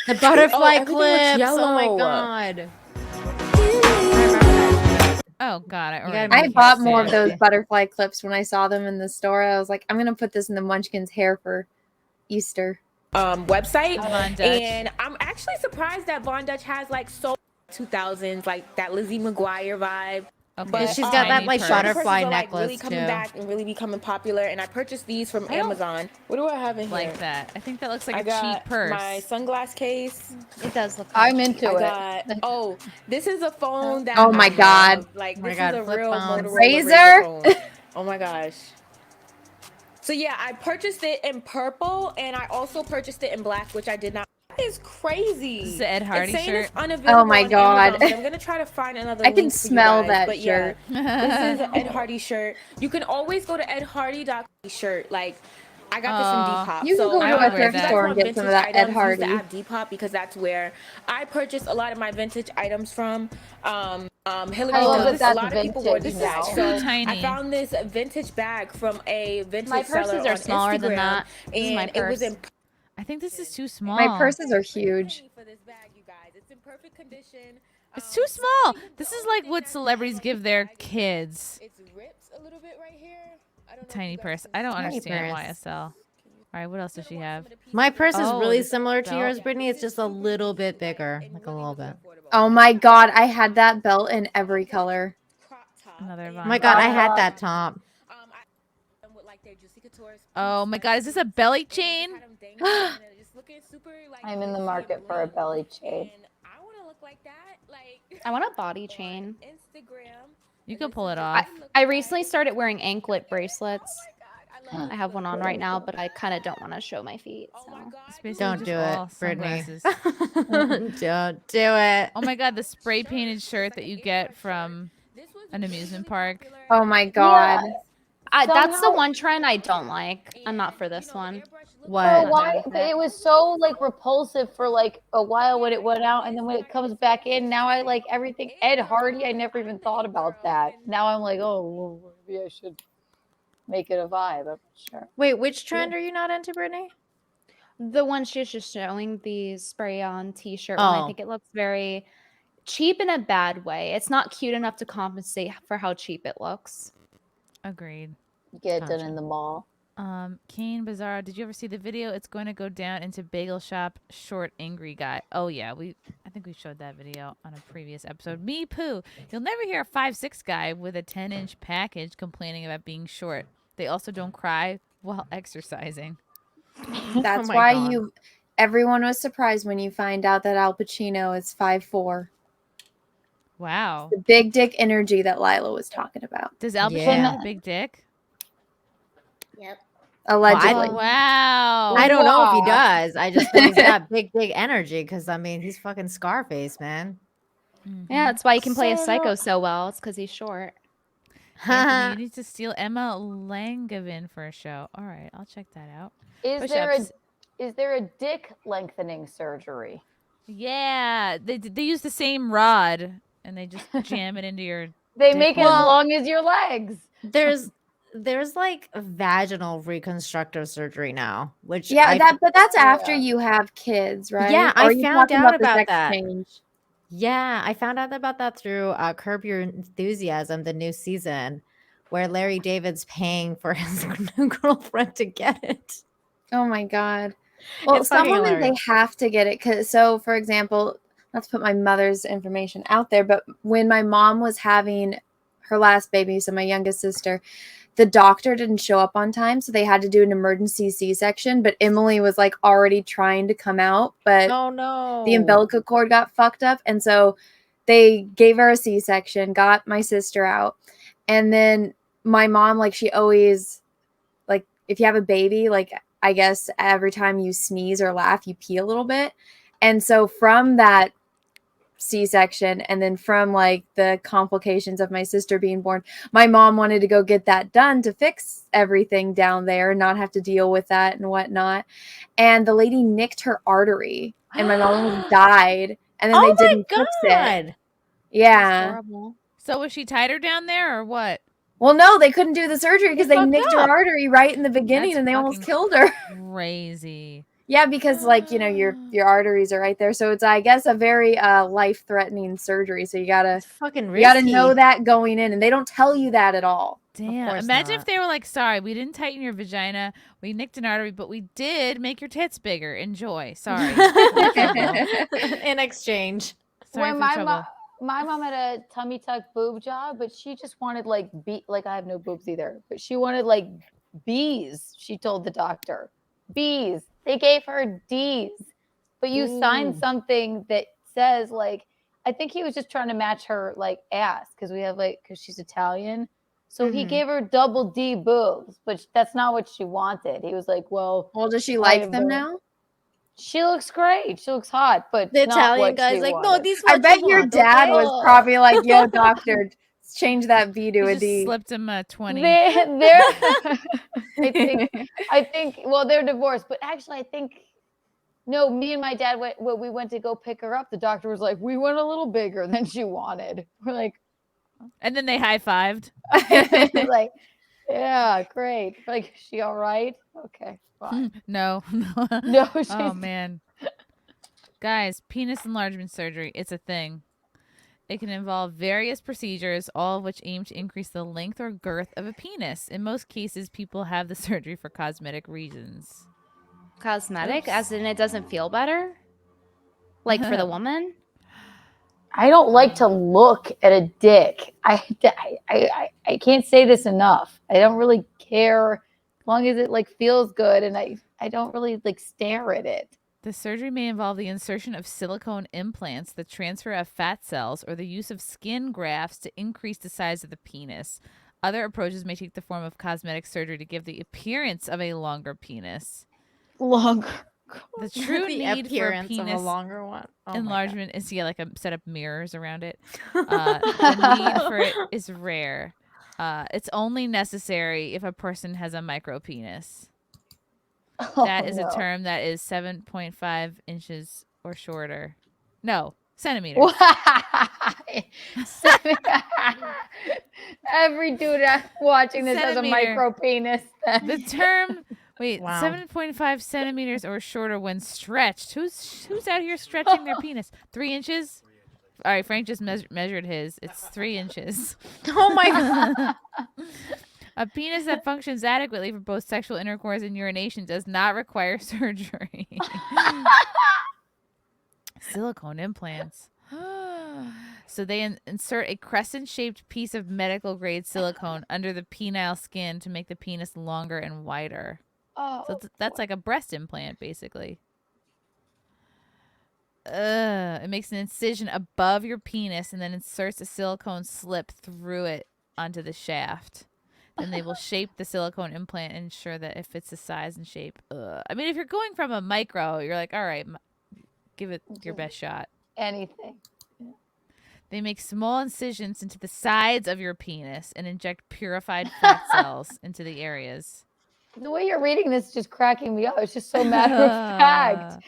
The butterfly everything looks clips. Oh my yellow. god. Oh god, I gotta already be I can't bought see more it. of those butterfly clips when I saw them in the store. I was like, I'm gonna put this in the Munchkins hair for Easter. Website, Von Dutch. and I'm actually surprised that Von Dutch has like so 2000s, like that Lizzie McGuire vibe. Okay, But she's got that like certain butterfly purses are, like, necklace really coming too. back and really becoming popular, and I purchased these from I don't Amazon. What do I have in like here? that. I think that looks like I a got cheap purse. my sunglass case. It does look. I'm into I it. got this is a phone that Oh my I God. have. Like Oh my this God, is a flip real phones. Motorola Razor? phone. Oh my gosh. So yeah, I purchased it in purple, and I also purchased it in black, which I did not. That is crazy. This is the Ed Hardy it's saying shirt. It's unavailable Oh my on God. Amazon, but I'm gonna try to find another I can link for smell you guys. that But shirt. yeah, this is an Ed Hardy shirt. You can always go to edhardy.com shirt. Like, I got this from Depop. You can go I to would a wear thrift that. store and get some of that Ed Use Hardy. the app Depop because that's where I purchased a lot of my vintage items from. Hillary I love Davis, that a lot of people wore this vintage bag. now. So Too tiny. I found this vintage bag from a vintage My seller purses are on smaller Instagram, than that. This is my and it was purse. in I think this is too small. My purses are huge. for this bag, you guys. It's in perfect condition. It's too small. This is like what celebrities give their kids. It's ripped a little bit right here. I don't know if Tiny you guys purse. can I don't see. understand purse. YSL. All right, what else does she have? My purse is Oh, really this similar to belt. yours, Brittany. It's just a little bit bigger, like a little bit. Oh my God, I had that belt in every color. Another Oh Von. my god, I had that top. Oh my god, is this a belly chain? I'm in the market for a belly chain. I want a body chain. You can pull it off. I recently started wearing anklet bracelets. I have one on right now, but I kind of don't want to show my feet. So. It's basically Don't just do it, all Brittany. sunglasses. Don't do it. Oh my god, the spray painted shirt that you get from an amusement park. Oh my God. That's the Somehow- one trend I don't like. I'm not for this one. What? So why it was so like repulsive for like a while when it went out, and then when it comes back in, now I like everything. Ed Hardy, I never even thought about that. Now I'm like, oh, well, maybe I should make it a vibe. I'm not sure. Wait, which trend are you not into, Brittany? The one she's just showing, the spray-on T-shirt one. I Oh. think it looks very cheap in a bad way. It's not cute enough to compensate for how cheap it looks. Agreed. Get it done in the mall. Kane Bazaar, did you ever see the video? It's going to go down into Bagel Shop Short Angry Guy. Oh yeah, I think we showed that video on a previous episode. Me poo. You'll never hear a 5'6" guy with a 10-inch package complaining about being short. They also don't cry while exercising. That's my why God. everyone was surprised when you find out that Al Pacino is 5'4". Wow. The big dick energy that Lila was talking about. Does Al Pacino Yeah. have a big dick? Yep. Allegedly. Oh, wow. I don't know if he Wow. does. I just know he's got big energy because, I mean, he's fucking Scarface, man. Yeah, that's why he can play a So- psycho so well. It's because he's short. Anthony, you need to steal Emma Langevin for a show. All right, I'll check that out. Is there a Push-ups. dick lengthening surgery? Yeah, they use the same rod and they just jam it into your. They dick make it hole. as long as your legs. There's like vaginal reconstructive surgery now, which Yeah, but that's after Yeah. you have kids, right? Yeah, Or are I you found talking out the about sex that. change? Yeah, I found out about that through Curb Your Enthusiasm, the new season, where Larry David's paying for his new girlfriend to get it. Oh my God. Well, It's some fucking women, they hilarious. have to get it. So, for example, not to put my mother's information out there, but when my mom was having her last baby, so my youngest sister, the doctor didn't show up on time, so they had to do an emergency C-section, but Emily was like already trying to come out, but Oh no. the umbilical cord got fucked up, and so they gave her a C-section, got my sister out, and then my mom, like, she always, like, if you have a baby, like, I guess every time you sneeze or laugh, you pee a little bit, and so from that C-section and then from like the complications of my sister being born, my mom wanted to go get that done to fix everything down there and not have to deal with that and whatnot, and the lady nicked her artery and my mom almost died, and then Oh they my didn't fix it. God. Yeah. Horrible. So was she tighter down there or what? Well, no, they couldn't do the surgery because they fucked nicked her up. artery right in the beginning, That's and they almost fucking killed her. Crazy. Yeah, because like your arteries are right there, so it's I guess a very life-threatening surgery. So you gotta know that going in, and they don't tell you that at all. Damn. Imagine if they were like, sorry, we didn't tighten your vagina, we nicked an artery, but we did make your tits bigger. Enjoy. Sorry. In exchange. Sorry When for the trouble. my mom had a tummy tuck boob job, but she just wanted like I have no boobs either, but she wanted like B's. She told the doctor, B's. They gave her D's, but you signed something that says like, I think he was just trying to match her like ass because because she's Italian. So he gave her double D boobs, but that's not what she wanted. He was like, well, does she like them now? She looks great. She looks hot, but The not Italian what guy's she like, no, wanted. these I what bet you your want, dad okay? was probably like, yo, doctor, change that B to He a just D. slipped him a 20. I think, well, they're divorced, but actually, I think, no, me and my dad when we went to go pick her up, the doctor was like, we went a little bigger than she wanted. We're like, and then they high-fived. like, yeah, great. Like, is she all right? Okay, fine. No. No, Oh, she's- man. Guys, penis enlargement surgery, it's a thing. It can involve various procedures, all of which aim to increase the length or girth of a penis. In most cases, people have the surgery for cosmetic reasons. Cosmetic, as in it doesn't feel better? Like for the woman? I don't like to look at a dick. I can't say this enough. I don't really care as long as it like feels good, and I don't really like stare at it. The surgery may involve the insertion of silicone implants, the transfer of fat cells, or the use of skin grafts to increase the size of the penis. Other approaches may take the form of cosmetic surgery to give the appearance of a longer penis. Longer. The true The need for appearance of a penis longer one. Oh my enlargement is like a set of mirrors around it. The need for it is rare. It's only necessary if a person has a micro penis. That is a term that is 7.5 inches or shorter. No, centimeters. Every dude watching this has a Centimeter. micro penis. The term, wait, Wow. 7.5 centimeters or shorter when stretched. Who's out here stretching their penis? 3 inches? All right, Frank just measured his. It's 3 inches. Oh my God. A penis that functions adequately for both sexual intercourse and urination does not require surgery. Silicone implants. So they insert a crescent-shaped piece of medical-grade silicone under the penile skin to make the penis longer and wider. So that's like a breast implant, basically. It makes an incision above your penis and then inserts a silicone slip through it onto the shaft. Then they will shape the silicone implant and ensure that it fits the size and shape. I mean, if you're going from a micro, you're like, all right, give it your best shot. Anything. They make small incisions into the sides of your penis and inject purified fat cells into the areas. The way you're reading this is just cracking me up. It's just so matter of fact.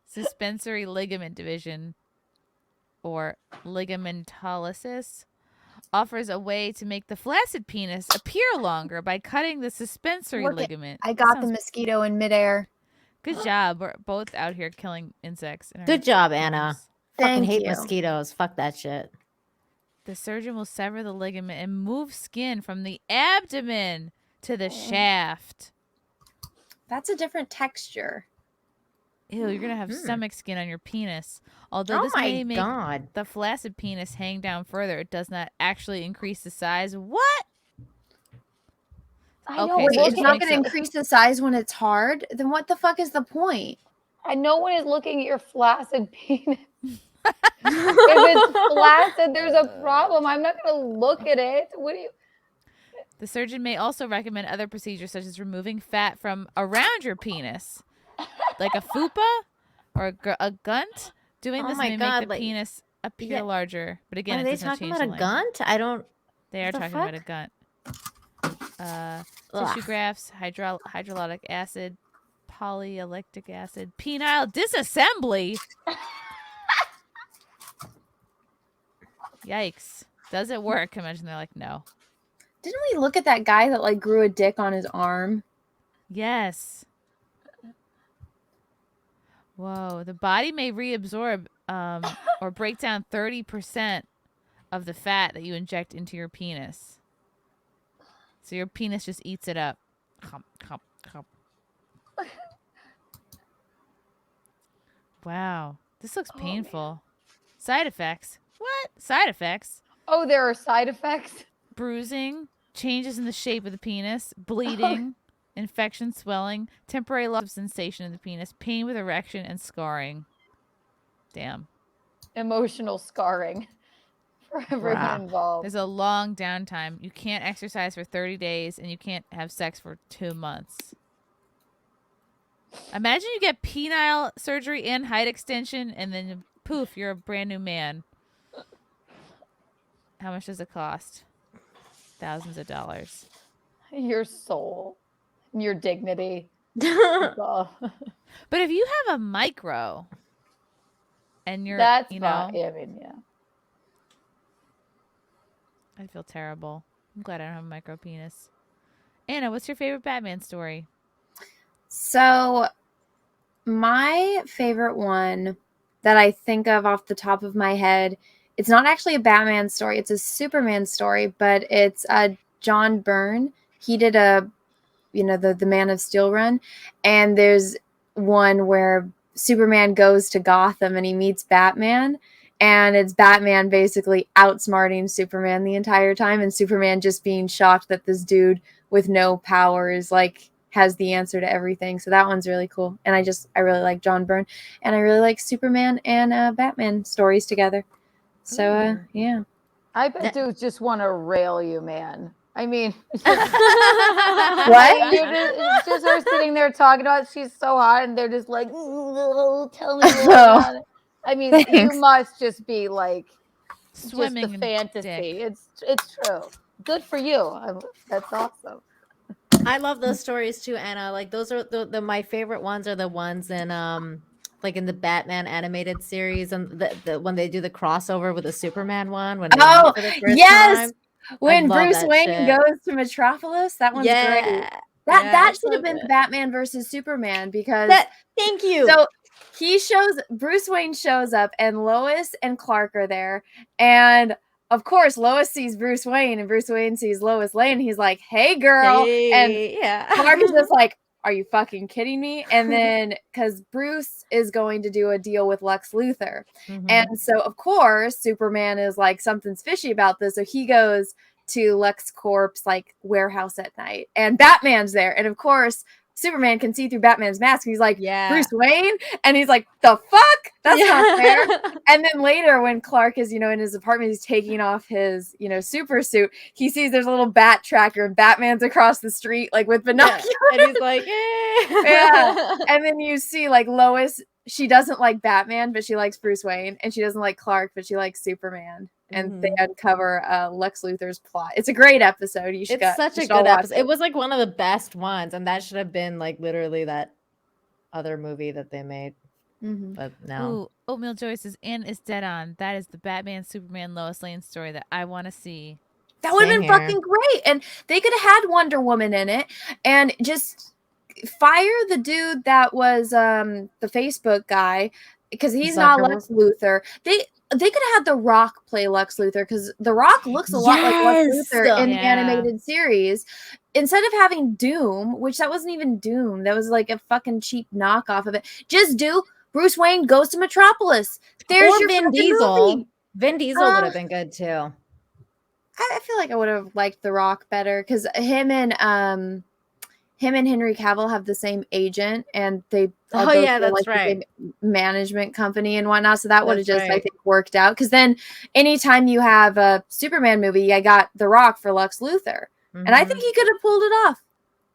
Suspensory ligament division, or ligamentolysis, offers a way to make the flaccid penis appear longer by cutting the suspensory ligament. I got the mosquito in midair. Good job. We're both out here killing insects. in our Good job, Anna. Fucking Thank hate you. mosquitoes. Fuck that shit. The surgeon will sever the ligament and move skin from the abdomen to the shaft. That's a different texture. Ew, you're gonna have stomach skin on your penis. Although this may make the flaccid penis hang down further, it does not actually increase the size. What? I know. Wait, so it's not going to increase the size when it's hard? Then what the fuck is the point? No one is looking at your flaccid penis. If it's flaccid, there's a problem. I'm not going to look at it. What do you? The surgeon may also recommend other procedures such as removing fat from around your penis, like a fupa or a gunt. Doing this may make the penis appear larger, but again, Are it they does not talking change about the a length. gunt? I don't. They are What the talking about a fuck? gunt. Ugh. Tissue grafts, hydrolonic acid, polylactic acid, penile disassembly. Yikes. Does it work? Imagine they're like, no. Didn't we look at that guy that like grew a dick on his arm? Yes. Whoa. The body may reabsorb or break down 30% of the fat that you inject into your penis. So your penis just eats it up. Hump, hump, hump. Wow. This looks painful. Side effects. What? Side effects? Oh, there are side effects? Bruising, changes in the shape of the penis, bleeding, infection, swelling, temporary loss of sensation in the penis, pain with erection, and scarring. Damn. Emotional scarring for everyone involved. There's a long downtime. You can't exercise for 30 days, and you can't have sex for 2 months. Imagine you get penile surgery and height extension, and then poof, you're a brand new man. How much does it cost? Thousands of dollars. Your soul, your dignity. But if you have a micro, and you're, That's you know, fine. I mean, yeah. I feel terrible. I'm glad I don't have a micro penis. Anna, what's your favorite Batman story? So, my favorite one that I think of off the top of my head, it's not actually a Batman story. It's a Superman story, but it's John Byrne. He did the Man of Steel run, and there's one where Superman goes to Gotham and he meets Batman, and it's Batman basically outsmarting Superman the entire time, and Superman just being shocked that this dude with no powers has the answer to everything. So that one's really cool. And I really like John Byrne, and I really like Superman and Batman stories together. So yeah. I bet dudes just want to rail you, man. I mean, what? It's just her sitting there talking about she's so hot, and they're just like, tell me more about it. I mean, you must just be like Swimming just the in fantasy. It's true. Good for you. That's awesome. I love those stories too, Anna. Like those are the my favorite ones are the ones in like in the Batman animated series, and the when they do the crossover with the Superman one when they meet for the first time. When I love Bruce that Wayne shit. goes to Metropolis, that one's great. That should have been Batman versus Superman because thank you. So Bruce Wayne shows up, and Lois and Clark are there, and of course Lois sees Bruce Wayne and Bruce Wayne sees Lois Lane. He's like, "Hey girl." Hey, and Clark is just like, "Are you fucking kidding me?" And then because Bruce is going to do a deal with Lex Luthor. And so of course Superman is like, something's fishy about this. So he goes to Lex Corp's warehouse at night, and Batman's there. And of course Superman can see through Batman's mask. He's like, Bruce Wayne? And he's like, the fuck? That's not fair. And then later when Clark is, in his apartment, he's taking off his, super suit. He sees there's a little bat tracker and Batman's across the street, with binoculars. And he's like, yeah. And then you see Lois, she doesn't like Batman, but she likes Bruce Wayne. And she doesn't like Clark, but she likes Superman. And they uncover Lex Luthor's plot. It's a great episode. It's such a good episode. It was one of the best ones, and that should have been literally that other movie that they made. But no. Ooh, Oatmeal Joy says, "Ann is dead on. That is the Batman, Superman, Lois Lane story that I want to see." That would have been fucking great. And they could have had Wonder Woman in it, and just fire the dude that was the Facebook guy, because he's not Lex Luthor. They could have had The Rock play Lex Luthor, because The Rock looks a lot like Lex Luthor in the animated series. Instead of having Doom, which that wasn't even Doom, that was a fucking cheap knockoff of it. Just do Bruce Wayne goes to Metropolis. There's your Vin Diesel. movie. Vin Diesel would have been good too. I feel like I would have liked The Rock better, because him and Henry Cavill have the same agent, and they that's right, the management company and whatnot. So that would have just I think worked out, because then anytime you have a Superman movie, I got The Rock for Lex Luthor, and I think he could have pulled it off.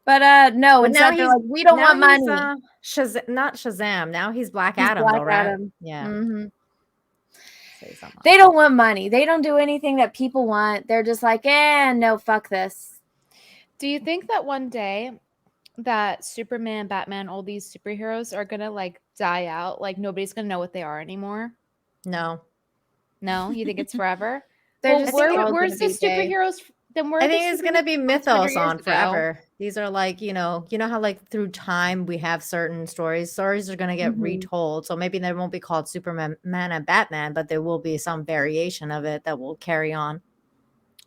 But no, instead they're like, we don't want money. Not Shazam. Now he's Black Adam, though, right? Adam. Yeah. They don't want money. They don't do anything that people want. They're just like, no, fuck this. Do you think that one day that Superman, Batman, all these superheroes are gonna die out? Nobody's gonna know what they are anymore? No. You think it's forever? Where's the superheroes Then where I are think the it's gonna be superheroes 100 mythos years on ago? forever. These are like, you know how like through time we have certain stories. Stories are gonna get retold. So maybe they won't be called Superman and Batman, but there will be some variation of it that will carry on.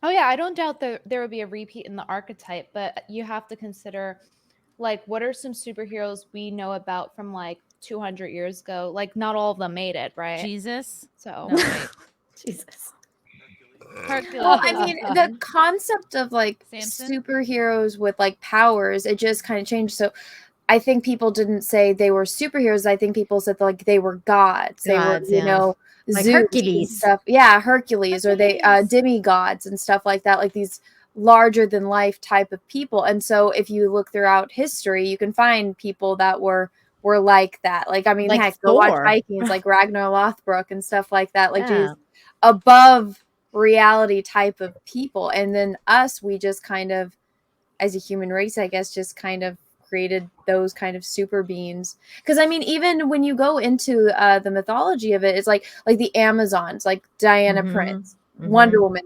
Oh yeah, I don't doubt that there would be a repeat in the archetype, but you have to consider, like, what are some superheroes we know about from like 200 years ago? Like, not all of them made it, right? Jesus. So No, wait. Jesus. Hercules. Well, I mean, the concept of like Samson? superheroes with like powers, it just kind of changed. So I think people didn't say they were superheroes. I think people said like they were gods. They were, Gods, yeah. Like Zeus and Hercules. stuff. Yeah, Hercules, or they demigods and stuff like that, like these larger than life type of people. And so if you look throughout history, you can find people that were like that. Like, I mean, Like heck, go watch Thor. Vikings, like Ragnar Lothbrok and stuff like that. Like, Yeah. geez, above reality type of people. And then us, we just kind of, as a human race, I guess, just kind of created those kind of super beings. Because I mean, even when you go into the mythology of it, it's like the Amazons, like Diana Prince, Wonder Woman.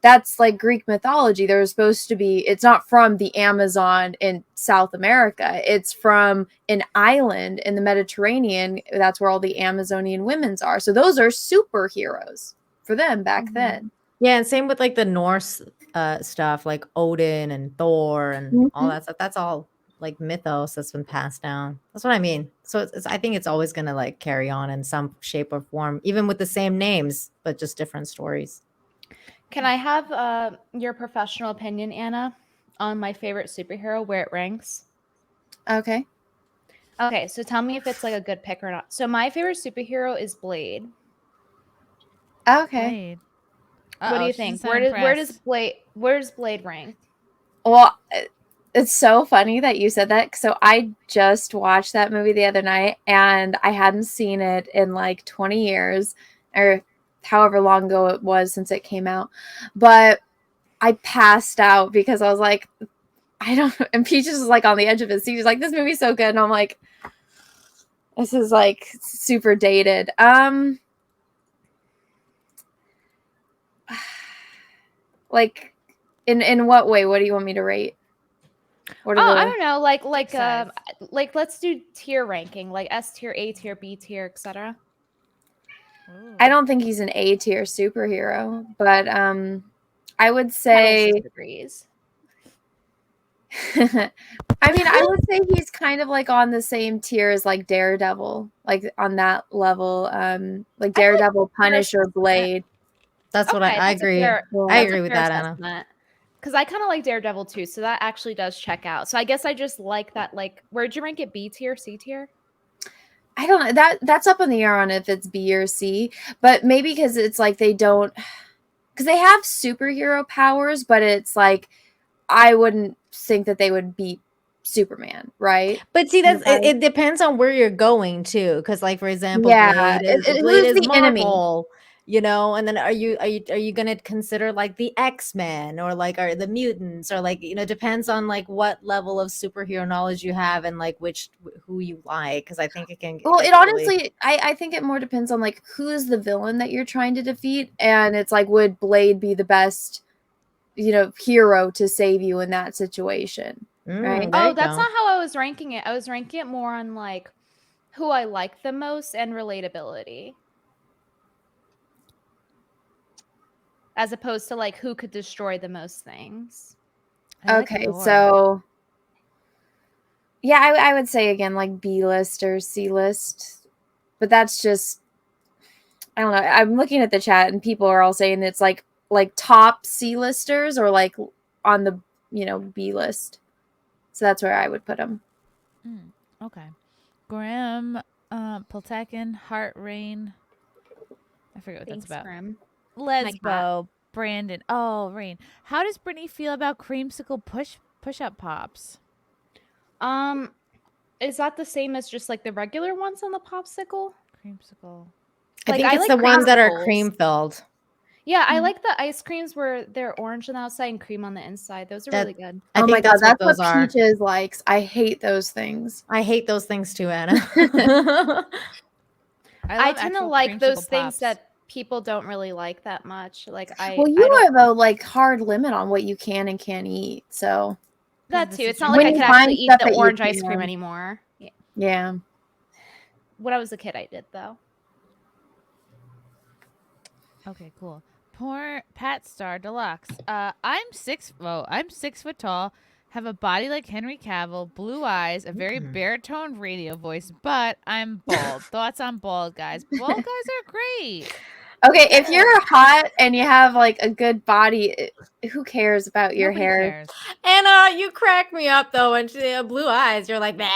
That's like Greek mythology. They're supposed to be, it's not from the Amazon in South America. It's from an island in the Mediterranean. That's where all the Amazonian women's are. So those are superheroes for them back then. Yeah, and same with like the Norse stuff, like Odin and Thor and all that stuff. That's all like mythos that's been passed down. That's what I mean. So I think it's always gonna like carry on in some shape or form, even with the same names, but just different stories. Can I have your professional opinion, Anna, on my favorite superhero, where it ranks? Okay. Okay, so tell me if it's like a good pick or not. So my favorite superhero is Blade. Okay. What do you think? Where does Blade rank? Well, it's so funny that you said that. So I just watched that movie the other night, and I hadn't seen it in like 20 years or however long ago it was since it came out. But I passed out because I was like, I don't, and Peaches was like on the edge of his seat. She's like, this movie's so good. And I'm like, this is like super dated. Like, in what way? What do you want me to rate? What are I don't know. Like let's do tier ranking, like S tier, A tier, B tier, etc. I don't think he's an A tier superhero, but I would say I mean, I would say he's kind of like on the same tier as like Daredevil, like on that level. Like Daredevil, Punisher, Blade. That's what I agree. I agree with that, Anna. Because I kind of like Daredevil too, so that actually does check out. So I guess I just like that. Like, where'd you rank it? B tier, C tier? I don't know. That's up in the air on if it's B or C, but maybe because it's like they don't, because they have superhero powers, but it's like I wouldn't think that they would beat Superman, right? But see, that's it depends on where you're going too. Because, like, for example, yeah, Blade is the enemy. Marvel, you know. And then are you gonna consider like the X-Men or like are the mutants or like, you know, depends on like what level of superhero knowledge you have and like who you like. Because I think it can. Well, it honestly, I think it more depends on like who is the villain that you're trying to defeat, and it's like, would Blade be the best, you know, hero to save you in that situation? Right? Oh, that's not how I was ranking it. I was ranking it more on like who I like the most and relatability, as opposed to like who could destroy the most things. Okay, so yeah, I would say again like B list or C list, but that's just, I don't know. I'm looking at the chat and people are all saying it's like top C listers or like on the, you know, B list. So that's where I would put him. Okay. Graham, Poltakin, Heart, Rain. I forget what that's about. Graham. Lesbo, Brandon. Oh, Rain. How does Brittany feel about creamsicle push-up pops? Is that the same as just like the regular ones on the popsicle? Creamsicle. I think it's the ones that are cream filled. Yeah, I like the ice creams where they're orange on the outside and cream on the inside. Those are really good. Oh my god, that's what Peaches likes. I hate those things. I hate those things too, Anna. I tend to like those things that people don't really like that much. Like Well, you have a like hard limit on what you can and can't eat, so that too. It's not When like I you could find actually eat stuff the that you orange ice cream can. anymore. Yeah. Yeah. When I was a kid, I did though. Okay, cool. Poor Pat Star Deluxe. I'm 6 foot tall, have a body like Henry Cavill, blue eyes, a very baritone radio voice, but I'm bald. Thoughts on bald guys? Bald guys are great. Okay, if you're hot and you have like a good body, who cares about your Nobody hair? cares. Anna, you crack me up though when she had blue eyes. You're like, bah.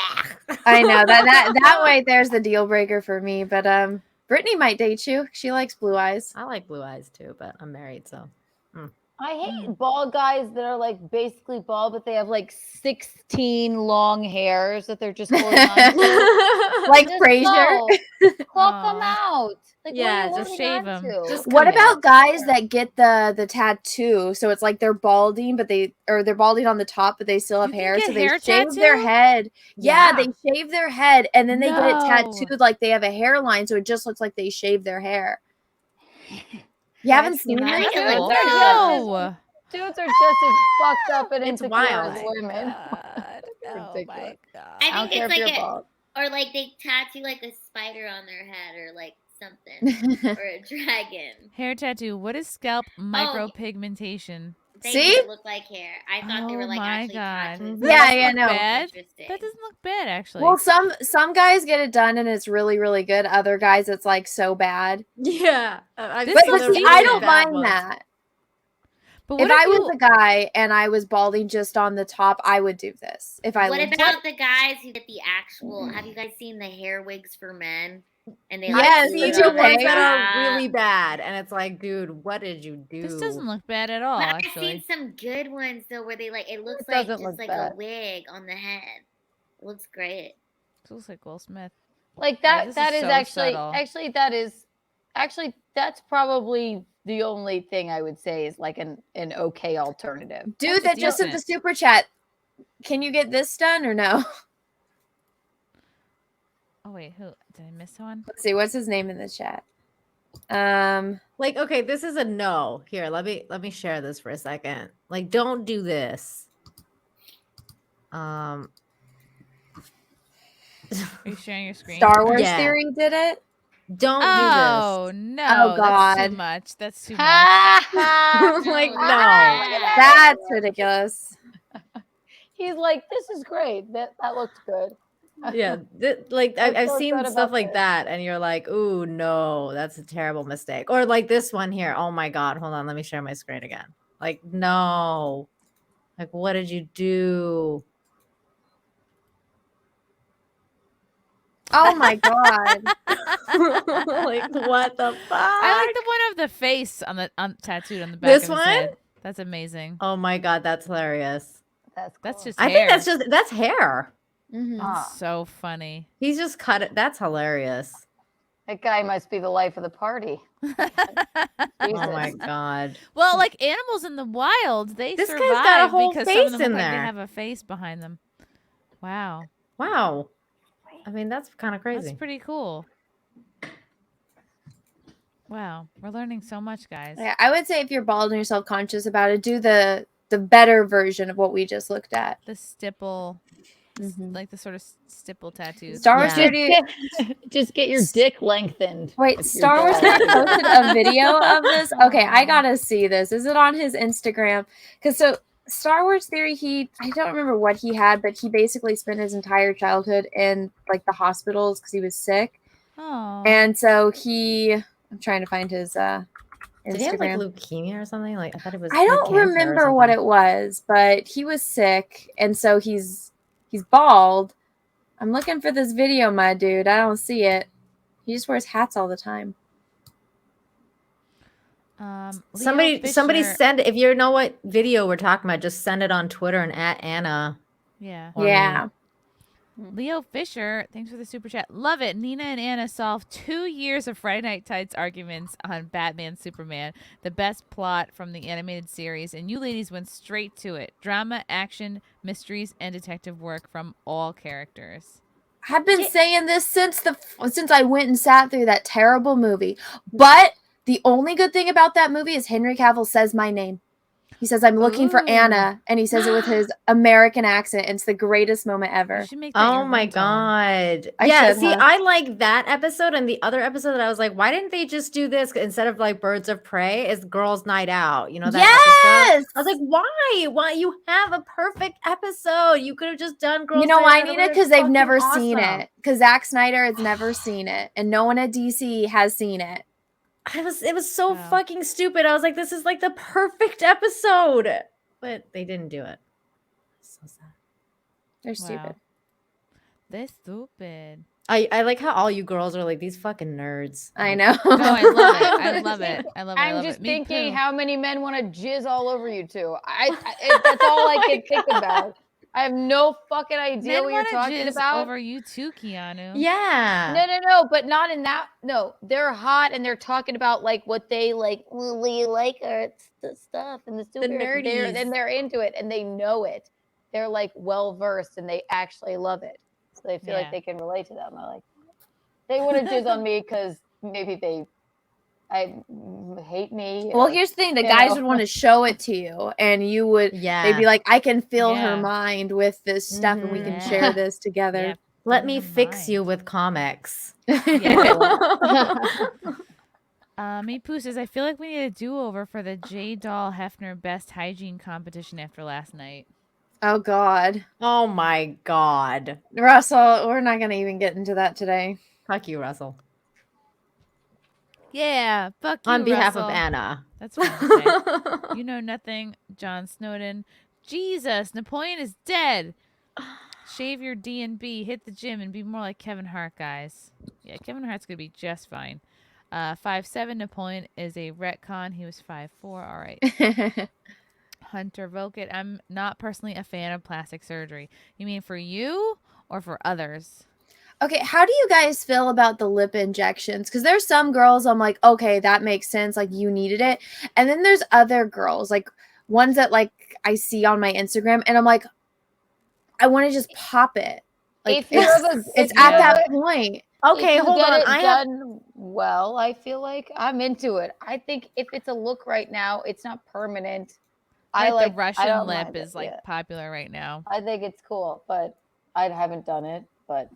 I know that right there's the deal breaker for me. But Brittany might date you. She likes blue eyes. I like blue eyes too, but I'm married, so. I hate bald guys that are like basically bald, but they have like 16 long hairs that they're just holding on to. Like Just Frasier. no. Pluck them out. Like, Yeah, what are you just holding shave on 'em. to? Just What commit. about guys that get the tattoo? So it's like they're balding, but they're balding on the top, but they still have You can hair. get So they hair shave their tattoo? head. Yeah, Yeah. they shave their head and then they get it No. tattooed like they have a hairline, so it just looks like they shaved their hair. You haven't seen I that? think it looks Dudes pretty are cool. just as- Dudes are just as fucked up and It's insecure wild. as women. Ridiculous. I don't think care it's if like you're a, bald. or like they tattoo like a spider on their head or like something or a dragon. Hair tattoo. What is scalp micropigmentation? They See? make it look like hair. I thought they were Oh like my actually God. tattoos. Does Yeah, this yeah, look no. bad? Interesting. That doesn't look bad, actually. Well, some guys get it done and it's really, really good. Other guys, it's like so bad. Yeah. I've This But seen sounds the see, really I don't bad mind ones. that. But If what I if was you... a guy and I was balding just on the top, I would do this. If I What lived about the guys who get the actual? Have you guys seen the hair wigs for men? And they like Yes, glue See it the the on ones their that top. are really bad, and it's like, dude, what did you do? This doesn't look bad at all, But I've actually. seen some good ones though, where they like it looks It like doesn't just look like bad. a wig on the head. It looks great. It looks like Will Smith. Like Yeah, that. this That is is so actually subtle. that's probably the only thing I would say is like an okay alternative. Dude That's that just sent the decent. super chat. Can you get this done or no? Oh, wait. Who? Did I miss one? Let's see. What's his name in the chat? Like, okay, this is a no. Here, let me share this for a second. Like, don't do this. Are you sharing your screen? Star Wars Yeah. Theory did it. Don't Oh, do no. Oh, That's too God. much. That's too much. this. Like, no. That's ridiculous. He's like, this is great. That looked good. Yeah, like I'm I've so seen upset stuff about like this. that, and you're like, "Ooh, no, that's a terrible mistake." Or like this one here. Oh my god, hold on, let me share my screen again. Like, no, like what did you do? Oh my god. Like what the fuck? I like the one of the face on tattooed on the back This of his one? head. That's amazing. Oh my god, that's hilarious. That's just I hair. think that's hair. That's so funny. He's just cut it. That's hilarious. That guy must be the life of the party. Oh my god. Well, like animals in the wild, they This guy's survive got a whole because some face of them in look like there. they have a face behind them. Wow. Wow. I mean, that's kind of crazy. That's pretty cool. Wow. We're learning so much, guys. Yeah, I would say if you're bald and you're self-conscious about it, do the better version of what we just looked at. The stipple, like the sort of stipple tattoos. Star Wars Theory. Just get your dick lengthened. Wait, if you're Star Wars bald. Theory posted a video of this. Okay, I gotta see this. Is it on his Instagram? Because so Star Wars Theory, I don't remember what he had, but he basically spent his entire childhood in like the hospitals because he was sick. Oh. And so I'm trying to find his Instagram. Did he have like leukemia or something? Like I thought it was. I don't remember what it was, but he was sick, and so he's bald. I'm looking for this video, my dude. I don't see it. He just wears hats all the time. Somebody Fisher- send, if you know what video we're talking about, just send it on Twitter and at Anna. Yeah. or me. Yeah. Leo Fisher, thanks for the super chat. Love it. Nina and Anna solved 2 years of Friday Night Tights arguments on Batman Superman, the best plot from the animated series, and you ladies went straight to it. Drama, action, mysteries, and detective work from all characters. I've been saying this since I went and sat through that terrible movie. But The only good thing about that movie is Henry Cavill says my name. He says, I'm looking for Anna, and he says it with his American accent. It's the greatest moment ever. Oh my god. I Yeah, should, see, huh? I like that episode and the other episode that I was like, why didn't they just do this instead of like Birds of Prey is Girls Night Out? You know that episode? I was like, why? Why you have a perfect episode? You could have just done Girls You know Night why, Out. Nina? Because they've never seen it. Because Zack Snyder has never seen it. And no one at DC has seen it. It was so fucking stupid. I was like, this is like the perfect episode. But they didn't do it. So sad. They're stupid. They're stupid. I like how all you girls are like these fucking nerds. I know. Oh, I love it. I love it. I love it. I I'm love just it. Me thinking too. how many men want to jizz all over you two. That's all I can think about. I have no fucking idea Men what you're wanna talking jizz about. over you too, Keanu. Yeah. No, but not in that. No, they're hot and they're talking about like what they like. Well, we like the stuff and the super. nerdies. And they're into it and they know it. They're like well versed and they actually love it. So they feel like they can relate to them. I like. They want to jizz on me because maybe I hate me. Well, here's the thing. The guys would want to show it to you. And you would, they'd be like, I can fill her mind with this stuff and we can share this together. Let me fix you with comics. Me Pooh says, I feel like we need a do-over for the J. Doll Hefner Best Hygiene competition after last night. Oh, God. Oh, my God. Russell, we're not going to even get into that today. Fuck you, Russell. Yeah, fuck you, On behalf of Russell. Anna. That's what I'm saying. You know nothing, John Snowden. Jesus, Napoleon is dead. Shave your D&B, hit the gym, and be more like Kevin Hart, guys. Yeah, Kevin Hart's going to be just fine. 5'7", Napoleon is a retcon. He was 5'4". All right. Hunter Vokit, I'm not personally a fan of plastic surgery. You mean for you or for others? Okay, how do you guys feel about the lip injections? Because there's some girls I'm like, okay, that makes sense. Like, you needed it. And then there's other girls, like ones that like I see on my Instagram, and I'm like, I want to just pop it. Like, it's at that point. Okay, hold on. I have done well. I feel like I'm into it. I think if it's a look right now, it's not permanent. I I the Russian don't lip mind is it, like popular right now. I think it's cool, but I haven't done it. But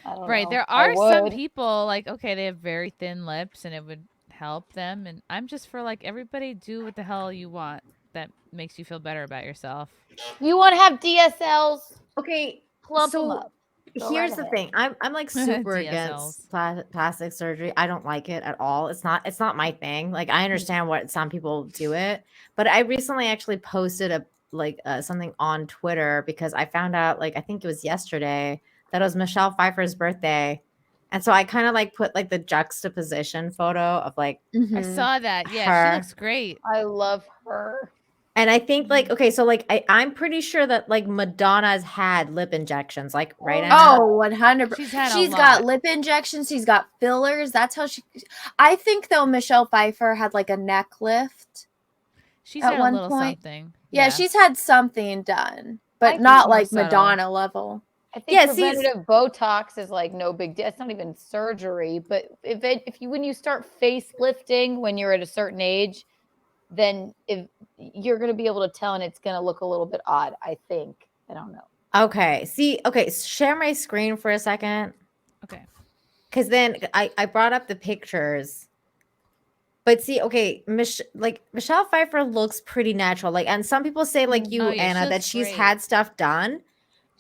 I don't Right, know. there I are some would. people like, okay, they have very thin lips and it would help them, and I'm just for like, everybody do what the hell you want that makes you feel better about yourself. You want to have DSLs? Okay, Plump so them up. Go here's right the ahead. thing. I'm like super DSLs. against plastic surgery. I don't like it at all. It's not my thing. Like, I understand what some people do it, but I recently actually posted something on Twitter because I found out, like, I think it was yesterday, that it was Michelle Pfeiffer's birthday. And so I kind of like put like the juxtaposition photo of like I saw that. Yeah, her. she looks great. I love her. And I think like, okay, so like I'm pretty sure that like Madonna's had lip injections, like right? Anna? Oh, 100%. She's had a She's lot. got lip injections. She's got fillers. That's how she. I think though Michelle Pfeiffer had like a neck lift. She's at had one a little point. something. Yeah, she's had something done, but think not more like subtle. Madonna level. I think preventative Botox is like no big deal. It's not even surgery, but when you start facelifting when you're at a certain age, then if you're going to be able to tell, and it's going to look a little bit odd. I think. I don't know. Okay. Share my screen for a second. Okay. Because then I brought up the pictures. But see, okay, Michelle Pfeiffer looks pretty natural. Like, and some people say, like you, Anna, that she's had stuff done.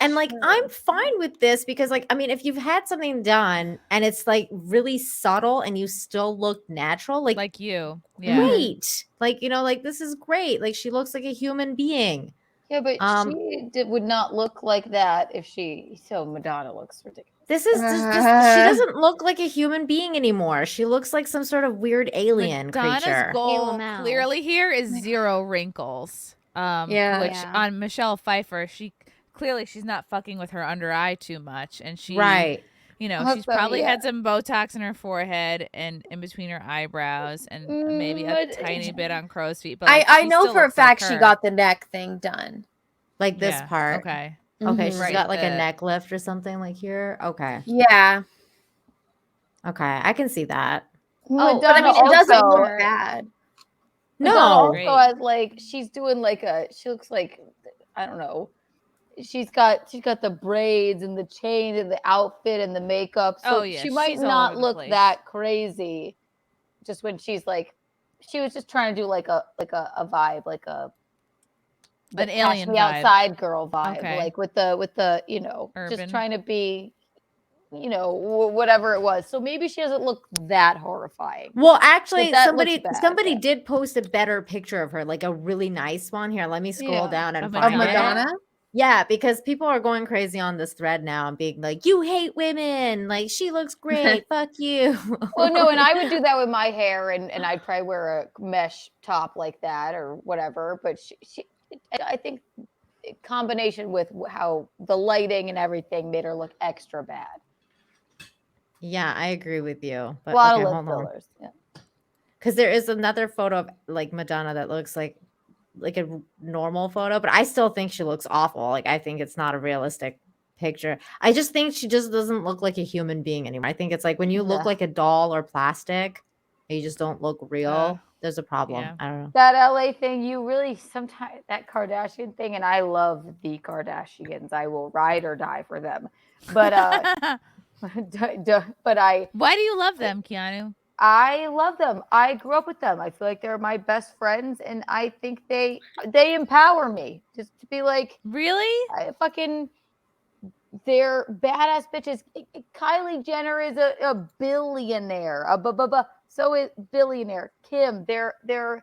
And like, I'm fine with this because, like, I mean, if you've had something done and it's like really subtle and you still look natural, like you, great. Like, you know, like this is great. Like, she looks like a human being. Yeah, but she would not look like that if she. So Madonna looks ridiculous. This is just she doesn't look like a human being anymore. She looks like some sort of weird alien Madonna's creature. goal clearly here is 0 wrinkles. Which on Michelle Pfeiffer, she's not fucking with her under eye too much, and she you know, she's probably had some Botox in her forehead and in between her eyebrows, and maybe a tiny bit on crow's feet. But like, I she know still for a looks like fact she her. got the neck thing done. Like this Yeah, part. okay. Okay, Mhm. she's Right, got like a the- neck lift or something like here. Okay. Yeah. Okay, I can see that. Oh, but I mean, it doesn't look bad. Madonna No. also has like she's doing like she looks like I don't know. She's got the braids and the chains and the outfit and the makeup. So Oh, yeah, she might she's all not over the look place. that crazy. Just when she's like, she was just trying to do like a vibe, like An alien the vibe. outside girl vibe, Okay. like with the Urban. just trying to be, whatever it was. So maybe she doesn't look that horrifying. Well, actually, But that somebody looks bad, somebody did post a better picture of her, like a really nice one. Here, let me scroll Yeah. down and Of find Madonna? it. Yeah, because people are going crazy on this thread now and being like, "You hate women. Like she looks great. Fuck you." Well, no, and I would do that with my hair, and I'd probably wear a mesh top like that or whatever. But I think combination with how the lighting and everything made her look extra bad. Yeah, I agree with you. But A lot okay, of lip hold on. fillers. Yeah. Because there is another photo of like Madonna that looks like a normal photo, but I still think she looks awful. Like I think it's not a realistic picture. I just think she just doesn't look like a human being anymore. I think it's like when you look Yeah. like a doll or plastic, and you just don't look real. There's a problem. yeah. I don't know. That LA thing, you really sometimes that Kardashian thing, and I love the Kardashians. I will ride or die for them. But but Why do you love them, Keanu? I love them. I grew up with them. I feel like they're my best friends, and I think they empower me just to be like, really, they're badass bitches. Kylie Jenner is a billionaire. So is billionaire Kim. They're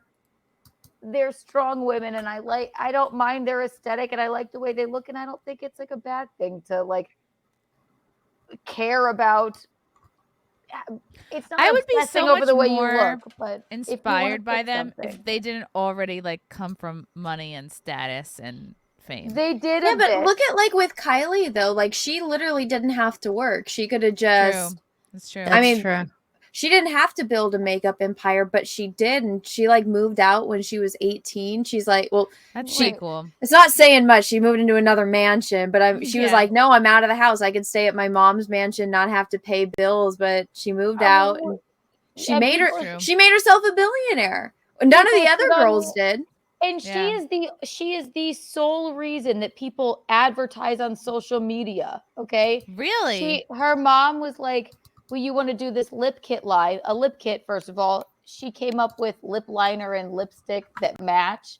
strong women, and I don't mind their aesthetic, and I like the way they look, and I don't think it's like a bad thing to like care about. It's not I would be obsessing so over much the way you more look, but if you wanna inspired by pick them something. if they didn't already like come from money and status and fame. They did Yeah, a but bit. look at like with Kylie though. Like she literally didn't have to work. She could have just. True. That's true. I mean, true. she didn't have to build a makeup empire, but she did, and she like moved out when she was 18. She's like, well, That's she. pretty cool. It's not saying much. She moved into another mansion, but she was Yeah. like, no, I'm out of the house. I could stay at my mom's mansion, not have to pay bills. But she moved out, and she and made people- she made herself a billionaire. None of the People other sit on girls the- did. And she is the sole reason that people advertise on social media. Okay. Really? Her mom was like, well, you want to do this lip kit line, a lip kit, first of all. She came up with lip liner and lipstick that match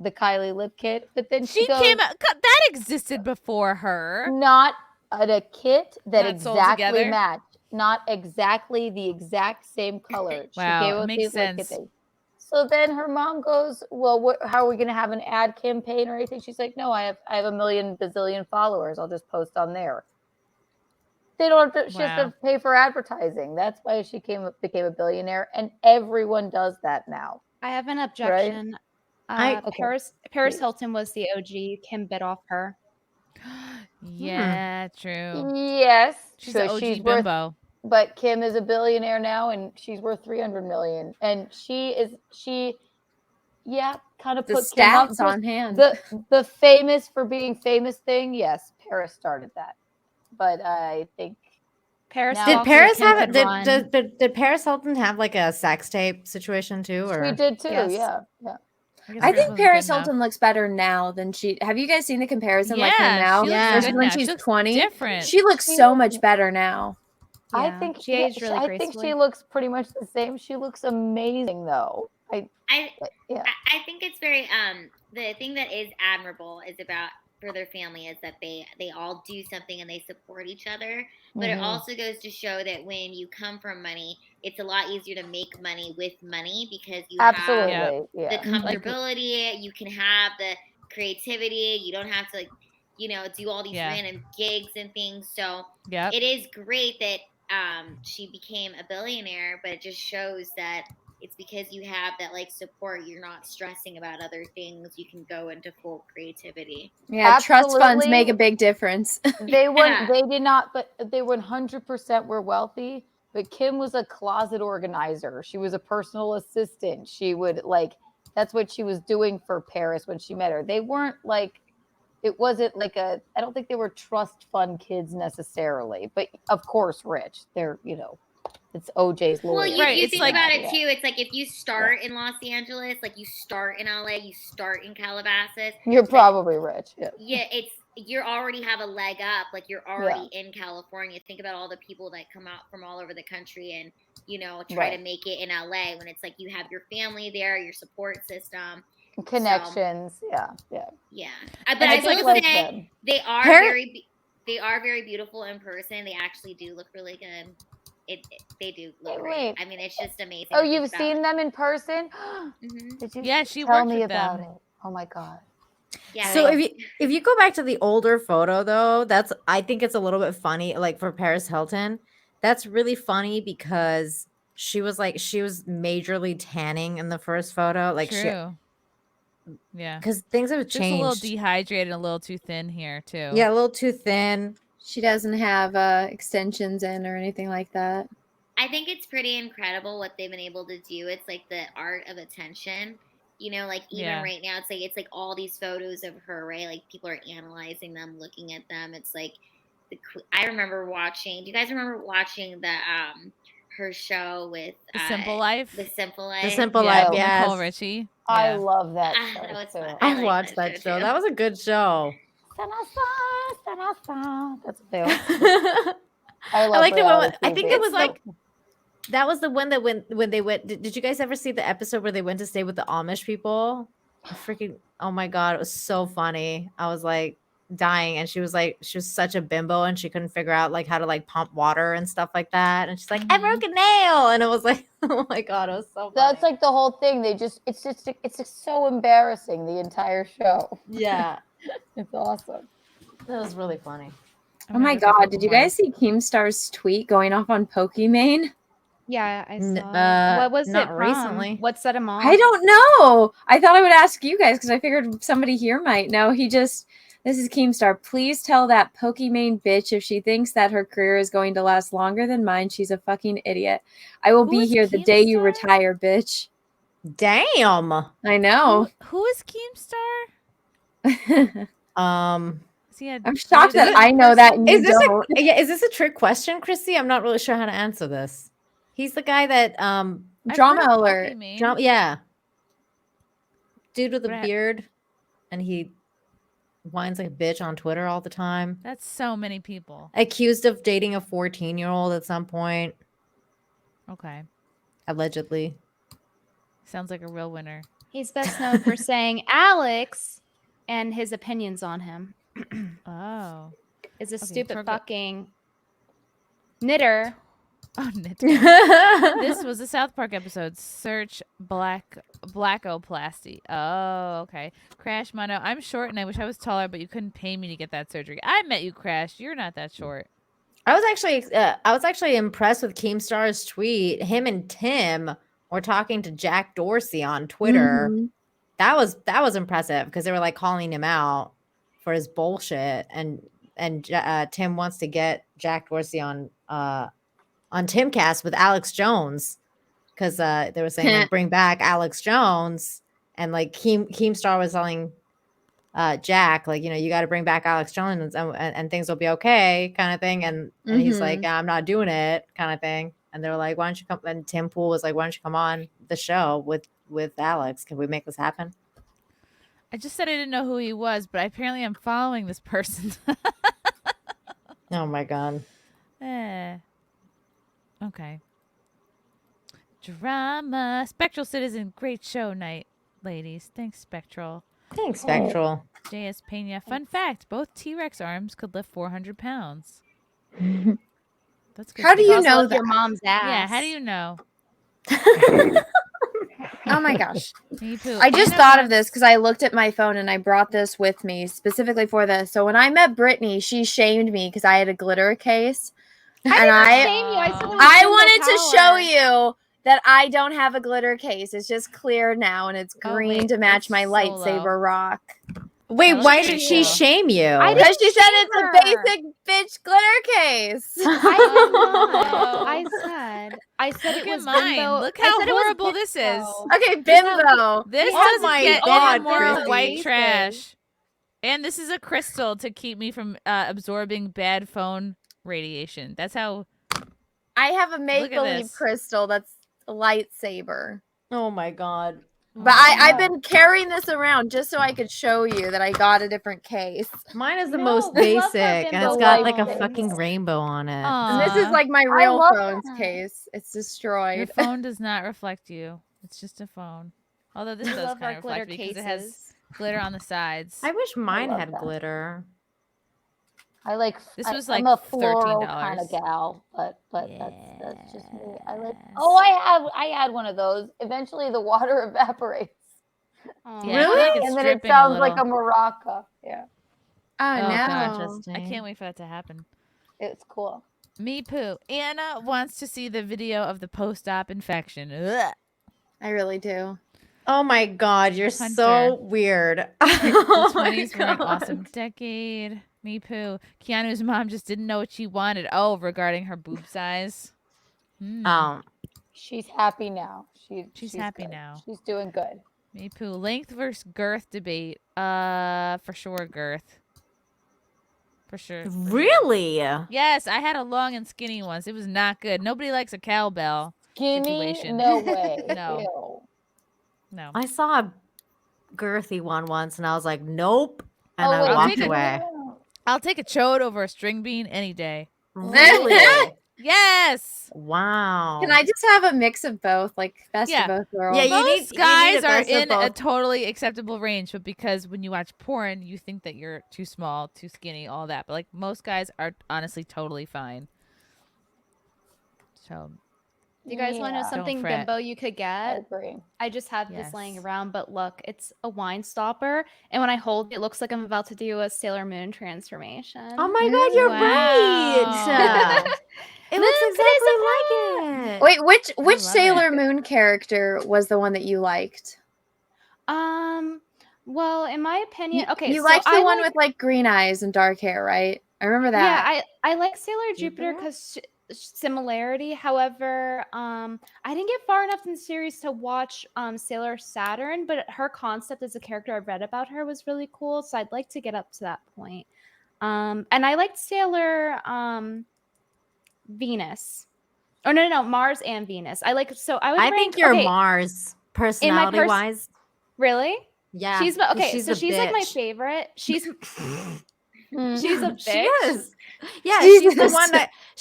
the Kylie lip kit. But then She goes, came out that existed before her. not a kit that Not sold exactly together? matched, not exactly the exact same color. Wow, she came it with makes these lip kit sense. things. So then her mom goes, well, how are we going to have an ad campaign or anything? She's like, no, I have a million bazillion followers. I'll just post on there. They don't have to, she has Wow. to pay for advertising. That's why she became a billionaire, and everyone does that now. I have an objection. Okay. Paris Please. Hilton was the OG. Kim bit off her. Yeah, true. Yes. She's so the OG she's worth, bimbo. but Kim is a billionaire now, and she's worth 300 million. And she kind of The put Kim up. stats on hand. The famous for being famous thing, yes, Paris started that. But I think Paris now- Did Paris Kim have could did, run. did, did Paris Hilton have like a sex tape situation too? Or She did too. Yes. Yeah. I think wasn't Paris good enough. Hilton looks better now than she. Have you guys seen the comparison like her Yeah, now she looks Yeah. versus good when now. she's She looks 20? different. She looks so much better now. I Yeah, think she aged really I think gracefully. she looks pretty much the same. She looks amazing though. I Yeah. I think it's very the thing that is admirable is about for their family is that they all do something and they support each other. But it Mhm. also goes to show that when you come from money, it's a lot easier to make money with money because you Absolutely. have Yeah. the comfortability, you can have the creativity, you don't have to like, do all these Yeah. random gigs and things. So Yep. it is great that she became a billionaire, but it just shows that it's because you have that like support. You're not stressing about other things. You can go into full creativity. Yeah, trust funds Absolutely. make a big difference. They Yeah. They did not, but they 100% were wealthy. But Kim was a closet organizer. She was a personal assistant. She would that's what she was doing for Paris when she met her. They weren't it wasn't I don't think they were trust fund kids necessarily, but of course rich. They're, It's OJ's lawyer. Well, you think like- about it too. It's like if you start in Los Angeles, like you start in LA, you start in Calabasas. You're probably rich. Yeah. Yeah, you already have a leg up. Like you're already in California. Think about all the people that come out from all over the country and try to make it in LA. When it's like you have your family there, your support system, Connections. Yeah. But I will say they are they are very beautiful in person. They actually do look really good. They do look great. I mean, it's just amazing. Oh, you've seen them in person? Did you? Yeah, she tell worked me with about them. it. Oh my god. Yeah. So if you go back to the older photo though, I think it's a little bit funny. Like for Paris Hilton, that's really funny because she was majorly tanning in the first photo. Like True. Yeah. because things have Just a changed. little dehydrated, a little too thin here too. Yeah, a little too thin. She doesn't have extensions in or anything like that. I think it's pretty incredible what they've been able to do. It's like the art of attention. Like even right now, it's like all these photos of her, right? Like people are analyzing them, looking at them. It's like I remember watching. Do you guys remember watching the her show with The Simple Life? The Simple Life. The Simple Life, yes. Nicole Richie. I love that show. That was fun. I watched that show. That was a good show. That's what they all. I liked it. reality I think TV. it was like that was the one that when they went. Did you guys ever see the episode where they went to stay with the Amish people? Oh my god, it was so funny. I was like dying, and she was such a bimbo, and she couldn't figure out like how to like pump water and stuff like that. And she's like, I broke a nail, and it was like, oh my god, it was so funny. That's like the whole thing. It's just so embarrassing, the entire show. Yeah. It's awesome. That was really funny. Oh my god, did you guys see Keemstar's tweet going off on Pokimane? Yeah, I saw. What was not it from? recently. What set him off? I don't know. I thought I would ask you guys because I figured somebody here might know. This is Keemstar. Please tell that Pokimane bitch if she thinks that her career is going to last longer than mine, she's a fucking idiot. I will be here the day you retire, bitch. Damn. I know. Who is Keemstar? I'm shocked that I know that. And Is you this don't. is this a trick question, Chrissy? I'm not really sure how to answer this. He's the guy that Drama alert. Yeah. Dude with a beard, and he whines like a bitch on Twitter all the time. That's so many people. Accused of dating a 14-year-old at some point. Okay. Allegedly. Sounds like a real winner. He's best known for saying Alex and his opinions on him. Oh. Is a Okay, stupid fucking knitter. Oh, knitter. This was a South Park episode. Search blackoplasty. Oh, okay. Crash Mono. I'm short and I wish I was taller, but you couldn't pay me to get that surgery. I met you, Crash. You're not that short. I was actually impressed with Keemstar's tweet. Him and Tim were talking to Jack Dorsey on Twitter. Mhm. That was impressive because they were like calling him out for his bullshit, and Tim wants to get Jack Dorsey on TimCast with Alex Jones because they were saying like, bring back Alex Jones, and like Keemstar was telling Jack like, you got to bring back Alex Jones and things will be okay kind of thing, and he's like, I'm not doing it kind of thing, and they were like, why don't you come? And Tim Pool was like, why don't you come on the show with Alex? Can we make this happen? I just said I didn't know who he was, but apparently I'm following this person. Oh my god. Okay. Drama. Spectral Citizen. Great show night, ladies. Thanks, Spectral. Thanks, Spectral. JS Pena. Fun fact. Both T-Rex arms could lift 400 pounds. That's good. How do you Also know with that? your mom's ass? Yeah, how do you know? Oh my gosh. Me too. I just thought of this because I looked at my phone and I brought this with me specifically for this. So when I met Brittany, she shamed me because I had a glitter case. And I wanted to show you that I don't have a glitter case. It's just clear now and it's green to match my lightsaber rock. Wait, why did she shame you? Because she said it's a basic bitch glitter case. I said Look it was at mine. bimbo. Look I how said it was horrible this is. Okay, bimbo. This Oh doesn't my get God, any more Chrissy. white trash. And this is a crystal to keep me from absorbing bad phone radiation. That's how I have a make Look at believe this. crystal that's a lightsaber. Oh my god. But I've been carrying this around just so I could show you that I got a different case. Mine is the No, most we love basic, our and it's bimbo got like a light fucking things. rainbow on it. And this is Aw. like my I real love phone's that. case. It's Your destroyed. phone does not reflect you. It's just a phone. Although this We does love kind our of reflect glitter me because it has cases. glitter on the sides. I wish mine love had that. glitter. I like. This I- was I'm like a floral kind $13. of gal, but that's just me. I like. Oh, I had one of those. Eventually, the water evaporates. Yeah, I feel like it's and then it dripping a sounds like a little. maraca. Yeah, Oh, Oh, no. God. I can't wait for that to happen. it's cool. Me poo. Anna wants to see the video of the post-op infection. Ugh. I really do. Oh my god, you're Hunter. so weird. The Oh my 20s were an God. awesome decade. Me poo. Keanu's mom just didn't know what she wanted. Oh, regarding her boob size. She's happy now. She's happy good. now. She's doing good. Me poo. Length versus girth debate. For sure girth. For sure. Really? Yes, I had a long and skinny once. It was not good. Nobody likes a cowbell Skinny? situation. No way. No. Ew. No. I saw a girthy one once and I was like, nope. And Oh, I wait, walked take a- away. I'll take a chode over a string bean any day. Really? Yes. Wow. Can I just have a mix of both? Like best Yeah. of both worlds? Yeah, you need Most a guys are best of in a both. totally acceptable range, but because when you watch porn, you think that you're too small, too skinny, all that. But like most guys are honestly totally fine. So You guys want to know Yeah. Don't something fret. bimbo you could I get? agree. I just have Yes. this laying around, but look, it's a wine stopper, and when I hold it, it looks like I'm about to do a Sailor Moon transformation. Oh my god, you're Wow. right. It looks exactly like it. Wait, which love Sailor it. Moon character was the one that you liked? Well, in my opinion, okay, You so liked the I one like, with like green eyes and dark hair, right? I remember that. yeah, I like Sailor Jupiter because similarity. However, I didn't get far enough in the series to watch Sailor Saturn, but her concept as a character I've read about her was really cool, so I'd like to get up to that point. And I liked Sailor Venus. Oh no, Mars and Venus. I like so I would I rank, think you're okay, Mars, personality wise. Really? Yeah. She's 'cause okay, so a she's like my bitch. favorite. She's she's a bitch. She is. Yeah, Jesus.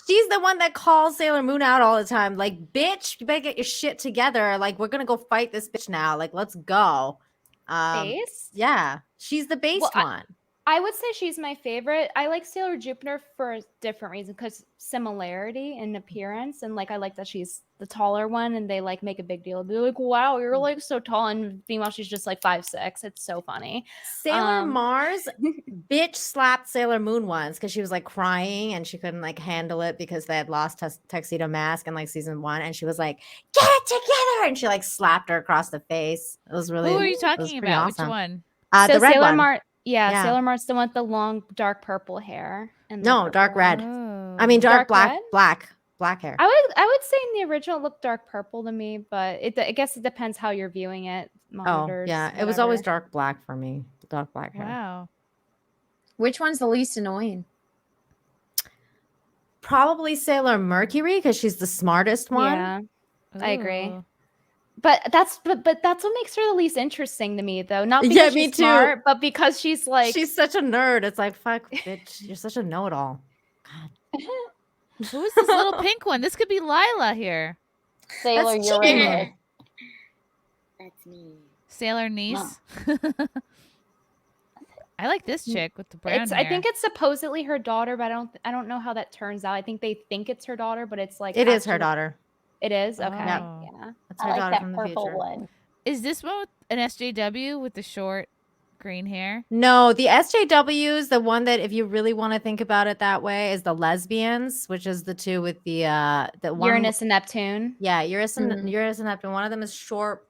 she's the one that calls Sailor Moon out all the time. Like, bitch, you better get your shit together. Like, we're gonna go fight this bitch now. Like, let's go. Base? Yeah, she's the based Well, one. I would say she's my favorite. I like Sailor Jupiter for a different reason because similarity in appearance, and like I like that she's the taller one, and they like make a big deal. They're like, "Wow, you're like so tall," and meanwhile she's just like 5'6". It's so funny. Sailor Mars bitch slapped Sailor Moon once because she was like crying and she couldn't like handle it because they had lost Tuxedo Mask in like season 1, and she was like, "Get it together!" and she like slapped her across the face. It was really. Who are you it was talking pretty about? awesome. Which one? So The red Sailor one. Mars, Yeah. Sailor Mars, the one with the long dark purple hair. And the No, dark purple- red. Oh. I mean, dark Dark black, red? black hair. I would say in the original it looked dark purple to me, but I guess it depends how you're viewing it. Oh, Monitors, yeah. It was always whatever. dark black for me. Dark black hair. Wow. Which one's the least annoying? Probably Sailor Mercury because she's the smartest one. Yeah, I agree. Ooh. But that's what makes her the least interesting to me, though. Not Yeah, because me she's too. smart, but because she's like She's such a nerd. It's like, fuck, bitch. You're such a know-it-all. Who is this little pink one? This could be Lila here. Sailor That's Uranus. That's me. Sailor niece. I like this chick with the brown hair. I think it's supposedly her daughter, but I don't know how that turns out. I think they think it's her daughter, but it's like It is her actually- daughter. It is okay. Oh. Yeah. That's I her like daughter that from the purple future. one. Is this one with an SJW with the short green hair? No, the SJWs, the one that if you really want to think about it that way, is the lesbians, which is the two with the one. Uranus and Neptune. Yeah, Uranus and Neptune. One of them is short.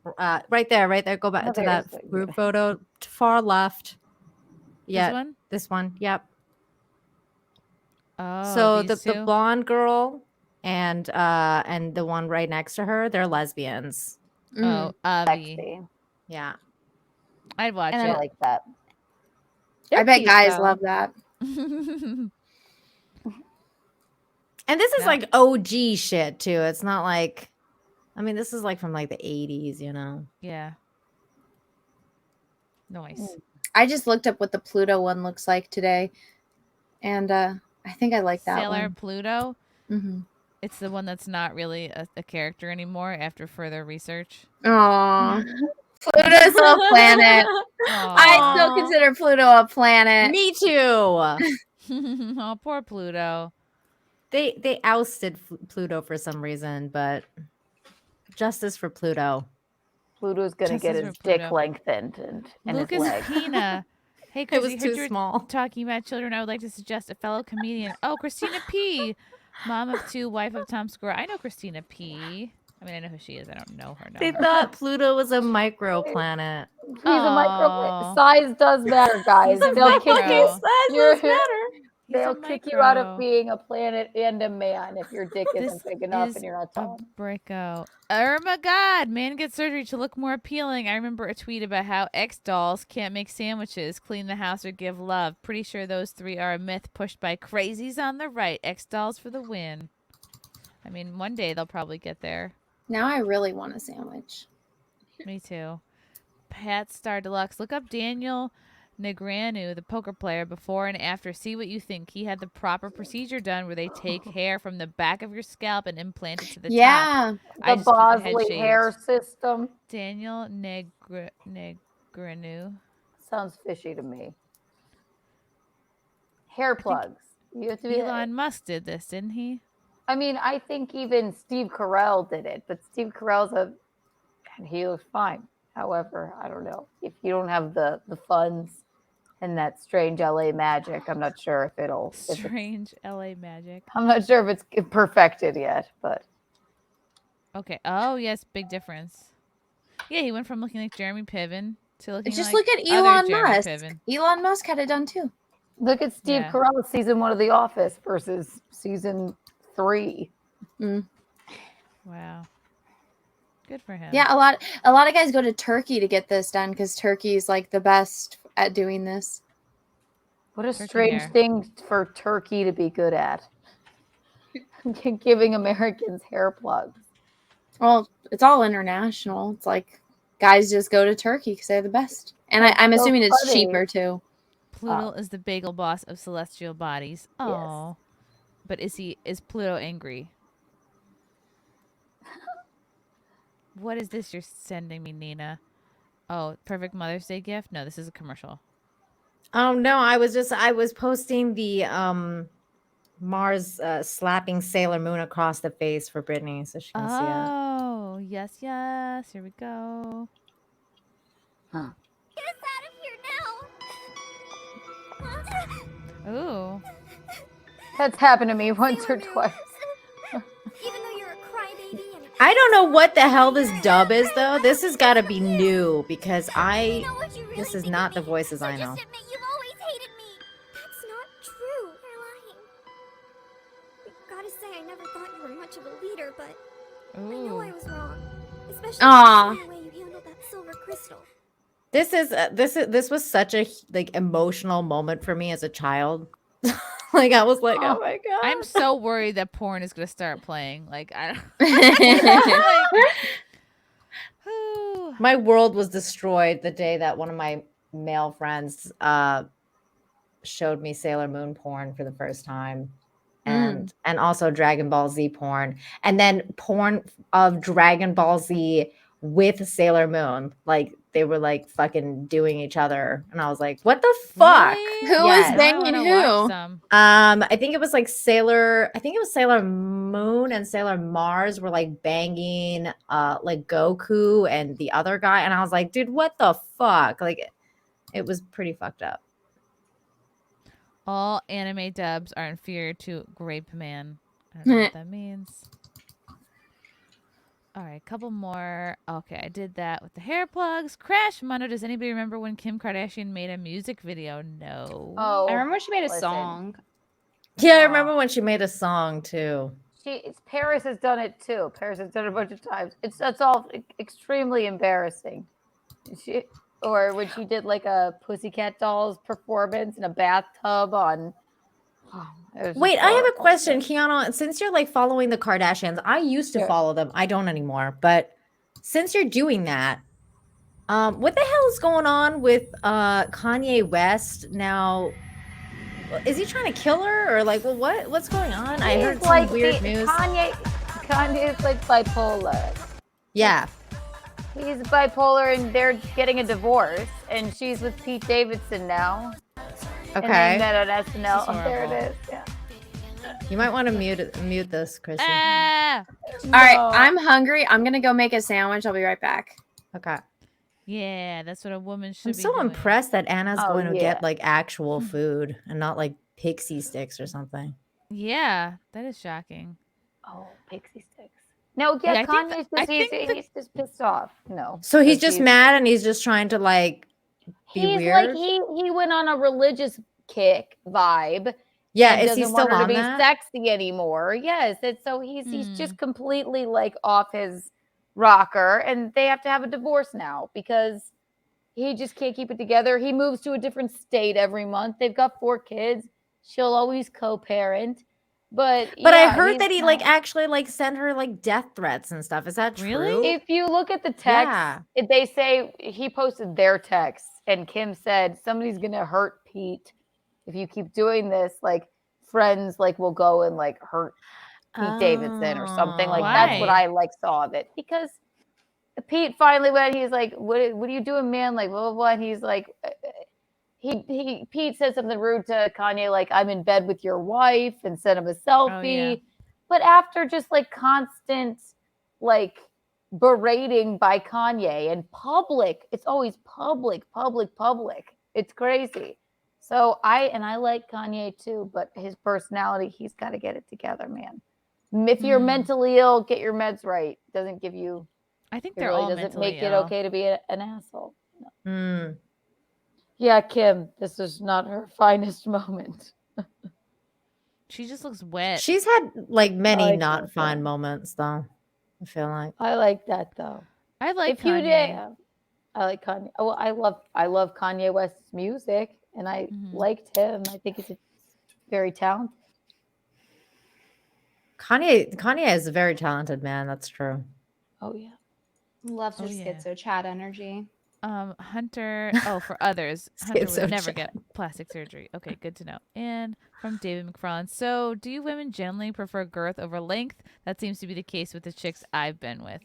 Right there. Go back Oh, to there's that the group photo. Far left. Yeah, one? this one. Yep. Oh, So these the two? blonde girl and the one right next to her, they're lesbians. Oh, Avi. Sexy. Yeah. I'd watch And I it. like that. I bet guys love that. And this is like OG shit too. It's not like, I mean, this is like from like the 80s, you know? Yeah. Nice. I just looked up what the Pluto one looks like today, and I think I like that Sailor one. Pluto. Mm-hmm. It's the one that's not really a character anymore after further research. Aww. Pluto's a planet. I still consider Pluto a planet. Me too. Oh, poor Pluto. They ousted Pluto for some reason, but justice for Pluto. Pluto's gonna get his dick lengthened and his Lucas leg. Pina. Hey, It Chrissy, was heard too you're small. talking about children. I would like to suggest a fellow comedian. Oh, Christina P. Mom of two, wife of Tom Segura. I know Christina P. I mean, I know who she is. I don't know her. They thought Pluto was a microplanet. He's a micro. Size does matter, guys. He's a They'll kick micro. you. Size does matter. They'll kick you out of being a planet and a man if your dick This isn't big enough is and you're not tall. Breakout. Oh my God, man gets surgery to look more appealing. I remember a tweet about how ex-dolls can't make sandwiches, clean the house, or give love. Pretty sure those three are a myth pushed by crazies on the right. Ex-dolls for the win. I mean, one day they'll probably get there. Now I really want a sandwich. Me too. Pat Star Deluxe. Look up Daniel Negreanu, the poker player, before and after. See what you think. He had the proper procedure done where they take hair from the back of your scalp and implant it to the top. The Bosley hair system. Daniel Negreanu. Sounds fishy to me. Hair plugs. You have to be Elon Musk did this, didn't he? I mean, I think even Steve Carell did it, but Steve Carell's and he looks fine. However, I don't know. If you don't have the funds and that strange LA magic, I'm not sure if it'll... Strange LA magic. I'm not sure if it's perfected yet, but... Okay. Oh, yes. Big difference. Yeah, he went from looking like Jeremy Piven to looking Just like look at other Elon Jeremy Musk. Piven. Elon Musk had it done too. Look at Steve Yeah. Carell season 1 of The Office versus season 3. Wow. Good for him. Yeah, a lot of guys go to Turkey to get this done because Turkey is like the best at doing this. What a Turkey strange hair. thing for Turkey to be good at. Giving Americans hair plugs. Well, it's all international. It's like guys just go to Turkey because they're the best, and I'm so assuming it's funny. cheaper too. Pluto is the bagel boss of celestial bodies. Oh. But is Pluto angry? What is this you're sending me, Nina? Oh, perfect Mother's Day gift? No, this is a commercial. Oh no, I was posting the Mars slapping Sailor Moon across the face for Brittany so she can see it. Oh, yes. Here we go. Huh. Get us out of here now! Ooh. That's happened to me once or twice. Even though you're a crybaby and I don't know what the hell this dub is though. This has got to be new because this is not the voices I know. you've always hated me. That's not true. You're lying. Gotta say, I never thought you were much of a leader, but I know I was wrong. Especially Aw. the way you handled that silver crystal. This was such a like emotional moment for me as a child. Like I was like, oh my god. I'm so worried that porn is going to start playing. Like, I don't... My world was destroyed the day that one of my male friends showed me Sailor Moon porn for the first time. And also Dragon Ball Z porn. And then porn of Dragon Ball Z with Sailor Moon. Like they were like fucking doing each other. And I was like, what the fuck? Really? Who was banging who? I think it was like Sailor Moon and Sailor Mars were like banging like Goku and the other guy. And I was like, dude, what the fuck? Like it was pretty fucked up. All anime dubs are inferior to Grape Man. I don't know what that means. All right, a couple more. Okay, I did that with the hair plugs. Crash Mondo. Does anybody remember when Kim Kardashian made a music video? No. Oh, I remember she made a song. Yeah, I remember when she made a song too. Paris has done it too. Paris has done it a bunch of times. That's all extremely embarrassing. Or when she did like a Pussycat Dolls performance in a bathtub on Wait, I have a question, Keanu. Since you're like following the Kardashians, I used to Sure. follow them. I don't anymore. But since you're doing that, what the hell is going on with Kanye West now? Is he trying to kill her or like, well, what's going on? I heard some weird news. Kanye is like bipolar. Yeah. He's bipolar and they're getting a divorce and she's with Pete Davidson now. Okay. And they met on SNL. This is There it horrible. is. Yeah. You might want to mute this, Chrissy. All right, I'm hungry. I'm gonna go make a sandwich. I'll be right back. Okay. Yeah, that's what a woman should I'm be so doing. impressed that Anna's Oh, going to yeah. get like actual food and not like pixie sticks or something. Yeah, that is shocking. Oh, pixie sticks. No, yeah, I think Kanye's I just, he's, think the- he's just pissed off. No. So he's Because just mad and he's just trying to like be He's weird. like he went on a religious kick vibe. Yeah, and is he doesn't want still her on to be that? sexy anymore. Yes, and so he's just completely like off his rocker, and they have to have a divorce now because he just can't keep it together. He moves to a different state every month. They've got 4 kids. She'll always co-parent. But I yeah, heard he's that he not- like actually like sent her like death threats and stuff. Is that true? If you look at the text, Yeah. they say he posted their text, and Kim said somebody's gonna hurt Pete if you keep doing this. Like friends, like will go and like hurt Pete Davidson or something. Like that's what Why? I like saw of it because Pete finally went. He's like, "What are you doing, man?" Like blah blah blah. And he's like, Pete said something rude to Kanye, like "I'm in bed with your wife," and sent him a selfie. yeah. But after just like constant like berating by Kanye and public, it's always public. It's crazy. So I like Kanye too, but his personality, he's got to get it together, man. If you're mentally ill, get your meds right. Doesn't give you. I think It they're really all doesn't mentally make it ill. okay to be an asshole. No. Mm. Yeah, Kim, this is not her finest moment. She just looks wet. She's had like many like not that, fun moments though. I feel like. I like that though. I like If you Kanye. did, I like Kanye. Well, I love Kanye West's music, and I liked him. I think he's very talented. Kanye is a very talented man. That's true. Oh yeah. Loves her Oh, yeah. schizo chat energy. Hunter. Oh, for others, Hunter Schizo would never chat. get plastic surgery. Okay, good to know. And from David McFarland. So, do you women generally prefer girth over length? That seems to be the case with the chicks I've been with.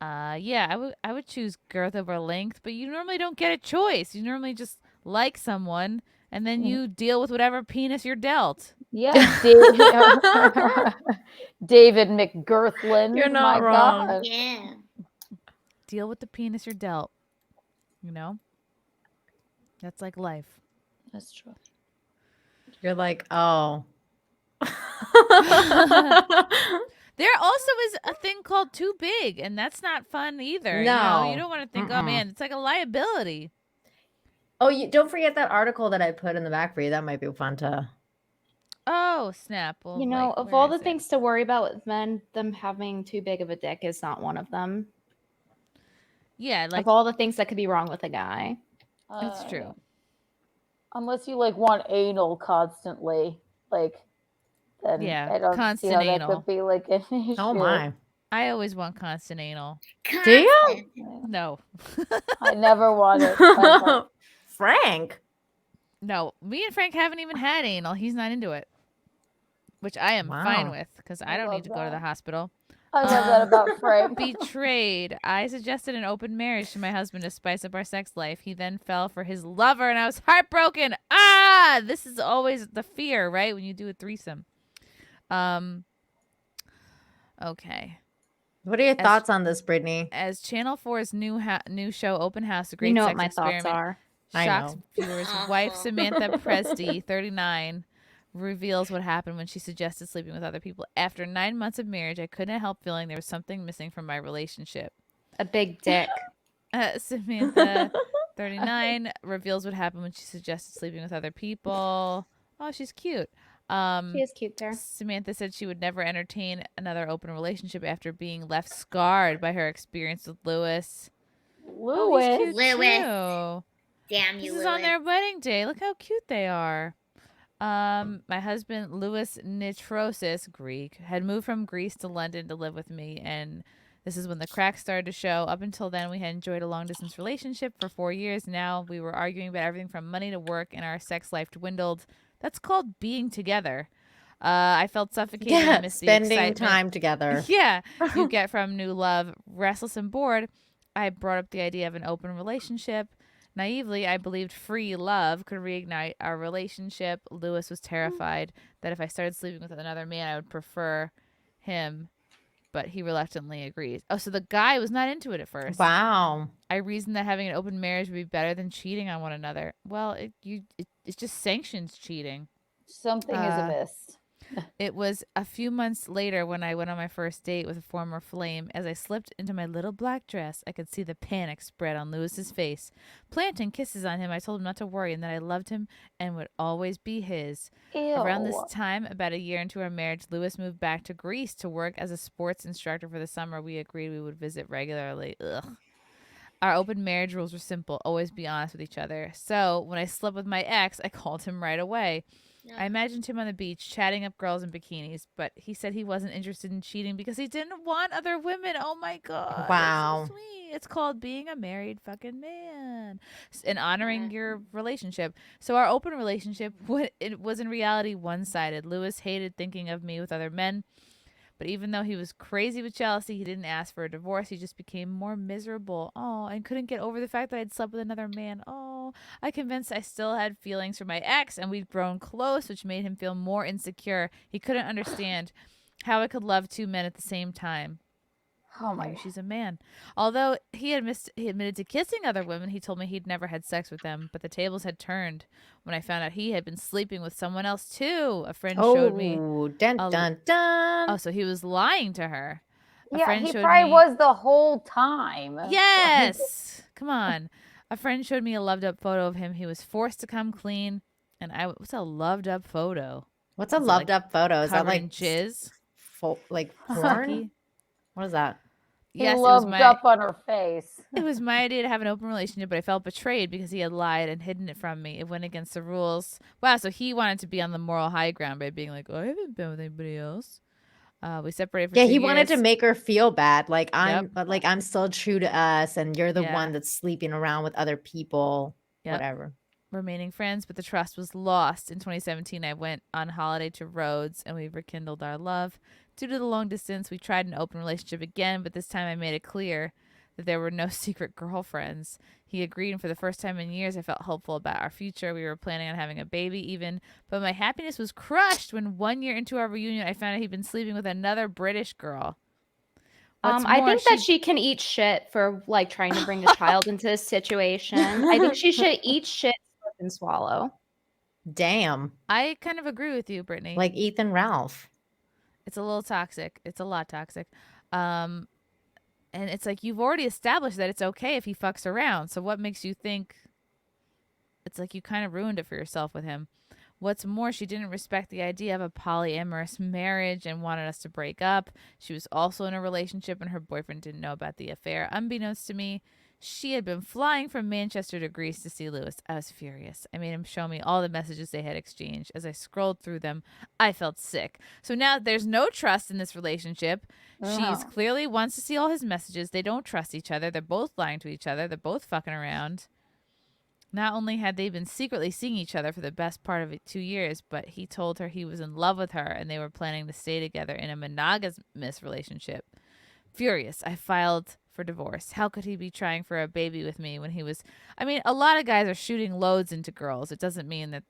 Yeah, I would choose girth over length, but you normally don't get a choice. You normally just like someone, and then you deal with whatever penis you're dealt. Yeah, David McGirthland. You're not my wrong. God. Yeah. Deal with the penis you're dealt. You know, that's like life. That's true. You're like, oh. There also is a thing called too big, and that's not fun either. You know? You No. don't want to think, oh man, it's like a liability. Oh, you don't forget that article that I put in the back for you. That might be fun to. Oh snap! Well, You know, wait, of where all the is it? things to worry about with men, them having too big of a dick is not one of them. Yeah, like Of all the things that could be wrong with a guy. it's true. Unless you like want anal constantly, like then Yeah, I don't see constant how that anal. could be like an issue. Oh my. I always want constant anal. Do you? No, I never wanted. ever. Frank. no. Me and Frank haven't even had anal. He's not into it, which I am fine Wow. with because I I don't love need to go to the that. hospital. I love that about Frank. Betrayed. I suggested an open marriage to my husband to spice up our sex life. He then fell for his lover, and I was heartbroken. This is always the fear, right? When you do a threesome. Okay. What are your thoughts on this, Brittany? As Channel 4's new show, Open House, a great You know sex what my experiment, thoughts are. I shocks know. viewers. Wife Samantha Presti, 39, reveals what happened when she suggested sleeping with other people. After 9 months of marriage, I couldn't help feeling there was something missing from my relationship. A big dick. Samantha, 39, reveals what happened when she suggested sleeping with other people. Oh, she's cute. She is cute there. Samantha said she would never entertain another open relationship after being left scarred by her experience with Lewis. Oh, he's cute Lewis. too. Damn This you, is Lewis. on their wedding day. Look how cute they are. My husband, Louis Nitrosis, Greek, had moved from Greece to London to live with me, and this is when the cracks started to show. Up until then, we had enjoyed a long-distance relationship for 4 years. Now we were arguing about everything from money to work, and our sex life dwindled. That's called being together. I felt suffocated and missed the spending excitement. time together. Yeah, you get from new love. Restless and bored, I brought up the idea of an open relationship. Naively, I believed free love could reignite our relationship. Louis was terrified that if I started sleeping with another man, I would prefer him, but he reluctantly agreed. Oh, so the guy was not into it at first. Wow. I reasoned that having an open marriage would be better than cheating on one another. Well, it just sanctions cheating. Something is amiss. It was a few months later when I went on my first date with a former flame. As I slipped into my little black dress, I could see the panic spread on Louis's face. Planting kisses on him, I told him not to worry and that I loved him and would always be his. Ew. Around this time, about a year into our marriage, Louis moved back to Greece to work as a sports instructor for the summer. We agreed we would visit regularly. Ugh. Our open marriage rules were simple. Always be honest with each other. So when I slept with my ex, I called him right away. I imagined him on the beach chatting up girls in bikinis, but he said he wasn't interested in cheating because he didn't want other women. Oh my God. Wow. That's so sweet. It's called being a married fucking man and honoring your relationship. So our open relationship, it was in reality one-sided. Louis hated thinking of me with other men. But even though he was crazy with jealousy, he didn't ask for a divorce. He just became more miserable. Oh, and couldn't get over the fact that I'd slept with another man. Oh, I convinced I still had feelings for my ex, and we'd grown close, which made him feel more insecure. He couldn't understand how I could love two men at the same time. Oh my! Maybe she's a man. Although he admitted to kissing other women, he told me he'd never had sex with them. But the tables had turned when I found out he had been sleeping with someone else too. A friend showed me. Oh, dun dun dun. Oh, so he was lying to her. Yeah, he probably was the whole time. Yes. Come on. A friend showed me a loved up photo of him. He was forced to come clean, and what's a loved up photo? What's a loved up photo? Is that covered in like jizz? Like porn? What is that? Yes, he loved up on her face. It was my idea to have an open relationship, but I felt betrayed because he had lied and hidden it from me. It went against the rules. Wow, so he wanted to be on the moral high ground by being like, oh, I haven't been with anybody else. We separated for 2 years. He wanted to make her feel bad. Like I'm still true to us, and you're the one that's sleeping around with other people. Yep. Whatever. Remaining friends, but the trust was lost. In 2017, I went on holiday to Rhodes, and we rekindled our love. Due to the long distance, we tried an open relationship again, but this time I made it clear that there were no secret girlfriends. He agreed, and for the first time in years, I felt hopeful about our future. We were planning on having a baby even, but my happiness was crushed when 1 year into our reunion, I found out he'd been sleeping with another British girl. I think that she can eat shit for like trying to bring a child into this situation. I think she should eat shit and swallow. Damn. I kind of agree with you, Brittany. Like Ethan Ralph. It's a little toxic. It's a lot toxic. And it's like you've already established that it's okay if he fucks around. So what makes you think it's like you kind of ruined it for yourself with him? What's more, she didn't respect the idea of a polyamorous marriage and wanted us to break up. She was also in a relationship and her boyfriend didn't know about the affair. Unbeknownst to me, she had been flying from Manchester to Greece to see Louis. I was furious. I made him show me all the messages they had exchanged. As I scrolled through them, I felt sick. So now there's no trust in this relationship. She's clearly wants to see all his messages. They don't trust each other. They're both lying to each other. They're both fucking around. Not only had they been secretly seeing each other for the best part of 2 years, but he told her he was in love with her and they were planning to stay together in a monogamous relationship. Furious, I filed for divorce. How could he be trying for a baby with me when he was... I mean, a lot of guys are shooting loads into girls. It doesn't mean that,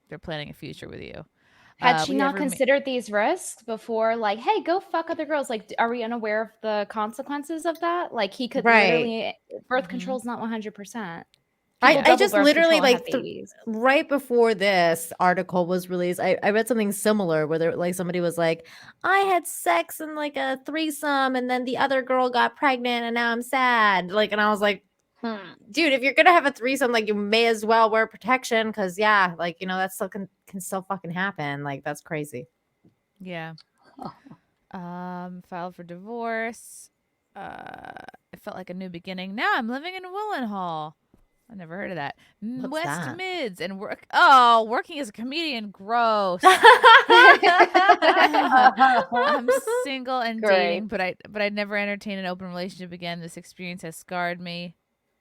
they're planning a future with you. Had she not considered these risks before? Like, hey, go fuck other girls. Like, are we unaware of the consequences of that? Like, he could literally... Birth control's not 100%. I just literally right before this article was released, I read something similar where there, like somebody was like, I had sex in like a threesome and then the other girl got pregnant and now I'm sad. Like, and I was like, dude, if you're gonna have a threesome, like you may as well wear protection because that still can still fucking happen. Like that's crazy. Yeah. Filed for divorce. It felt like a new beginning. Now I'm living in Willenhall. I never heard of that. What's West that? Mids and work. Oh, working as a comedian. Gross. I'm single and Great. dating, but I'd never entertain an open relationship again. This experience has scarred me.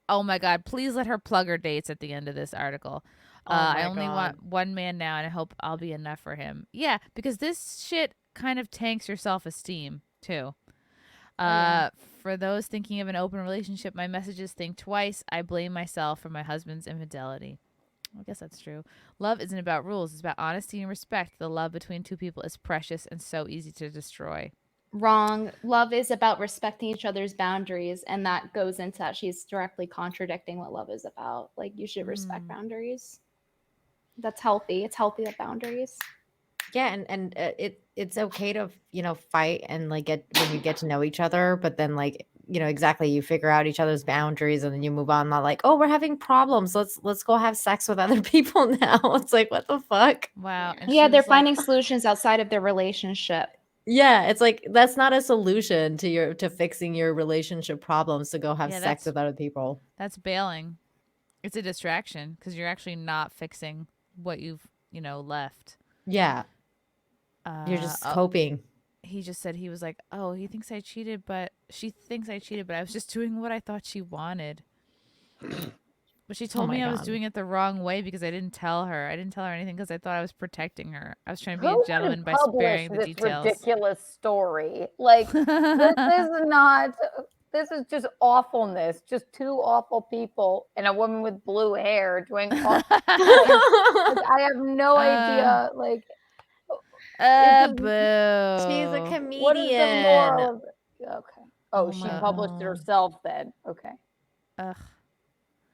Oh my God! Please let her plug her dates at the end of this article. I only want one man now, and I hope I'll be enough for him. Yeah, because this shit kind of tanks your self-esteem too. For those thinking of an open relationship, my message is think twice. I blame myself for my husband's infidelity. I guess that's true. Love isn't about rules. It's about honesty and respect. The love between two people is precious and so easy to destroy. Wrong. Love is about respecting each other's boundaries, and that goes into that. She's directly contradicting what love is about. Like, you should respect boundaries. That's healthy. It's healthy to have boundaries. Yeah, and it's okay to fight and like when you get to know each other, but then like exactly, you figure out each other's boundaries and then you move on. Not like, oh, we're having problems, let's go have sex with other people now. It's like, what the fuck? Wow. And Yeah, they're like, finding solutions outside of their relationship. Yeah, it's like that's not a solution to fixing your relationship problems, to go have sex with other people. That's bailing. It's a distraction because you're actually not fixing what you've left. Yeah. You're just coping. He just said, he was like, oh, she thinks I cheated, but I was just doing what I thought she wanted. But she told me I was doing it the wrong way because I didn't tell her. I didn't tell her anything because I thought I was protecting her. I was trying to be a gentleman by sparing the details. Ridiculous story. Like, this is just awfulness. Just two awful people and a woman with blue hair doing awful. I have no idea. Like, boo. She's a comedian. What is the moral? Okay. Oh, she published it herself then. Okay. Ugh.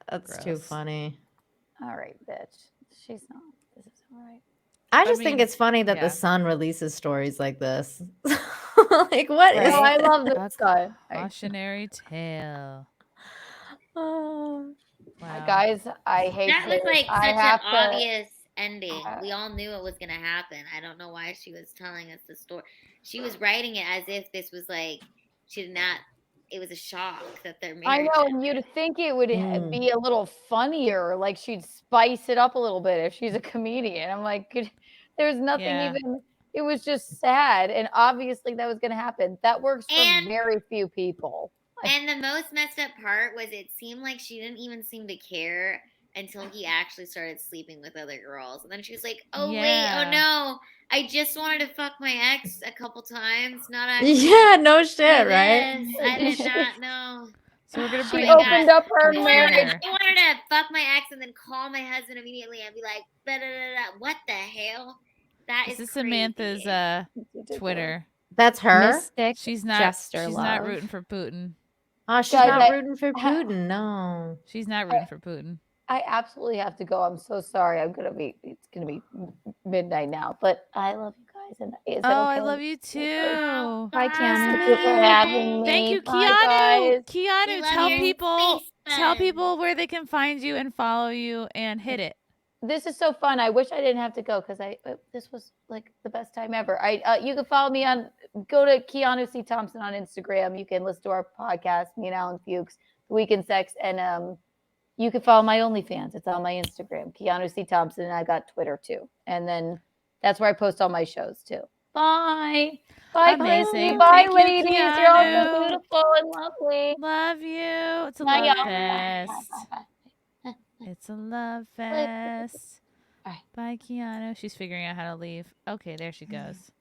That's too funny. All right, bitch. She's not. This is all right. I just think it's funny that the Sun releases stories like this. Like, what is? I love this guy. Cautionary tale. Oh, wow. Guys, I hate that was like I such an have to- obvious ending. We all knew it was gonna happen. I don't know why she was telling us the story. She was writing it as if this was like she did not. It was a shock that they're married. I know, and you'd think it would be a little funnier, like she'd spice it up a little bit if she's a comedian. I'm like, there's nothing even. It was just sad, and obviously that was going to happen. That works for very few people. And the most messed up part was it seemed like she didn't even seem to care until he actually started sleeping with other girls. And then she was like, oh, wait, oh, no. I just wanted to fuck my ex a couple times. Not actually. Yeah, no shit, right? I did not know. So we're going to She opened up her marriage. I wanted to fuck my ex and then call my husband immediately and be like, da-da-da-da. What the hell? This is Samantha's Twitter. That's her? Mystic she's not Jester she's love. not rooting for Putin. Oh, she's not rooting for Putin. No. She's not rooting for Putin. I absolutely have to go. I'm so sorry. It's gonna be midnight now, but I love you guys. And is that I okay? love you too. Bye, Keanu. Thank you for having me. Thank you, Bye, Keanu. guys. Keanu, tell people where they can find you and follow you and hit it. This is so fun. I wish I didn't have to go because this was like the best time ever. You can follow me go to Keanu C. Thompson on Instagram. You can listen to our podcast, me and Alan Fuchs, The Weekend Sex, and you can follow my OnlyFans. It's on my Instagram, Keanu C. Thompson, and I got Twitter too. And then that's where I post all my shows too. Bye. Bye, Amazing. Chrissie. Bye, Thank you, ladies. You're all Keanu. so beautiful and lovely. Love you. It's a Bye, love y'all. fest. It's a love fest. Bye, Keanu. She's figuring out how to leave. Okay, there she goes.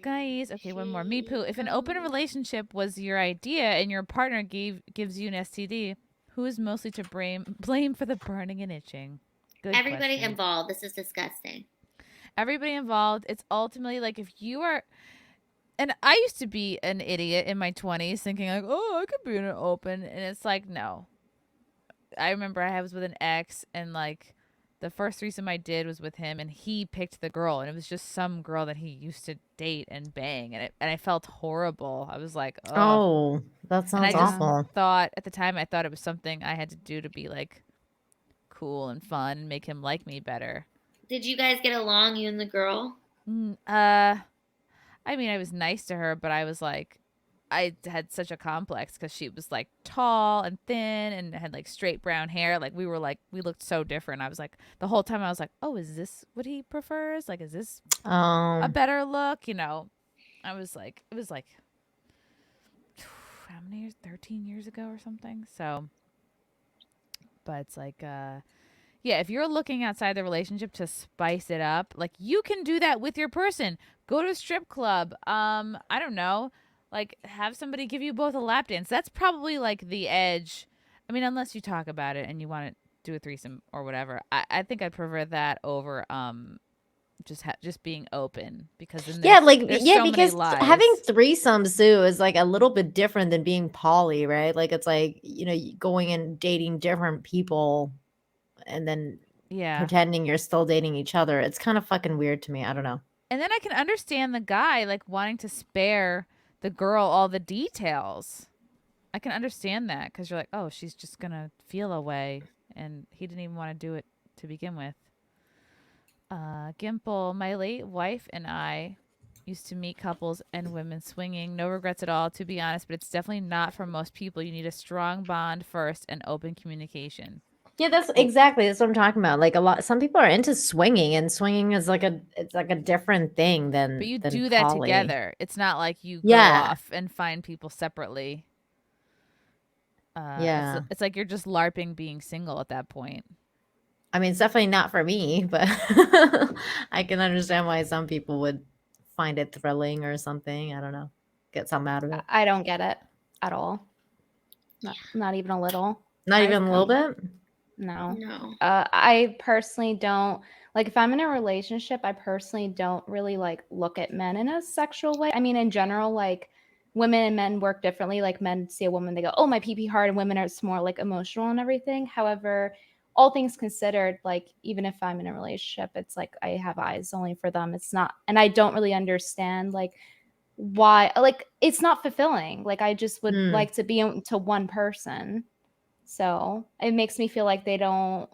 Guys, okay, one more. Me poo. If an open relationship was your idea and your partner gives you an STD, who is mostly to blame for the burning and itching? Good Everybody question. involved. This is disgusting. Everybody involved. It's ultimately like if you are, and I used to be an idiot in my 20s thinking like, oh, I could be in an open. And it's like, no. I remember I was with an ex and like the first threesome I did was with him and he picked the girl and it was just some girl that he used to date and bang. And I felt horrible. I was like, oh, that sounds awful. Thought at the time, I thought it was something I had to do to be like cool and fun and make him like me better. Did you guys get along, you and the girl? I mean, I was nice to her, but I was like, I had such a complex because she was like tall and thin and had like straight brown hair. Like we looked so different. I was like, the whole time I was like, oh, is this what he prefers? Like, is this a better look? You know, I was like, it was like, how many years? 13 years ago or something. So, but it's like, yeah, if you're looking outside the relationship to spice it up, like you can do that with your person. Go to a strip club. I don't know. Like have somebody give you both a lap dance. That's probably like the edge. I mean, unless you talk about it and you want to do a threesome or whatever. I think I'd prefer that over just being open because then there's so because many lies. having threesomes too is like a little bit different than being poly, right? Like it's like, you know, going and dating different people and then pretending you're still dating each other. It's kind of fucking weird to me. I don't know. And then I can understand the guy like wanting to spare the girl all the details. I can understand that because you're like, oh, she's just going to feel away. And he didn't even want to do it to begin with. Gimple, my late wife and I used to meet couples and women swinging. No regrets at all, to be honest, but it's definitely not for most people. You need a strong bond first and open communication. Yeah, that's what I'm talking about. Like some people are into swinging, and swinging is like it's like a different thing than. But you than do that poly. together. It's not like you go off and find people separately. It's like you're just LARPing being single at that point. I mean, it's definitely not for me, but I can understand why some people would find it thrilling or something. I don't know, get something out of it. I don't get it at all. Not even a little. Not even a little bit. No. I personally don't like if I'm in a relationship, I personally don't really like look at men in a sexual way. I mean, in general, like women and men work differently. Like men see a woman, they go, oh, my pee hard, and women are more like emotional and everything. However, all things considered, like even if I'm in a relationship, it's like I have eyes only for them. It's not, and I don't really understand like why, like it's not fulfilling. Like I just would like to be into one person. So it makes me feel like they don't,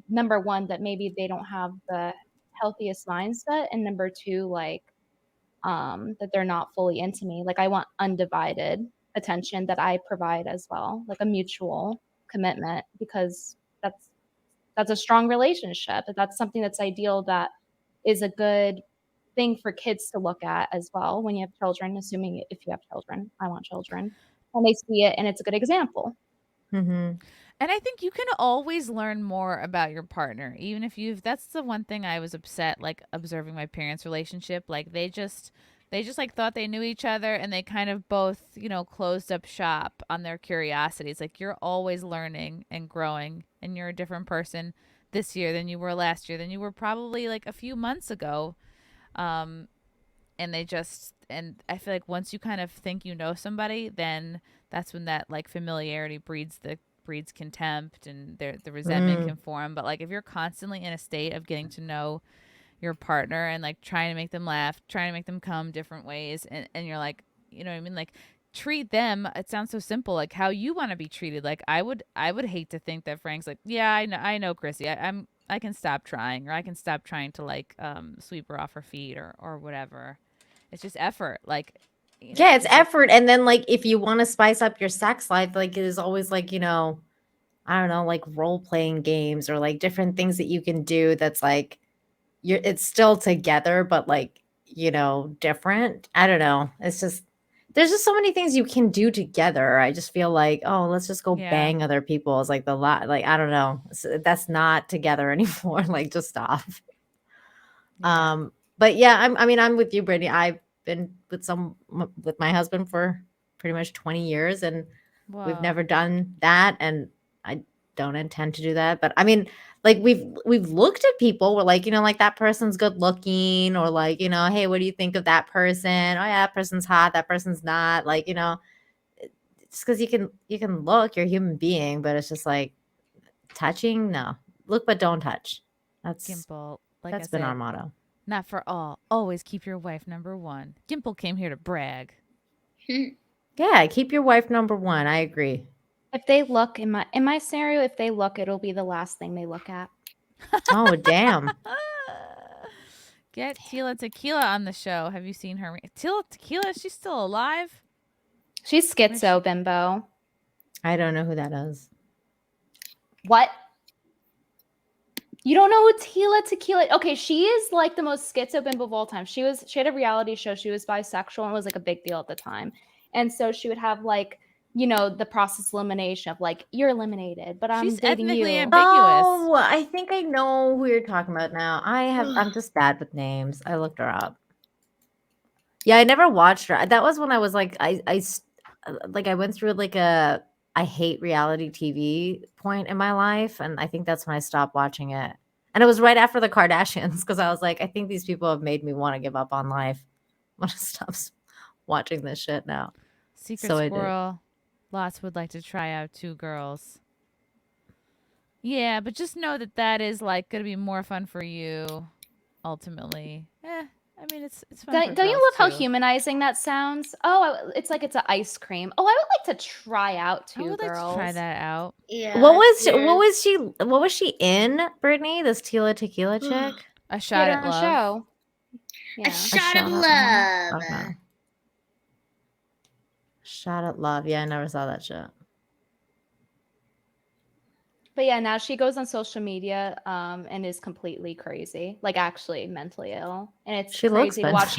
number one, that maybe they don't have the healthiest mindset. And number two, like that they're not fully into me. Like I want undivided attention that I provide as well, like a mutual commitment, because that's a strong relationship. That's something that's ideal, that is a good thing for kids to look at as well when you have children, assuming if you have children. I want children. And they see it and it's a good example. Mm-hmm. And I think you can always learn more about your partner, even if that's the one thing I was upset, like observing my parents' relationship. Like they just like thought they knew each other and they kind of both, closed up shop on their curiosities. Like you're always learning and growing, and you're a different person this year than you were last year, than you were probably like a few months ago. And I feel like once you kind of think you know somebody, then that's when that like familiarity breeds contempt, and the resentment can form. But like if you're constantly in a state of getting to know your partner and like trying to make them laugh, trying to make them come different ways, and you're like, you know what I mean, like treat them, it sounds so simple, like how you want to be treated. Like I would hate to think that Frank's like, yeah, I know Chrissy, I can stop trying, or I can stop trying to like sweep her off her feet or whatever. It's just effort. Like yeah, it's effort. And then like if you want to spice up your sex life, like it is always like, I don't know, like role-playing games or like different things that you can do that's like it's still together, but like, different. I don't know. It's just, there's just so many things you can do together. I just feel like, oh, let's just go bang other people. It's like like, I don't know. That's not together anymore. Like just stop. Yeah. But yeah, I'm with you, Brittany. I've been with my husband for pretty much 20 years and we've never done that. And I don't intend to do that. But I mean, like we've looked at people, we're like, like that person's good looking, or like, hey, what do you think of that person? Oh yeah, that person's hot, that person's not. Like, just because you can look, you're a human being, but it's just like touching, no. Look but don't touch. That's Gimple. Like that's been our motto. Not for all. Always keep your wife number one. Gimple came here to brag. Yeah, keep your wife number one. I agree. If they look in my scenario, if they look, it'll be the last thing they look at. Oh, damn. Get Tila Tequila on the show. Have you seen her? Tila Tequila, she's still alive? She's schizo, bimbo. I don't know who that is. What? You don't know who Tila Tequila? Okay, she is like the most schizo bimbo of all time. She had a reality show. She was bisexual and it was like a big deal at the time. And so she would have like, you know, the process elimination of like, you're eliminated, but I'm dating you. Oh, I think I know who you're talking about now. I'm just bad with names. I looked her up. Yeah, I never watched her. That was when I was like, I went through like a I hate reality TV point in my life, and I think that's when I stopped watching it. And it was right after the Kardashians because I was like, I think these people have made me want to give up on life. I want to stop watching this shit now. Secret So Squirrel. Lots would like to try out 2 girls. Yeah, but just know that is like going to be more fun for you ultimately. I mean, it's fun. Don't you love how humanizing that sounds? Oh, it's like it's an ice cream. Oh, I would like to try out 2 girls. Like to try that out. Yeah. What was she in, Brittany? This Tila Tequila chick? A Shot at Love. Show. Yeah. A Shot at Love. Okay. Shot at Love. Yeah, I never saw that shit. But yeah, now she goes on social media and is completely crazy, like actually mentally ill, and it's crazy to watch.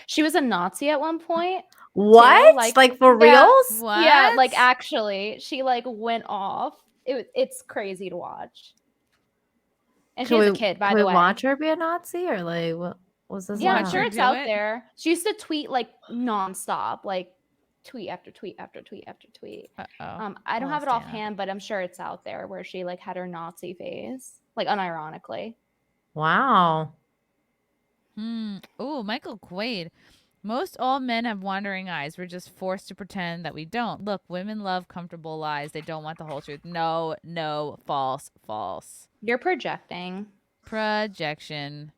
She was a Nazi at one point. What? Too, like for reals? What? Yeah, like actually, she like went off. It's crazy to watch. And she has a kid, by the way. Can we watch her be a Nazi or like what was this? Yeah, I'm sure it's out there. She used to tweet like nonstop, like tweet after tweet after tweet after tweet. I don't have it offhand, but I'm sure it's out there where she like had her Nazi phase, like unironically. Wow. Oh, Michael Quaid. Most all men have wandering eyes. We're just forced to pretend that we don't. Look, women love comfortable lies. They don't want the whole truth. No, false. You're projecting. Projection.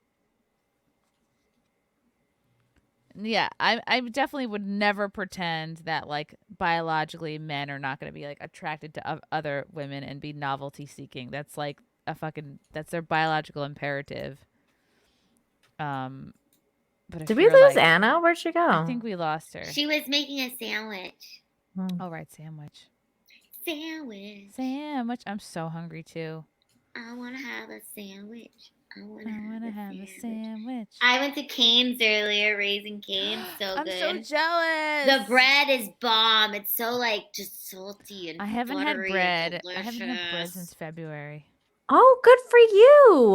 Yeah, I definitely would never pretend that like biologically men are not going to be like attracted to other women and be novelty seeking. That's like that's their biological imperative. But did we lose Anna? Where'd she go? I think we lost her. She was making a sandwich. Oh, right, sandwich. Sandwich. I'm so hungry too. I want to have a sandwich. I want to have a sandwich. I went to Cane's earlier, Raising Cane's, so I'm good. I'm so jealous. The bread is bomb. It's so like just salty and I haven't had buttery bread. and I haven't had bread delicious. since February. Oh, good for you.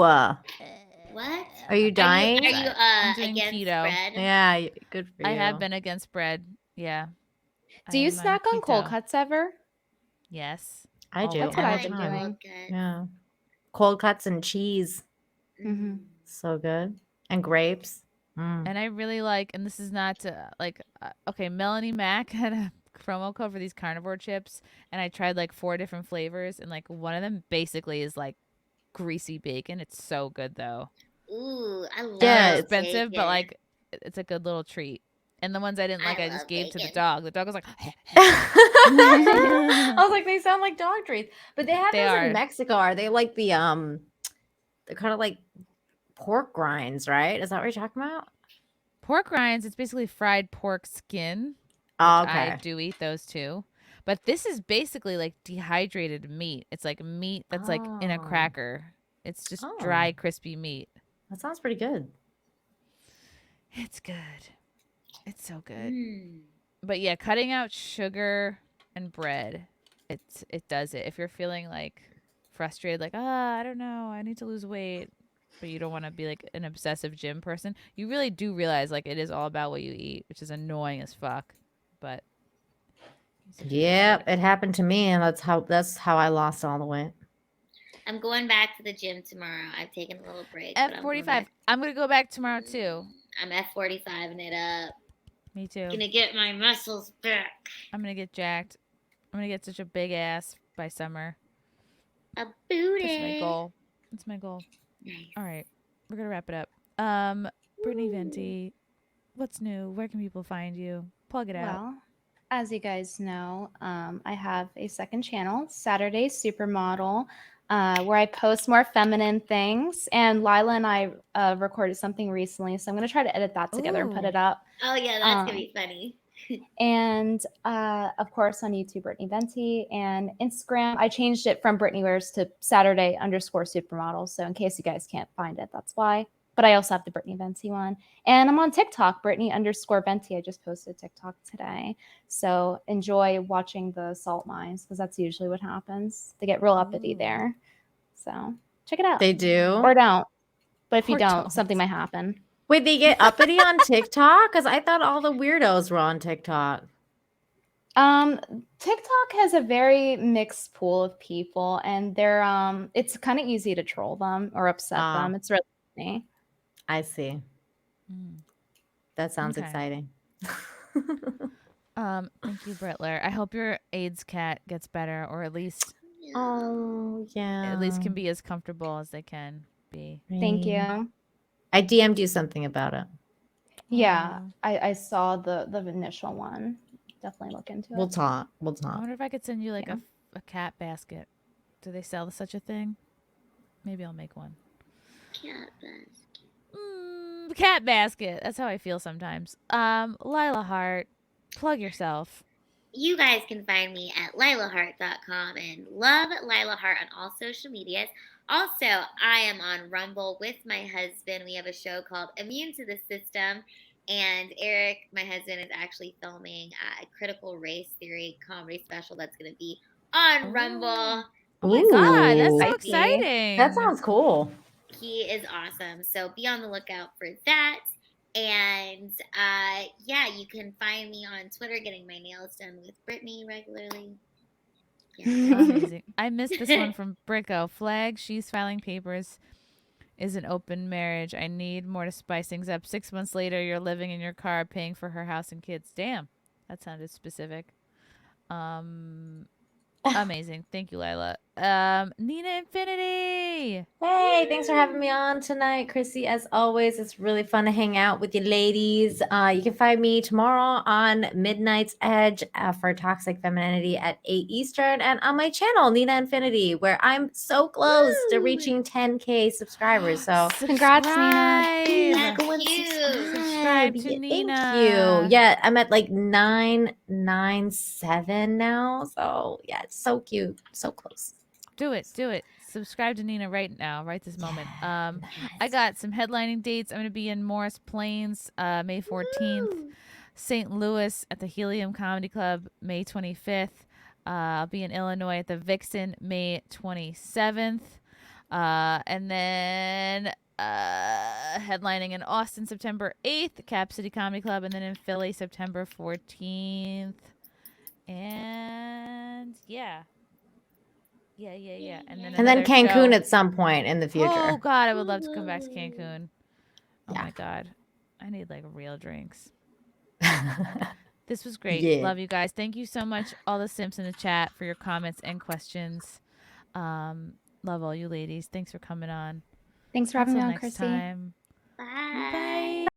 What? Are you dying? Are you I'm doing against keto. bread? Yeah, good for you. I have been against bread. Yeah. Do you snack on cold cuts ever? Yes. I do. That's what all I've the been time. doing. Yeah. Cold cuts and cheese. Mm-hmm. So good. And grapes. And I really like, and this is not to, like, okay, Melanie Mac had a promo code for these carnivore chips, and I tried like 4 different flavors, and like one of them basically is like greasy bacon. It's so good though. Ooh, I love It's expensive, bacon. but like it's a good little treat. And the ones I didn't like, I just love gave to the bacon. dog. The dog was like, I was like, they sound like dog treats. But they have They those are. in Mexico. Are they like the they're kind of like pork rinds, right? Is that what you're talking about? pork rinds. It's basically fried pork skin. Oh, which I okay. do eat those too. But this is basically like dehydrated meat. It's like meat that's like in a Oh. cracker. It's just Oh. dry, crispy meat. That sounds pretty good. It's good. It's so good. But yeah, cutting out sugar and bread, it does it. If you're feeling like frustrated, like, I don't know, I need to lose weight, but you don't want to be like an obsessive gym person, you really do realize like it is all about what you eat, which is annoying as fuck. But Yeah, it happened to me, and that's how I lost all the weight. I'm going back to the gym tomorrow. I've taken a little break. but I'm going F45. back. I'm gonna go back tomorrow too. I'm F45ing it up. Me too. Gonna get my muscles back. I'm gonna get jacked. I'm gonna get such a big ass by summer. A booty. That's my goal. That's my goal. Nice. All right, we're gonna wrap it up. Brittany Venti, what's new? Where can people find you? Plug it out. Well, as you guys know, I have a second channel, Saturday Supermodel, where I post more feminine things. And Lila and I recorded something recently, so I'm going to try to edit that together and put Ooh. it up. Oh yeah, that's gonna be funny. And of course on YouTube, Brittany Venti, and Instagram, I changed it from Brittany Wears to Saturday_supermodel. So in case you guys can't find it, that's why. But I also have the Brittany Venti one. And I'm on TikTok, Brittany_Venti. I just posted TikTok today. So enjoy watching the salt mines because that's usually what happens. They get real uppity there. So check it out. They do? Or don't. But if you Or don't, something might happen. Wait, they get uppity on TikTok? Because I thought all the weirdos were on TikTok. TikTok has a very mixed pool of people, and they're it's kind of easy to troll them or upset them. It's really funny. I see. That sounds Okay. exciting. Thank you, Brittler. I hope your AIDS cat gets better, or at least at least can be as comfortable as they can be. Thank you. I DM'd you something about it. Yeah, I saw the initial one. Definitely look into it. We'll talk. I wonder if I could send you like a cat basket. Do they sell such a thing? Maybe I'll make one. Cat basket. Cat basket. That's how I feel sometimes. Lila Hart, plug yourself. You guys can find me at lilahart.com and love Lila Hart on all social medias. Also, I am on Rumble with my husband. We have a show called Immune to the System. And Eric, my husband, is actually filming a critical race theory comedy special that's going to be on Rumble. Oh my God, that's so exciting. That sounds cool. He is awesome. So be on the lookout for that. And yeah, you can find me on Twitter getting my nails done with Brittany regularly. Yeah. Amazing. I missed this one from Bricko. Flag, she's filing papers. Is an open marriage. I need more to spice things up. 6 months later, you're living in your car, paying for her house and kids. Damn, that sounded specific. Amazing. Thank you, Lila. Nina Infinity. Hey, thanks for having me on tonight, Chrissy. As always, it's really fun to hang out with you ladies. You can find me tomorrow on Midnight's Edge for Toxic Femininity at 8 Eastern and on my channel, Nina Infinity, where I'm so close to reaching 10K subscribers. So congrats, Nina. Thank you. Subscribe to Nina. Thank you. Yeah, I'm at like 997 now. So yeah, it's so cute. So close. Do it. Subscribe to Nina right now, right this moment. I got some headlining dates. I'm going to be in Morris Plains, May 14th. St. Louis at the Helium Comedy Club, May 25th. I'll be in Illinois at the Vixen, May 27th. And then headlining in Austin, September 8th, Cap City Comedy Club. And then in Philly, September 14th. And yeah. And then Cancun show. at some point in the future. Oh God, I would love to come back to Cancun. Oh my God, I need like real drinks. This was great. Yeah. Love you guys. Thank you so much, all the Simps in the chat, for your comments and questions. Love all you ladies. Thanks for coming on. Thanks for having me Until on, next Chrissy. time. Bye.